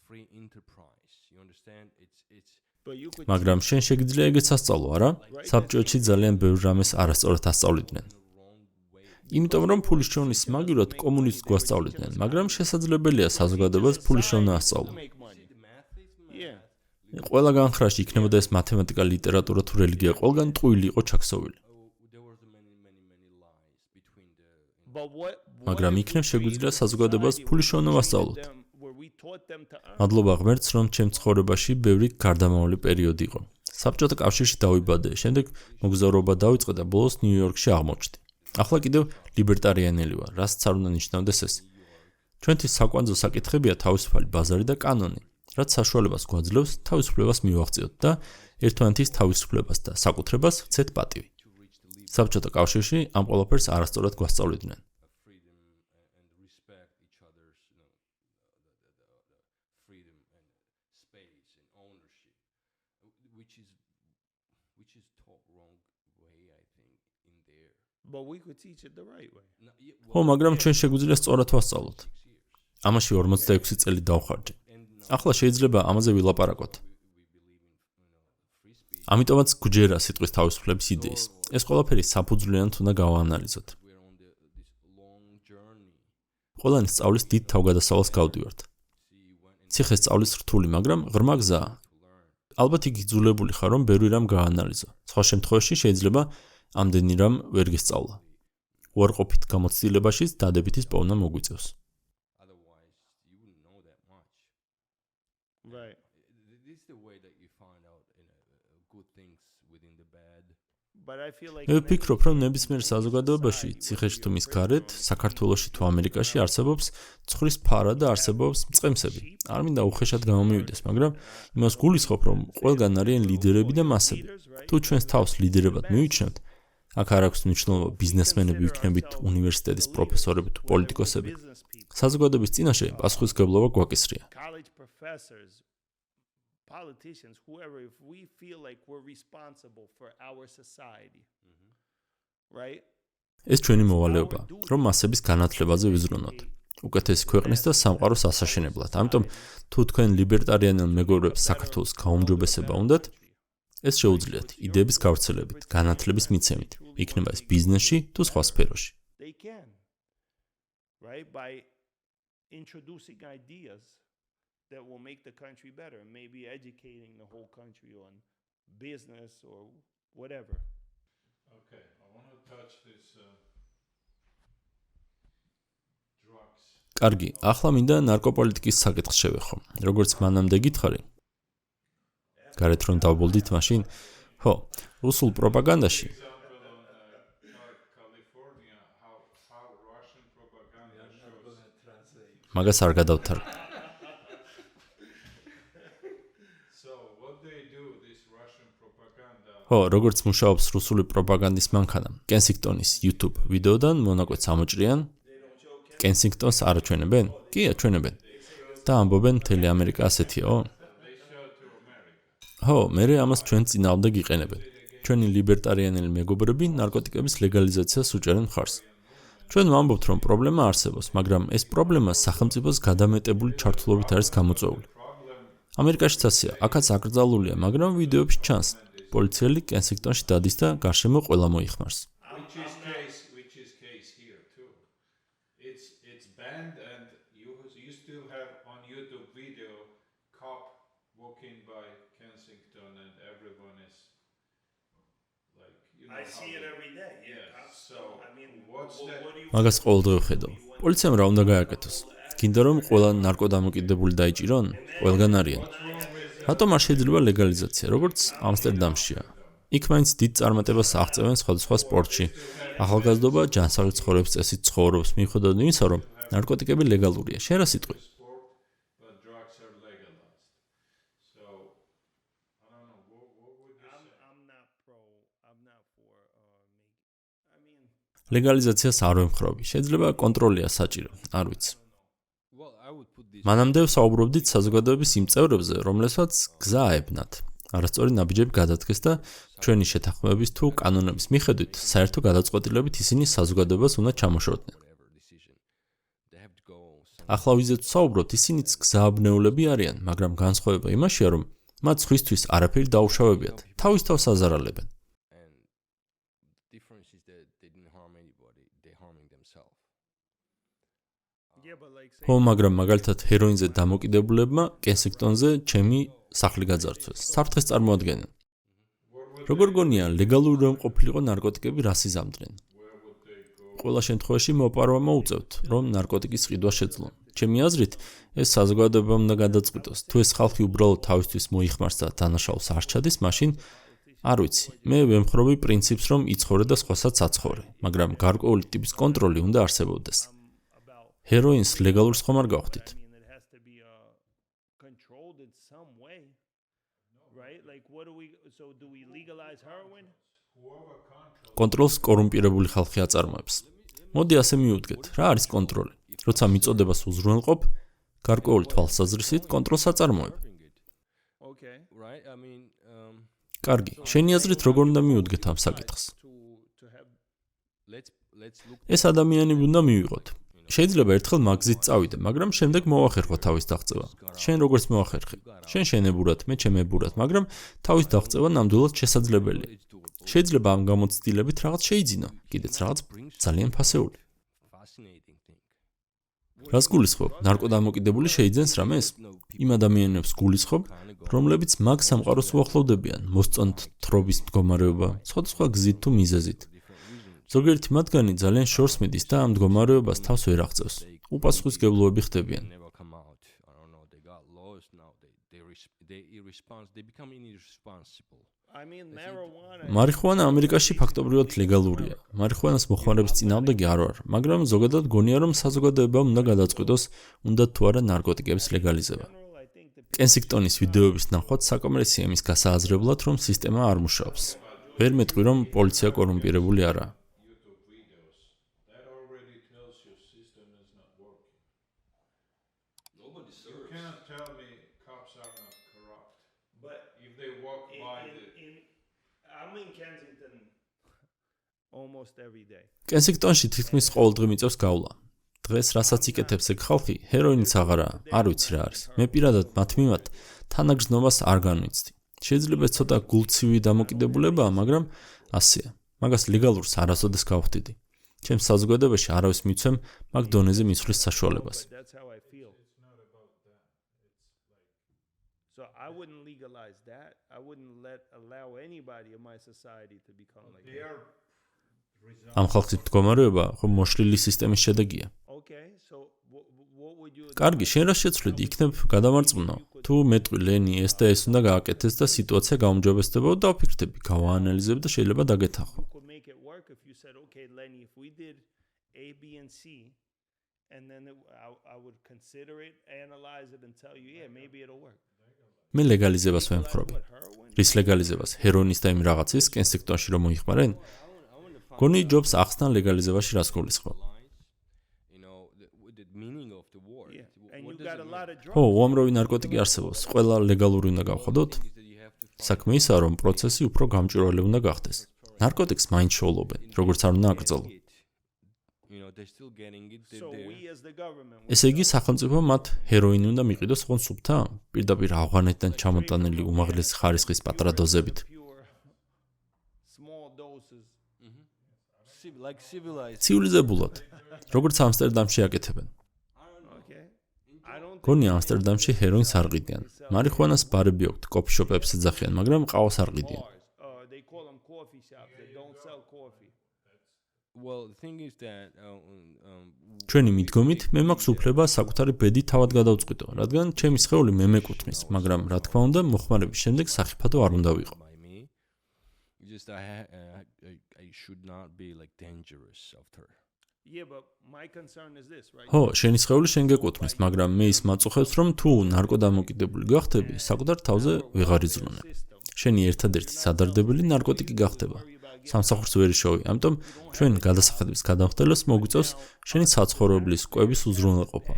free enterprise. You understand? It's But you could მაგრამ შენ შეგიძლია ეგეც ასწავლო, არა? საბჭოებში ძალიან ბევრ რამეს არასწორად ასწავლიდნენ. იმიტომ რომ ფულის შოვნის მაგივრად კომუნისტს გვასწავლიდნენ, მაგრამ შესაძლებელია საზოგადოებას ფულის შოვნა ასწავლო. make money. Yeah. ყველა განხრაში იქნებოდა ეს მათემატიკა, ლიტერატურა თუ რელიგია, ყველგან ტყუილი იყო ჩაქსოვილი. there was many lies between the But what მაგრამ იქნებ შეგვიძლია საზოგადოებას ფულის შოვნა ვასწავლოთ. where we taught them to earn. მადლობა ღმერთს, რომ ჩემ ცხოვრებაში ბევრი გარდამავალი პერიოდი იყო. საბჭოთა კავშირში დავიბადე, შემდეგ მოგზაურობა დავიწყე და ბოლოს ნიუ-იორკში აღმოჩნდი. ახლა კიდევ ლიბერტარიანელი ვარ, რასაც არ უნდა ნიშნავდეს ეს. ჩვენთვის საკვანძო საკითხებია თავისუფალი ბაზარი და კანონი, რაც საშუალებას გვაძლევს თავისუფლებას მივაღწიოთ და ერთმანეთის თავისუფლებას და საკუთრებას ვცეთ პატივი. საბჭოთა კავშირში ამ ყველაფერს არასწორად გვასწავლიდნენ. freedom and respect each other's the freedom and space and ownership, which is taught wrong way, I think, in there. But we could teach it the right way. ხო, მაგრამ ჩვენ შეგვიძლია სწორად ვასწავლოთ. ამაში 46 წელი დავხარჯე. ახლა შეიძლება ამაზე ვილაპარაკოთ. ამიტომაც გვჯერა სიტყვის თავისუფლების იდეის. ეს ყველაფერი საფუძვლიანად უნდა გავაანალიზოთ. We're on this long journey. ყველანი სწავლის დიდ თავგადასავალს გავდივართ. ციხეს სწავლის რთული, მაგრამ ღრმა გზაა. ალბათ იქ იძულებული ხარ, რომ ბევრი რამ გააანალიზო. სხვა შემთხვევაში შეიძლება ამდენი რამ ვერ გესწავლა. უარყოფით გამოცდილებაშიც დადებითის პოვნა მოგვიწევს. Otherwise, you wouldn't know that much. Right. This is the way that you find out good things within the bad. But I feel like მე ვფიქრობ, რომ ნებისმიერ საზოგადოებაში, ციხეში თუ მის გარეთ, საქართველოში თუ ამერიკაში არსებობს ცხრის ფარა და არსებობს მწყემსები. არ მინდა უხეშად გამომივიდეს, მაგრამ იმას გულისხმობ, რომ ყველგან არიან ლიდერები და მასები. თუ ჩვენს თავს ლიდერებად მივიჩნევთ, აქ არ აქვს მნიშვნელობა ბიზნესმენები ვიქნებით, უნივერსიტეტის პროფესორები თუ პოლიტიკოსები. business people, საზოგადოების წინაშე პასუხისმგებლობა გვაკისრია. college professors, politicians, whoever, if we feel like we're responsible for our society, right? ეს ჩვენი მოვალეობა, რომ მასების განათლებაზე ვიზრუნოთ. უკეთესი ქვეყნის და სამყაროს ასაშენებლად. ამიტომ თუ თქვენ ლიბერტარიანელ მეგობრებს საქართველოს გაუმჯობესება უნდათ, ეს შეუძლიათ იდეების გავრცელებით, განათლების მიცემით, იქნება ეს ბიზნესში თუ სხვა სფეროში. They can, right? By introducing ideas that will make the country better, maybe educating the whole country on business or whatever. Okay, I want to touch this drugs. კარგი, ახლა მინდა ნარკოპოლიტიკის საკითხს შევეხო. როგორც მანამდე გითხარი, გარეთ რომ დავბოლდით მაშინ, ხო, რუსულ პროპაგანდაში Example on California, how Russian propaganda shows. მაგას არ გადავთარ. So what they do, this Russian propaganda. ხო, როგორც მუშაობს რუსული პროპაგანდის მანქანა, კენსინგტონის YouTube ვიდეოდან მონაკვეთს ამოჭრიან. კენსინგტონს არ აჩვენებენ? კი, აჩვენებენ. და ამბობენ, მთელი ამერიკა ასეთიაო? They show to America. ხო, მერე ამას ჩვენ წინააღმდეგ იყენებენ. ჩვენი ლიბერტარიანელი მეგობრები ნარკოტიკების ლეგალიზაციას უჭერენ მხარს. ჩვენ ვამბობთ, რომ პრობლემა არსებობს, მაგრამ ეს პრობლემა სახელმწიფოს გადამეტებული ჩართულობით არის გამოწვეული. ამერიკაშიც ასეა, აქაც აკრძალულია, მაგრამ ვიდეოებში ჩანს. პოლიციელი კენსინგტონში დადის და გარშემო ყველა მოიხმარს. Which is case here too. It's banned, and you still have on YouTube video cop walking by Kensington, and everyone is like, you know. I see it every day. Yes. So I mean, what's that? what do you მაგას ყოველდღე ვხედავ. პოლიციამ რა უნდა გააკეთოს? გინდა რომ ყველა ნარკოდამოკიდებული დაიჭირონ? ყველგან არიან. რატომ არ შეიძლება ლეგალიზაცია, როგორც ამსტერდამშია? იქ მაინც დიდ წარმატებას აღწევენ სხვადასხვა სპორტში. ახალგაზრდობა ჯანსაღი ცხოვრების წესით ცხოვრობს, მიუხედავად იმისა, რომ ნარკოტიკები ლეგალურია. შენ რა სიტყვი? Sport, but drugs are legalized. So I don't know. What would you say? I'm not for I mean, ლეგალიზაციას არ ვემხრობი. შეიძლება კონტროლია საჭირო, არ ვიცი. Well, I მანამდე საუბრობდით საზოგადოების იმ წევრებზე, რომლებსაც გზა აებნათ. არასწორი ნაბიჯები გადადგეს და ჩვენი შეთანხმებების თუ კანონების მიხედვით საერთო გადაწყვეტილებით ისინი საზოგადოებას უნდა ჩამოშორდნენ. ახლა ვიზეთ საუბრობთ, ისინიც გზააბნეულები არიან, მაგრამ განსხვავება იმაშია, რომ მათ სხვისთვის არაფერი დაუშავებიათ, თავის თავს აზარალებენ. ხო, მაგრამ მაგალითად ჰეროინზე დამოკიდებულებმა კენსინგტონზე ჩემი სახლი გაძარცვეს. საფრთხეს წარმოადგენენ. როგორ გონია ლეგალური რომ ყოფილიყო ნარკოტიკები რას იზამდნენ? ყველა შემთხვევაში მოპარვა მოუწევთ, რომ ნარკოტიკის ყიდვა შეძლონ. ჩემი აზრით, ეს საზოგადოებამ უნდა გადაწყვიტოს. თუ ეს ხალხი უბრალოდ თავისთვის მოიხმარს და დანაშაულს არ ჩადის, მაშინ არ ვიცი. მე ვემხრობი პრინციპს, რომ იცხოვრე და სხვასაც აცხოვრე, მაგრამ გარკვეული ტიპის კონტროლი უნდა არსებობდეს. ჰეროინს ლეგალურს ხომ არ გავხდით? კონტროლს კორუმპირებული ხალხი აწარმოებს. მოდი ასე მივუდგეთ, რა არის კონტროლი? როცა მიწოდებას უზრუნველყოფ, გარკვეული თვალსაზრისით კონტროლს აწარმოებ. კარგი, შენი აზრით როგორ უნდა მივუდგეთ ამ საკითხს? ეს ადამიანები უნდა მივიღოთ. შეიძლება ერთხელ მაგზით წავიდე, მაგრამ შემდეგ მოვახერხო თავის დაღწევა. შენ როგორც მოვახერხე? შენ შენებურად, მე ჩემებურად, მაგრამ თავის დაღწევა ნამდვილად შესაძლებელია. შეიძლება ამ გამოცდილებით რაღაც შეიძინო, კიდეც რაღაც ძალიან ფასეული. რას გულისხმობ? ნარკოდამოკიდებული შეიძენს რამეს? იმ ადამიანებს გულისხმობ, რომლებიც მაგ სამყაროს უახლოვდებიან, მოსწონთ თრობის მდგომარეობა, სხვადასხვა გზით თუ მიზეზით. ზოგიერთი მათგანი ძალიან შორს მიდის და ამ მდგომარეობას თავს ვერ აღწევს. უპასუხისმგებლოები ხდებიან. მარიხუანა ამერიკაში ფაქტობრივად ლეგალურია. მარიხუანას მოხმარების წინააღმდეგი არ ვარ, მაგრამ ზოგადად გონია, რომ საზოგადოებამ უნდა გადაწყვიტოს, უნდა თუ არა ნარკოტიკების ლეგალიზება. კენსინგტონის ვიდეოების ნახვაც საკამერესია იმის გასააზრებლად, რომ სისტემა არ მუშაობს. ვერ მეტყვი, რომ პოლიცია კორუმპირებული არაა. კენსინგტონში თითქმის ყოველდღე მიწევს გავლა. დღეს რასაც იკეთებს ეგ ხალხი, ჰეროინიც აღარაა, არ ვიცი რა არის. მე პირადად მათ მიმართ თანაგრძნობას არ განვიცდი. შეიძლება ცოტა გულცივი დამოკიდებულებაა, მაგრამ ასეა. მაგას ლეგალურს არასოდეს გავხდიდი. ჩემს საზოგადოებაში არავის მიცემ მაგ დონეზე მისვლის საშუალებას. ამ ხალხის მდგომარეობა ხომ მოშლილი სისტემის შედეგია. კარგი, შენ რა შეცვლედი? იქნებ გადამარწმუნო. თუ მეტყვი ლენი ეს და ეს უნდა გააკეთეს და სიტუაცია გაუმჯობესდება და დავფიქრდები, გავაანალიზებ და შეიძლება დაგეთახო. მე ლეგალიზებას ვემხრობი. რის ლეგალიზებას? ჰეროინის და იმ რაღაცის კენსინგტონში რომ მოიხმარენ? გონი ჯობს ახსნა ლეგალიზებაში რას გულისხმობ? ო, უამრავი ნარკოტიკი არსებობს. ყველა ლეგალური უნდა გავხადოთ? საქმე ისაა, რომ პროცესი უფრო გამჭვირვალე უნდა გახდეს. ნარკოტიკს მაინც შოულობენ, როგორც არ უნდა აკრძალო. ესე იგი, სახელმწიფო მათ ჰეროინი უნდა მიყიდოს ოღონდ სუფთა, პირდაპირ ავღანეთიდან ჩამოტანილი უმაღლესი ხარისხის პატარა დოზებით. ცივილიზებულად, როგორც ამსტერდამში აკეთებენ. გონი ამსტერდამში ჰეროინს არ ყიდიან. მარიხუანას ბარები აქვთ, კოფიშოპებს ეძახიან, მაგრამ ყავას არ ყიდიან. ჩვენი მიდგომით, მე მაქვს უფლება საკუთარი ბედი თავად გადავწყვიტო, რადგან ჩემი სხეული მე მეკუთვნის, მაგრამ რა თქმა უნდა, მოხმარების შემდეგ სახიფათო არ უნდა ვიყო. ხო, შენი სხეული შენ გეკუთვნის, მაგრამ მე ის მაწუხებს, რომ თუ ნარკოდამოკიდებული გახდები, საკუთარ თავზე ვეღარ იზრუნებ. შენი ერთადერთი სადარდებელი ნარკოტიკი გახდება. სამსახურს ვერ იშოვი, ამიტომ ჩვენ გადასახადების გადამხდელოს მოგვიწევს შენი საცხოვრებლის კვების უზრუნველყოფა.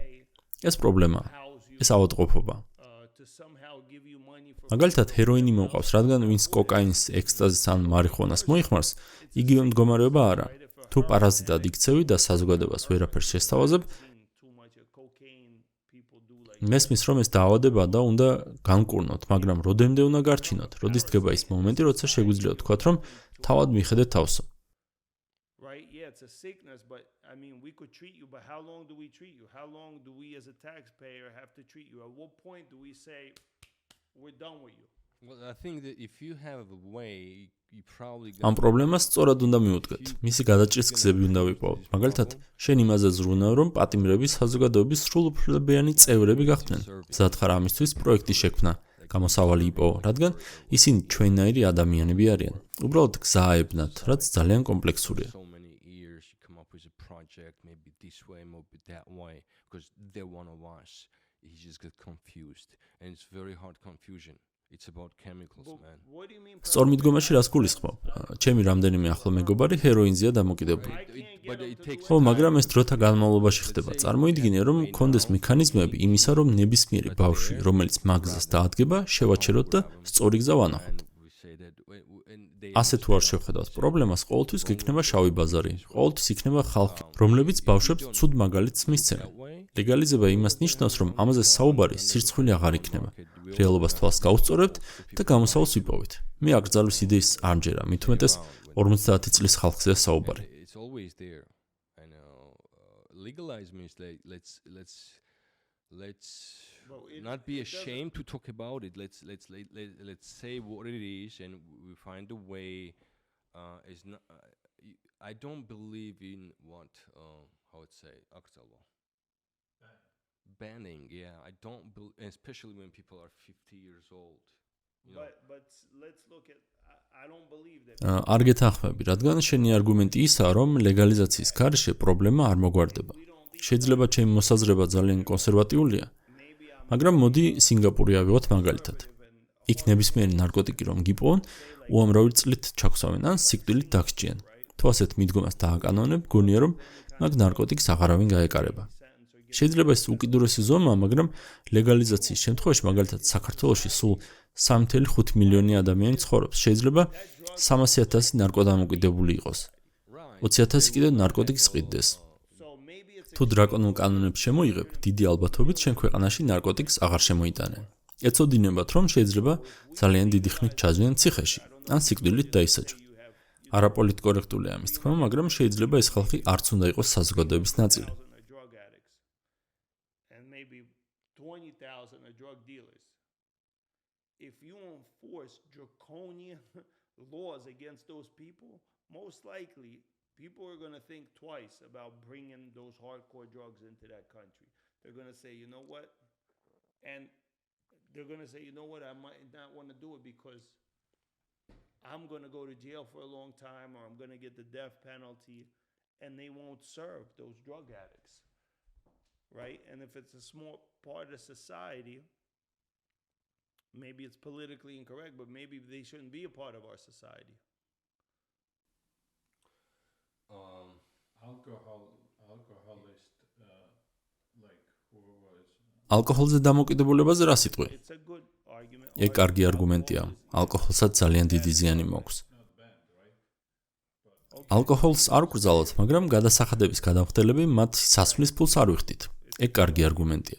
ეს პრობლემაა. ეს ავადმყოფობა. to somehow give you money for მაგალითად, ჰეროინი მოყავს, რადგან ვინც კოკაინს, ექსტაზის ან მარიხუანას მოიხმარს, იგივე მდგომარეობა არა. თუ პარაზიტად იქცევი და საზოგადოებას ვერაფერს შესთავაზებ, too much of cocaine people do like მესმის რომ ეს დაავადება და უნდა განკურნოთ, მაგრამ როდემდე უნდა გარჩინოთ, როდის დგება ის მომენტი, როცა შეგვიძლია ვთქვათ, რომ თავად მიხედეთ თავსო. right? Yeah, it's a sickness, but I mean, we could treat you, but how long do we treat you? How long do we as a taxpayer have to treat you? At what point do we say, we're done with you? Well, I think that if you have a way, you probably ამ პრობლემას სწორად უნდა მიუდგეთ. მისი გადაჭრის გზები უნდა ვიპოვოთ. მაგალითად, შენ იმაზე ზრუნავ, რომ პატიმრები საზოგადოების სრულუფლებიანი წევრები გახდნენ. მზად ხარ ამისთვის პროექტი შექმნა, გამოსავალი იპოვო, რადგან ისინი ჩვენნაირი ადამიანები არიან. უბრალოდ გზა აებნათ, რაც ძალიან კომპლექსურია. so many years you come up with a project, maybe this way, maybe that way, because they're one of us. He just get confused, and it's very hard confusion. It's about chemicals, man. What do you mean? სწორ მიდგომაში რას გულისხმობ? ჩემი რამდენიმე ახლო მეგობარი ჰეროინზეა დამოკიდებული. But it takes ხო, მაგრამ ეს დროთა განმავლობაში ხდება. წარმოიდგინე, რომ მქონდეს მექანიზმები იმისა, რომ ნებისმიერი ბავშვი, რომელიც მაგზას დაადგება, შევაჩეროთ და სწორი გზა ვანახოთ. we say that and they ასე თუ არ შევხედავთ პრობლემას, ყოველთვის გექნება შავი ბაზარი. ყოველთვის იქნება ხალხი, რომლებიც ბავშვებს ცუდ მაგალითს მისცემენ. ლეგალიზება იმას ნიშნავს, რომ ამაზე საუბარი სირცხვილი აღარ იქნება. რეალობას თვალს გაუსწორებთ და გამოსავალს ვიპოვით. მე აკრძალვის იდეის არ მჯერა, მით უმეტეს 50 წლის ხალხზეა საუბარი. it's always there. I know. Legalize means like let's not be ashamed to talk about it. Let's say what it is, and we find a way. Is not. I don't believe in what how would say აკრძალვა. Banning, yeah. I don't believe, especially when people are 50 years old. You know. But let's look at. I don't believe that. არ გეთანხმები, რადგან შენი არგუმენტი ისაა, რომ ლეგალიზაციის გარეშე პრობლემა არ მოგვარდება. შეიძლება ჩემი მოსაზრება ძალიან კონსერვატიულია, მაგრამ მოდი სინგაპური ავიღოთ მაგალითად. იქ ნებისმიერი ნარკოტიკი რომ გიპოვონ, უამრავი წლით ჩაქვსავენ ან სიკვდილით დაგსჯიან. თუ ასეთ მიდგომას დააკანონებ, გონია რომ მაგ ნარკოტიკს აღარავინ გაეკარება. შეიძლება ეს უკიდურესი ზომაა, მაგრამ ლეგალიზაციის შემთხვევაში, მაგალითად საქართველოში სულ 3.5 მილიონი ადამიანი ცხოვრობს. შეიძლება 300,000 ნარკოდამოკიდებული იყოს. 20,000 კიდევ ნარკოტიკს ყიდდეს. თუ დრაკონულ კანონებს შემოიღებ, დიდი ალბათობით შენ ქვეყანაში ნარკოტიკს აღარ შემოიტანენ. ეცოდინებათ, რომ შეიძლება ძალიან დიდი ხნით ჩაძვიან ციხეში, ან სიკვდილით დაისაჯონ. არაპოლიტკორექტულია ამის თქმა, მაგრამ შეიძლება ეს ხალხი არც უნდა იყოს საზოგადოების ნაწილი. Drug addicts and maybe 20,000 are drug dealers. If you enforce draconian laws against those people, most likely people are going to think twice about bringing those hardcore drugs into that country. They're going to say, you know what? And they're going to say, you know what? I might not want to do it because I'm going to go to jail for a long time, or I'm going to get the death penalty, and they won't serve those drug addicts, right? And if it's a small part of society, maybe it's politically incorrect, but maybe they shouldn't be a part of our society. Alcoholist, like whoever is. ალკოჰოლზე დამოკიდებულებაზე რა სიტყვი? It's a good argument. ეგ კარგი არგუმენტია. ალკოჰოლსაც ძალიან დიდი ზიანი მაქვს. ალკოჰოლს არ ვკრძალოთ, მაგრამ გადასახადების გადამხდელები მათ სასმლის ფულს არ ვიხდით. ეგ კარგი არგუმენტია.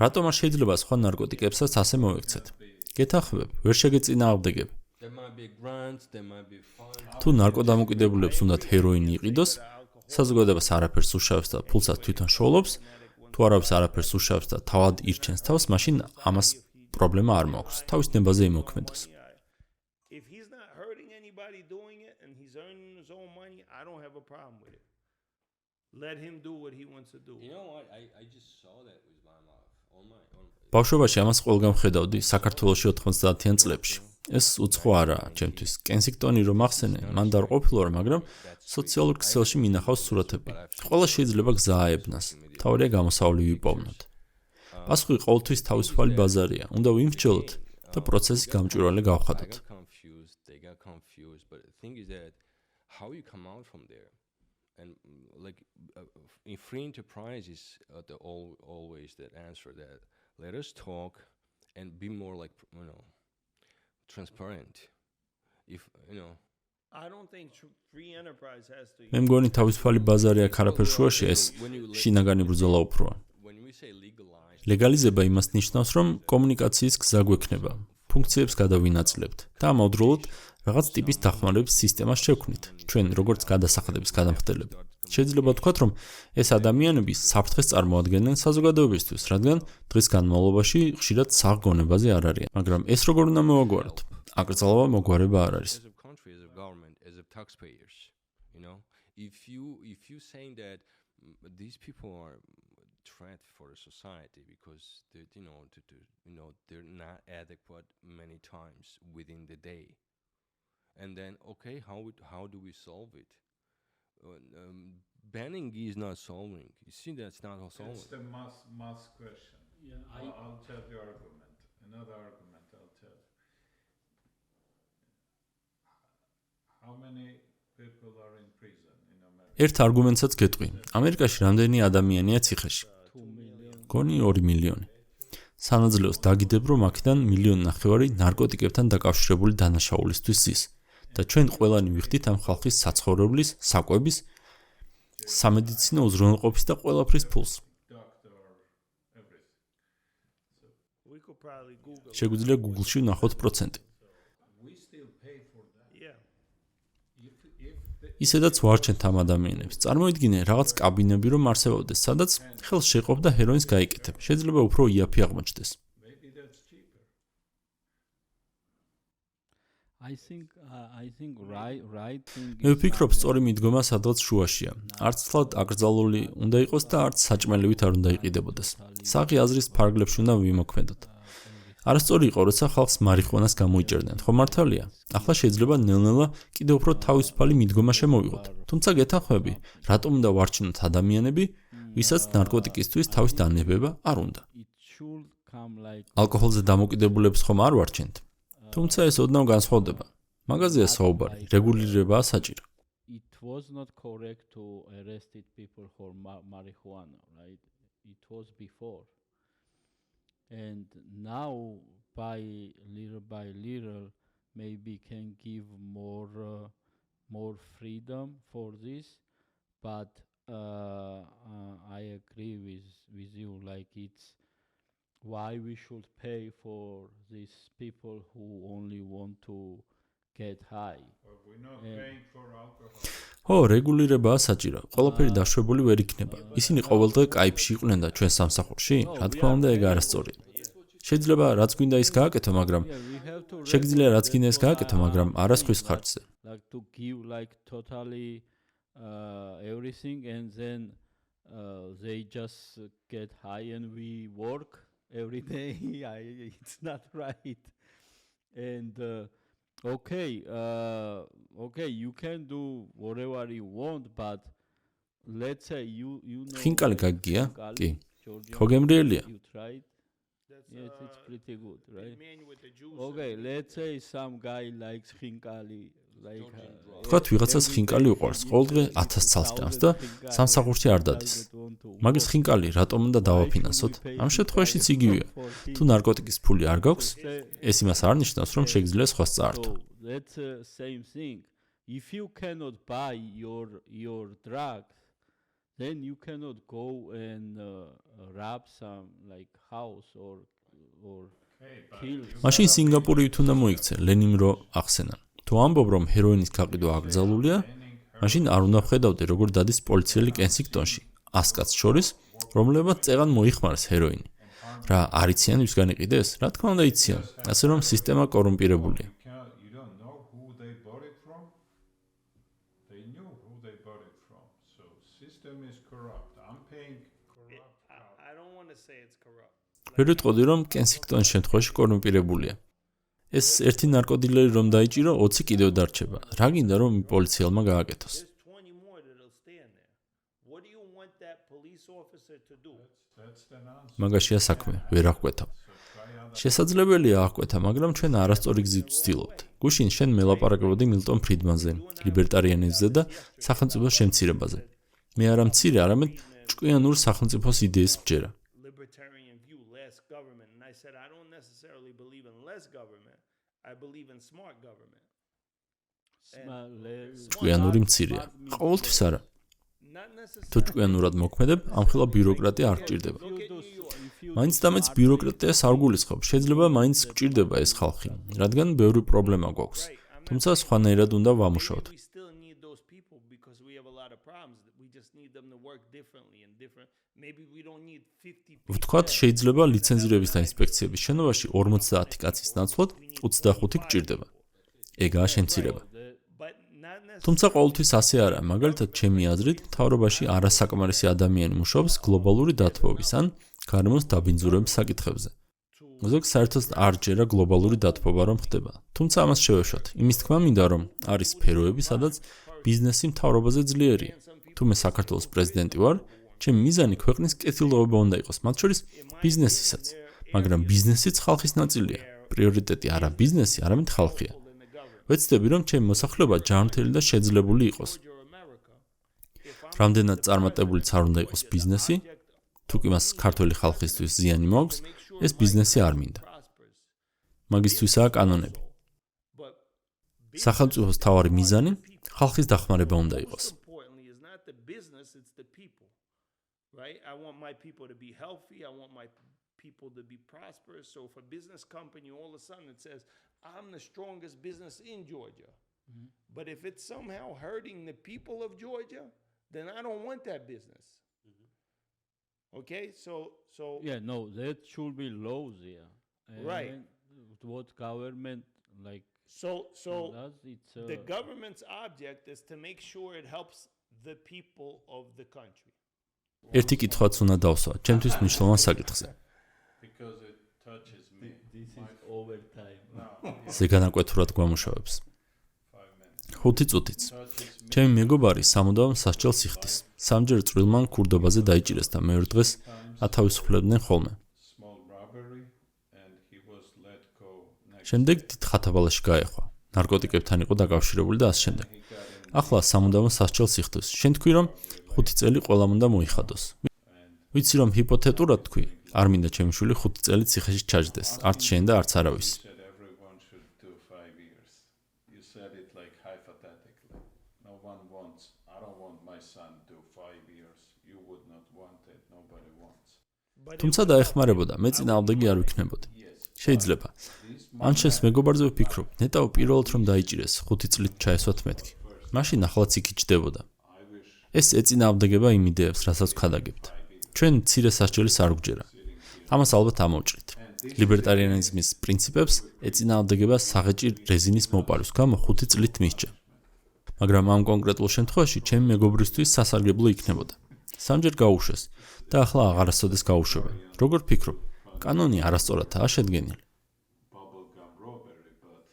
რატომ არ შეიძლება სხვა ნარკოტიკებსაც ასე მოვექცეთ? გეთანხმებ, ვერ შეგეწინააღმდეგებ. There might be grants, there might be funds. თუ ნარკოდამოკიდებულებს უნდათ ჰეროინი იყიდოს, საზოგადოებას არაფერს უშავს და ფულსაც თვითონ შოულობს, თუ არავის არაფერს უშავს და თავად ირჩენს თავს, მაშინ ამას პრობლემა არ მაქვს. თავის ნებაზე იმოქმედოს. If he's not hurting anybody doing it and he's earning his own money, I don't have a problem with it. Let him do what he wants to do. You know what? I just saw that with my mouth. On my ბავშვობაში ამას ყველგან ვხედავდი საქართველოში 90-იან წლებში. ეს უცხო არაა ჩემთვის. კენსინგტონი რომ ახსენე, მან და არ ყოფილა, მაგრამ სოციალურ ქსელში მინახავს სურათები. ყველა შეიძლება გზა აებნას. თავარია გამოსავალი ვიპოვნოთ. პასუხი ყოველთვის თავისუფალი ბაზარია. უნდა ვიმსჯელოთ და პროცესი გამჭვირვალე გავხადოთ. They got confused, but the thing is that how you come out from there. and like in free enterprise is always that answer that let us talk and be more like transparent. If I don't think free enterprise has to. მე მგონი თავისუფალი ბაზარი აქ არაფერ შუაში ეს შინაგანი ბრძოლა უფროა. When we say legalize, ლეგალიზება იმას ნიშნავს, რომ კომუნიკაციის გზა გვექნება, ფუნქციებს გადავინაწლებთ და ამავდროულად რაღაც ტიპის დახმარების სისტემას შევქმნით. ჩვენ როგორც გადასახადების გადამხდელები. შეიძლება ვთქვათ, რომ ეს ადამიანები საფრთხეს წარმოადგენენ საზოგადოებისთვის, რადგან დღის განმავლობაში ხშირად საღ გონებაზე არ არიან. მაგრამ ეს როგორ უნდა მოვაგვაროთ? აკრძალვა მოგვარება არ არის. as a country, as a government, as a taxpayers, if you saying that these people are threat for a society because they they're not adequate many times within the day, and then okay, how do we solve it? Banning is not solving. You see, that's not solving. It's the mass question. Yeah, I'll tell you argument. Another argument I'll tell you. How many people are in prison in America? ერთ არგუმენტსაც გეტყვი. ამერიკაში რამდენი ადამიანია ციხეში? გონი 2 მილიონი. სანაძლეოს დაგიდებ, რომ აქედან 1.5 მილიონი ნარკოტიკებთან დაკავშირებული დანაშაულისთვის ზის. და ჩვენ ყველანი ვიხდით ამ ხალხის საცხოვრებლის, საკვების, სამედიცინო უზრუნველყოფის და ყველაფრის ფულს. We could probably Google. შეგვიძლია Google-ში ვნახოთ პროცენტი. We still pay for that. Yeah. If ისედაც ვარჩენთ ამ ადამიანებს. წარმოიდგინე რაღაც კაბინები რომ არსებობდეს, სადაც ხელს შეყობ და ჰეროინს გაიკეთებ. შეიძლება უფრო იაფი აღმოჩნდეს. maybe that's cheaper. I think right thing. მე ვფიქრობ, სწორი მიდგომა სადღაც შუაშია. არც თლად აკრძალული უნდა იყოს და არც საჭმელივით არ უნდა იყიდებოდეს. საღი აზრის ფარგლებში უნდა ვიმოქმედოთ. არასწორი იყო, როცა ხალხს მარიხუანას გამოიჭერდნენ. ხო მართალია? ახლა შეიძლება ნელ-ნელა კიდევ უფრო თავისუფალი მიდგომა შემოვიღოთ. თუმცა გეთანხმები, რატომ უნდა ვარჩინოთ ადამიანები, ვისაც ნარკოტიკისთვის თავის დანებება არ უნდა. It should come like ალკოჰოლზე დამოკიდებულებს ხომ არ ვარჩენთ? თუმცა ეს ოდნავ განსხვავდება. მაგაზეა საუბარი, რეგულირებაა საჭირო. it was not correct to arrest people for marijuana, right? It was before. And now by little maybe can give more freedom for this, but I agree with you, like it's why we should pay for these people who only want to get high. But we're not paying for alcohol. ხო, რეგულირებაა საჭირო. ყველაფერი დაშვებული ვერ იქნება. ისინი ყოველდღე კაიფში იყვნენ და ჩვენ სამსახურში, რა თქმა უნდა, ეგ არასწორია. შეიძლება რაც გვინდა ის გააკეთო, მაგრამ შეგიძლია რაც გინდა ის გააკეთო, მაგრამ არა სხვის ხარჯზე. Like to give like totally everything and then they just get high and we work every day. It's not right. And okay, you can do whatever you want, but let's say you know ხინკალი გაგია? კი. Georgian ხო გემრიელია? you tried. That's Yes, it's pretty good, right? man with the juice. Okay, let's say some guy likes ხინკალი, like თქვათ ვიღაცას ხინკალი უყვარს, ყოველდღე 1000 ცალს ჭამს და სამსახურში არ დადის. მაგის ხინკალი რატომ უნდა დავაფინანსოთ? ამ შემთხვევაშიც იგივეა. თუ ნარკოტიკის ფული არ გაქვს, ეს იმას არ ნიშნავს, რომ შეგიძლია სხვას წაართო. So that's same thing. If you cannot buy your drugs, then you cannot go and rob some like house or kill. მაშინ სინგაპური თუნდა მოიქცე, ლენიმ რო ახსენან. თუ ამბობ რომ ჰეროინის გაყიდვა აკრძალულია, მაშინ არ უნდა ვხედავდე როგორ დადის პოლიციელი კენსინგტონში 100 კაცს შორის, რომლებმაც წეღან მოიხმარეს ჰეროინი. რა არ იციან ვისგან იყიდეს? რა თქმა უნდა იციან, ასე რომ სისტემა კორუმპირებულია. You don't know who they bought it from. They knew who they bought it from. So system is corrupt. I'm paying corrupt. I don't want to say it's corrupt. ვერ ვიტყოდი რომ კენსინგტონის შემთხვევაში კორუმპირებულია. ეს ერთი ნარკოდილერი რომ დაიჭირო, 20 კიდევ დარჩება. რა გინდა რომ პოლიციელმა გააკეთოს? There's 20 more that'll stand there. What do you want that police officer closer to do. მაგაშია საქმე, ვერ აღკვეთავ. შესაძლებელია აღკვეთა, მაგრამ ჩვენ არასწორი გზით ვცდილობთ. გუშინ შენ მელაპარაკებოდი მილტონ ფრიდმანზე, ლიბერტარიანიზმზე და სახელმწიფოს შემცირებაზე. მე არა მცირე, არამედ ჭკვიანურ სახელმწიფოს იდეას მჯერა. Libertarian view, less government. And I said, I don't necessarily believe in less government. I believe in smart government. ჭკვიანური მცირეა. ყოველთვის არა. Not necessarily. თუ ჭკვიანურად მოქმედებ, ამხელა ბიუროკრატია არ გჭირდება. მაინც და მეც ბიუროკრატიას არ გულისხმობ. შეიძლება მაინც გჭირდება ეს ხალხი, რადგან ბევრი პრობლემა გვაქვს. თუმცა სხვანაირად უნდა ვამუშაოთ. We still need those people because we have a lot of problems. We just need them to work differently and different. Maybe we don't need 50 people. ვთქვათ, შეიძლება ლიცენზირების და ინსპექციების შენობაში 50 კაცის ნაცვლად 25 გჭირდება. ეგაა შემცირება. But not necessarily. თუმცა ყოველთვის ასე არა. მაგალითად, ჩემი აზრით, მთავრობაში არასაკმარისი ადამიანი მუშაობს გლობალური დათბობის ან გარემოს დაბინძურების საკითხებზე. ზოგ საერთოდ არ ჯერა გლობალური დათბობა რომ ხდება. თუმცა ამას შევეშვათ. იმის თქმა მინდა, რომ არის სფეროები, სადაც ბიზნესი მთავრობაზე ძლიერია. თუ მე საქართველოს პრეზიდენტი ვარ, ჩემი მიზანი ქვეყნის კეთილდღეობა უნდა იყოს, მათ შორის ბიზნესისაც. მაგრამ ბიზნესიც ხალხის ნაწილია. პრიორიტეტი არა ბიზნესი, არამედ ხალხია. ვეცდები, რომ ჩემი მოსახლეობა ჯანმრთელი და შეძლებული იყოს. რამდენად წარმატებულიც არ უნდა იყოს ბიზნესი, თუ კი მას ქართული ხალხისთვის ზიანი მოაქვს, ეს ბიზნესი არ მინდა. მაგისთვისაა კანონები. სახელმწიფოს მთავარი მიზანი ხალხის დახმარება უნდა იყოს. Importantly is not the business, it's the people. Right? I want my people to be healthy. I want my people to be prosperous. So if a business company all of a sudden it says, I'm the strongest business in Georgia. But if it's somehow hurting the people of Georgia, then I don't want that business. Okay? So Yeah, no, that should be laws here. Right. And what government like so does, it's the government's object is to make sure it helps the people of the country. ერთი კითხვაც უნდა დავსვა, ჩემთვის მნიშვნელოვან საკითხზე. Because it touches me. this is overtime. ზეგანაკვეთურად გვამუშავებს. 5 minutes. 5 წუთიც. Touches me. ჩემი მეგობარი სამუდამო სასჯელს იხდის. სამჯერ წვრილმან ქურდობაზე დაიჭირეს და მეორე დღეს ათავისუფლებდნენ ხოლმე. Small robbery and he was let go next. შემდეგ დიდ ხათაბალაში გაეხვა. ნარკოტიკებთან იყო დაკავშირებული და ასე შემდეგ. ახლა სამუდამო სასჯელს იხდის. შენ თქვი რომ 5 წელი ყველამ უნდა მოიხადოს. ვიცი რომ ჰიპოთეტურად თქვი, არ მინდა ჩემი შვილი 5 წელი ციხეში ჩაჯდეს. არც შენ და არც არავის. You said everyone should do 5 years. You said it like hypothetically. No one wants. I don't want my son to do 5 years. You would not want it. Nobody wants. თუმცა დაეხმარებოდა, მე წინააღმდეგი არ ვიქნებოდი. შეიძლება. ან შენს მეგობარზე ვფიქრობ, ნეტავ პირველად რომ დაიჭირეს 5 წლით ჩაესვათ მეთქი. მაშინ ახლაც იქ იჯდებოდა. ეს ეწინააღმდეგება იმ იდეებს, რასაც ვქადაგებთ. ჩვენ მცირე სასჯელის არ გვჯერა. ამას ალბათ ამოვჭრით. ლიბერტარიანიზმის პრინციპებს ეწინააღმდეგება საღეჭი რეზინის მოპარვის გამო 5 წლით მისჯა. მაგრამ ამ კონკრეტულ შემთხვევაში ჩემი მეგობრისთვის სასარგებლო იქნებოდა. სამჯერ გაუშვეს და ახლა აღარასოდეს გაუშვებენ. როგორ ფიქრობ? კანონი არასწორადაა შედგენილი. Bubblegum robbery, but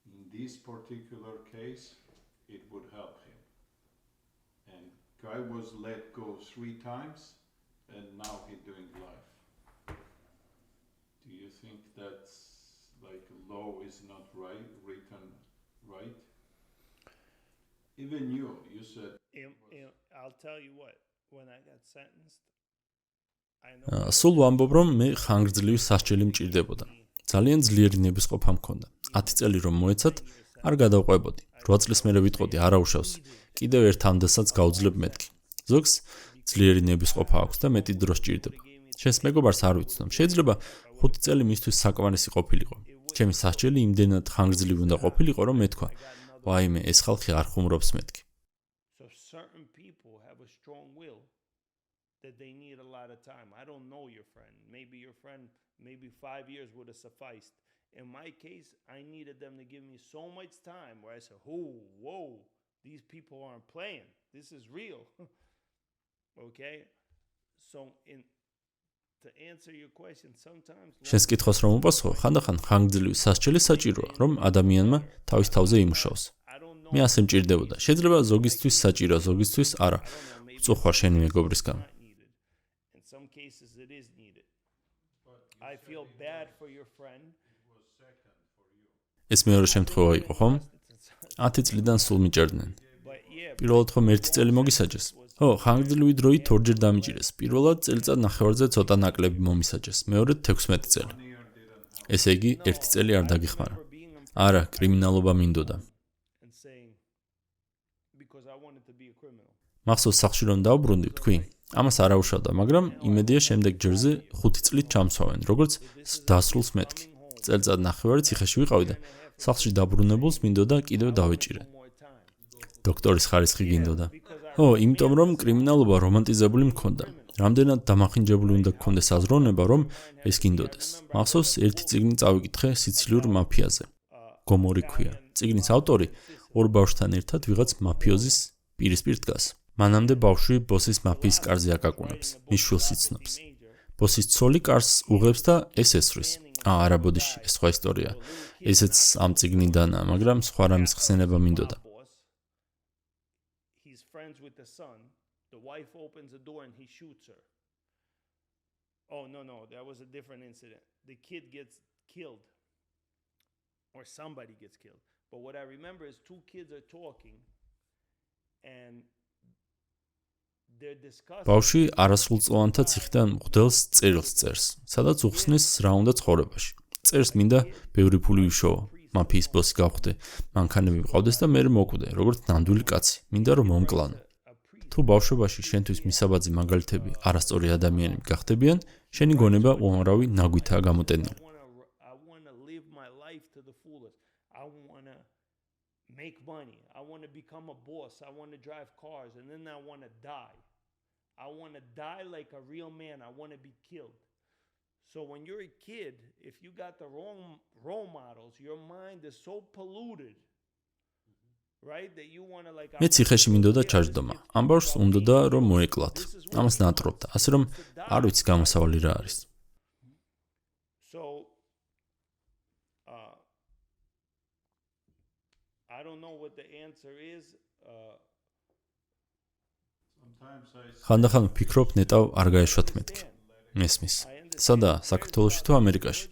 in this particular case, it would help him. And guy was let go 3 times, and now he's doing life. Do you think that's like law is not right, written right? Even you said I'll tell you what, when I got sentenced, I know სულ ვამბობ რომ მე ხანგრძლივი სასჯელი მჭირდებოდა. ძალიან ძლიერი ნებისყოფა მქონდა. 10 წელი რომ მოეცათ, არ გადავყვებოდი. 8 წლის მერე ვიტყოდი, არა უშავს. კიდევ ერთ ამდასაც გავძლებ მეთქი. ზოგს ძლიერი ნებისყოფა აქვს და მეტი დრო სჭირდება. შენს მეგობარს არ ვიცნობ. შეიძლება 5 წელი მისთვის საკმარისი ყოფილიყო. ჩემი სასჯელი იმდენად ხანგრძლივი უნდა ყოფილიყო, რომ მეთქვა, ვაიმე, ეს ხალხი არ ხუმრობს მეთქი. so certain people have a strong will that they need a lot of time. I don't know your friend. Maybe your friend, maybe 5 years would have sufficed. In my case, I needed them to give me so much time where I said, whoa, these people aren't playing. This is real. Okay? So to answer your question, sometimes შენს კითხვას რომ უპასუხო, ხანდახან ხანგრძლივი სასჯელი საჭიროა, რომ ადამიანმა თავის თავზე იმუშაოს. I don't know. მე ასე მჭირდებოდა. შეიძლება ზოგისთვის საჭიროა, ზოგისთვის არა. წუხარ შენი მეგობრისგან. Not needed. some cases it is needed. I feel bad for your friend. ეს მეორე შემთხვევა იყო, ხომ? 10 წლიდან სულ მიჭერდნენ. But yeah, პირველად ხომ 1 წელი მოგისაჯეს? ხო, ხანგრძლივი დროით ორჯერ დამიჭირეს. პირველად წელიწად ნახევარზე ცოტა ნაკლები მომისაჯეს, მეორედ 16 წელი. ესე იგი, 1 წელი არ დაგიხმარა. არა, კრიმინალობა მინდოდა. and saying because I wanted to be a criminal. მახსოვს სახლში რომ დავბრუნდი, თქვი, ამას არ აუშავდა, მაგრამ იმედია შემდეგ ჯერზე 5 წლით ჩამსვავენ, როგორც დასრულს მეთქი. წელიწად ნახევარი ციხეში ვიყავი და სახლში დაბრუნებულს მინდოდა კიდევ დავეჭირე. დოქტორის ხარისხი გინდოდა. ო, იმიტომ რომ კრიმინალობა რომანტიზებული მქონდა. რამდენად დამახინჯებული უნდა გქონდეს აზროვნება, რომ ეს გინდოდეს. მახსოვს ერთი წიგნი წავიკითხე სიცილიურ მაფიაზე. გომორი ქვია. წიგნის ავტორი ორ ბავშვთან ერთად ვიღაც მაფიოზის პირისპირ დგას. მანამდე ბავშვი ბოსის მაფიის კარზე აკაკუნებს, მის შვილს იცნობს. ბოსის ცოლი კარს უღებს და ეს ესვრის. არა ბოდიში, ეს სხვა ისტორია. ესეც ამ წიგნიდანაა, მაგრამ სხვა რამის ხსენება მინდოდა. He's friends with the son. The wife opens the door and he shoots her. Oh no, that was a different incident. The kid gets killed. Or somebody gets killed. But what I remember is two kids are talking and they're discussing. ბავშვი არასრულწლოვანთა ციხიდან მღვდელს წერილს წერს, სადაც უხსნის რა უნდა ცხოვრებაში. წერს მინდა ბევრი ფული ვიშოვო, მაფიის ბოსი გავხდე, მანქანები ვიყავდეს და მე მოკვდე, როგორც ნამდვილი კაცი, მინდა რომ მომკლანო. თუ ბავშვობაში შენთვის მისაბაძი მაგალითები არასწორი ადამიანები გახდებიან, შენი გონება უამრავი ნაგვითაა გამოტენილი. I want to live my life to the fullest. I want to make money. I want to become a boss. I want to drive cars and then I want to die. I want to die like a real man. I want to be killed. So when you're a kid, if you got the wrong role models, your mind is so polluted. Right that you want to like მე ციხეში მინდოდა ჩაჯდომა. ამ ბავშვს უნდოდა რომ მოეკლათ. ამას ნატრობდა. ასე რომ არ ვიცი გამოსავალი რა არის. So I don't know what the answer is. ხანდახან ვფიქრობ, ნეტავ არ გაეშვათ მეთქი. მესმის. სადაა, საქართველოში თუ ამერიკაში?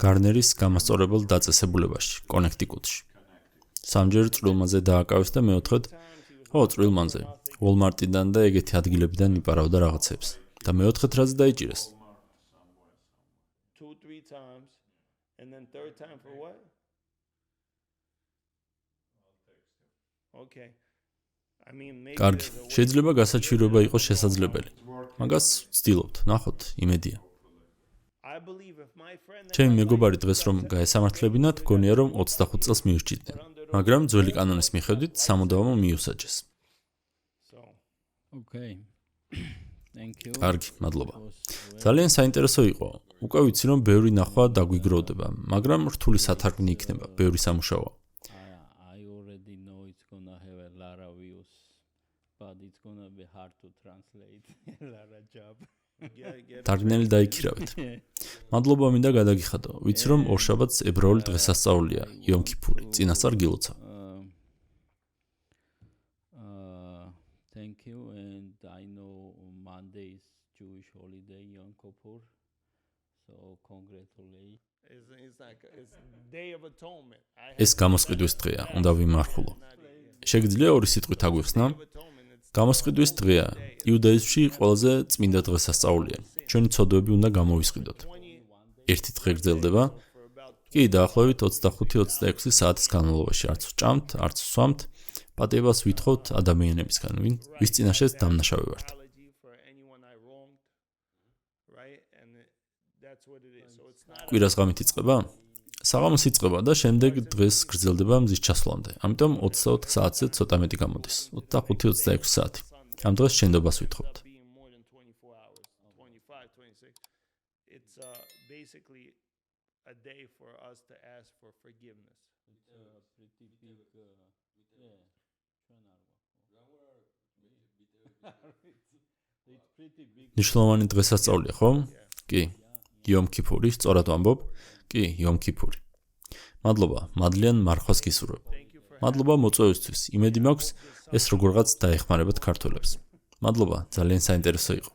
გარნერის გამასწორებელ დაწესებულებაში, კონექტიკუტში. სამჯერ წვრილმანზე დააკავეს და მეოთხედ, წვრილმანზე, Walmart-დან და ეგეთი ადგილებიდან იპარავდა რაღაცებს. და მეოთხედ რაზე დაიჭირეს? 2-3 times and then third time for what? Okay. I mean maybe კარგი, შეიძლება გასაჩივრება იყოს შესაძლებელი. მაგას ვცდილობთ, ნახოთ, იმედია. I believe if my friend ჩემი მეგობარი დღეს რომ გაესამართლებინათ, გონია რომ 25 წელს მიურჩიდნენ. მაგრამ ძველი კანონის მიხედვით სამუდამო მიუსაჯეს. Okay. Thank you. კარგი, მადლობა. ძალიან საინტერესო იყო. უკვე ვიცი რომ ბევრი ნახვა დაგვიგროვდება, მაგრამ რთული სათარგმნი იქნება, ბევრი სამუშაოა. I already know it's going to have a lot of views, but it's going to be hard to translate. A lot of job. თარგმნელი დაიქირავეთ. მადლობა მინდა გადაგიხადო. ვიცი რომ ორშაბათს ებრაული დღესასწაულია, იომ-ქიფური, წინასწარ გილოცა. Thank you, and I know Monday is Jewish holiday, Yom-Kippur, so congratulations. It's Day of Atonement. ეს გამოსყიდვის დღეა, უნდა ვიმარხულო. შეგიძლია ორი სიტყვით აგვიხსნა? გამოსყიდვის დღეა. იუდაიზმში ყველაზე წმინდა დღესასწაულია. ჩვენი ცოდვები უნდა გამოვისყიდოთ. ერთი დღე გრძელდება. კი, დაახლოებით 25-26 საათის განმავლობაში არც ვჭამთ, არც ვსვამთ. პატიებას ვითხოვთ ადამიანებისგან, ვის წინაშეც დამნაშავე ვართ. კვირას ღამით იწყება? საღამოს იწყება და შემდეგ დღეს გრძელდება მზის ჩასვლამდე. ამიტომ 24 საათზე ცოტა მეტი გამოდის. 25-26 საათი. ამ დღეს შენდობას ვითხოვთ. It's basically a day for us to ask for forgiveness. ნიშნულოვანი დღესასწაულია, ხო? კი. იომ-ქიფური, სწორად ვამბობ? კი, იომ-ქიფური. მადლობა, მადლიან მარხვას გისურვებ. მადლობა მოწვევისთვის. იმედი მაქვს, ეს როგორღაც დაეხმარებათ ქართველებს. მადლობა, ძალიან საინტერესო იყო.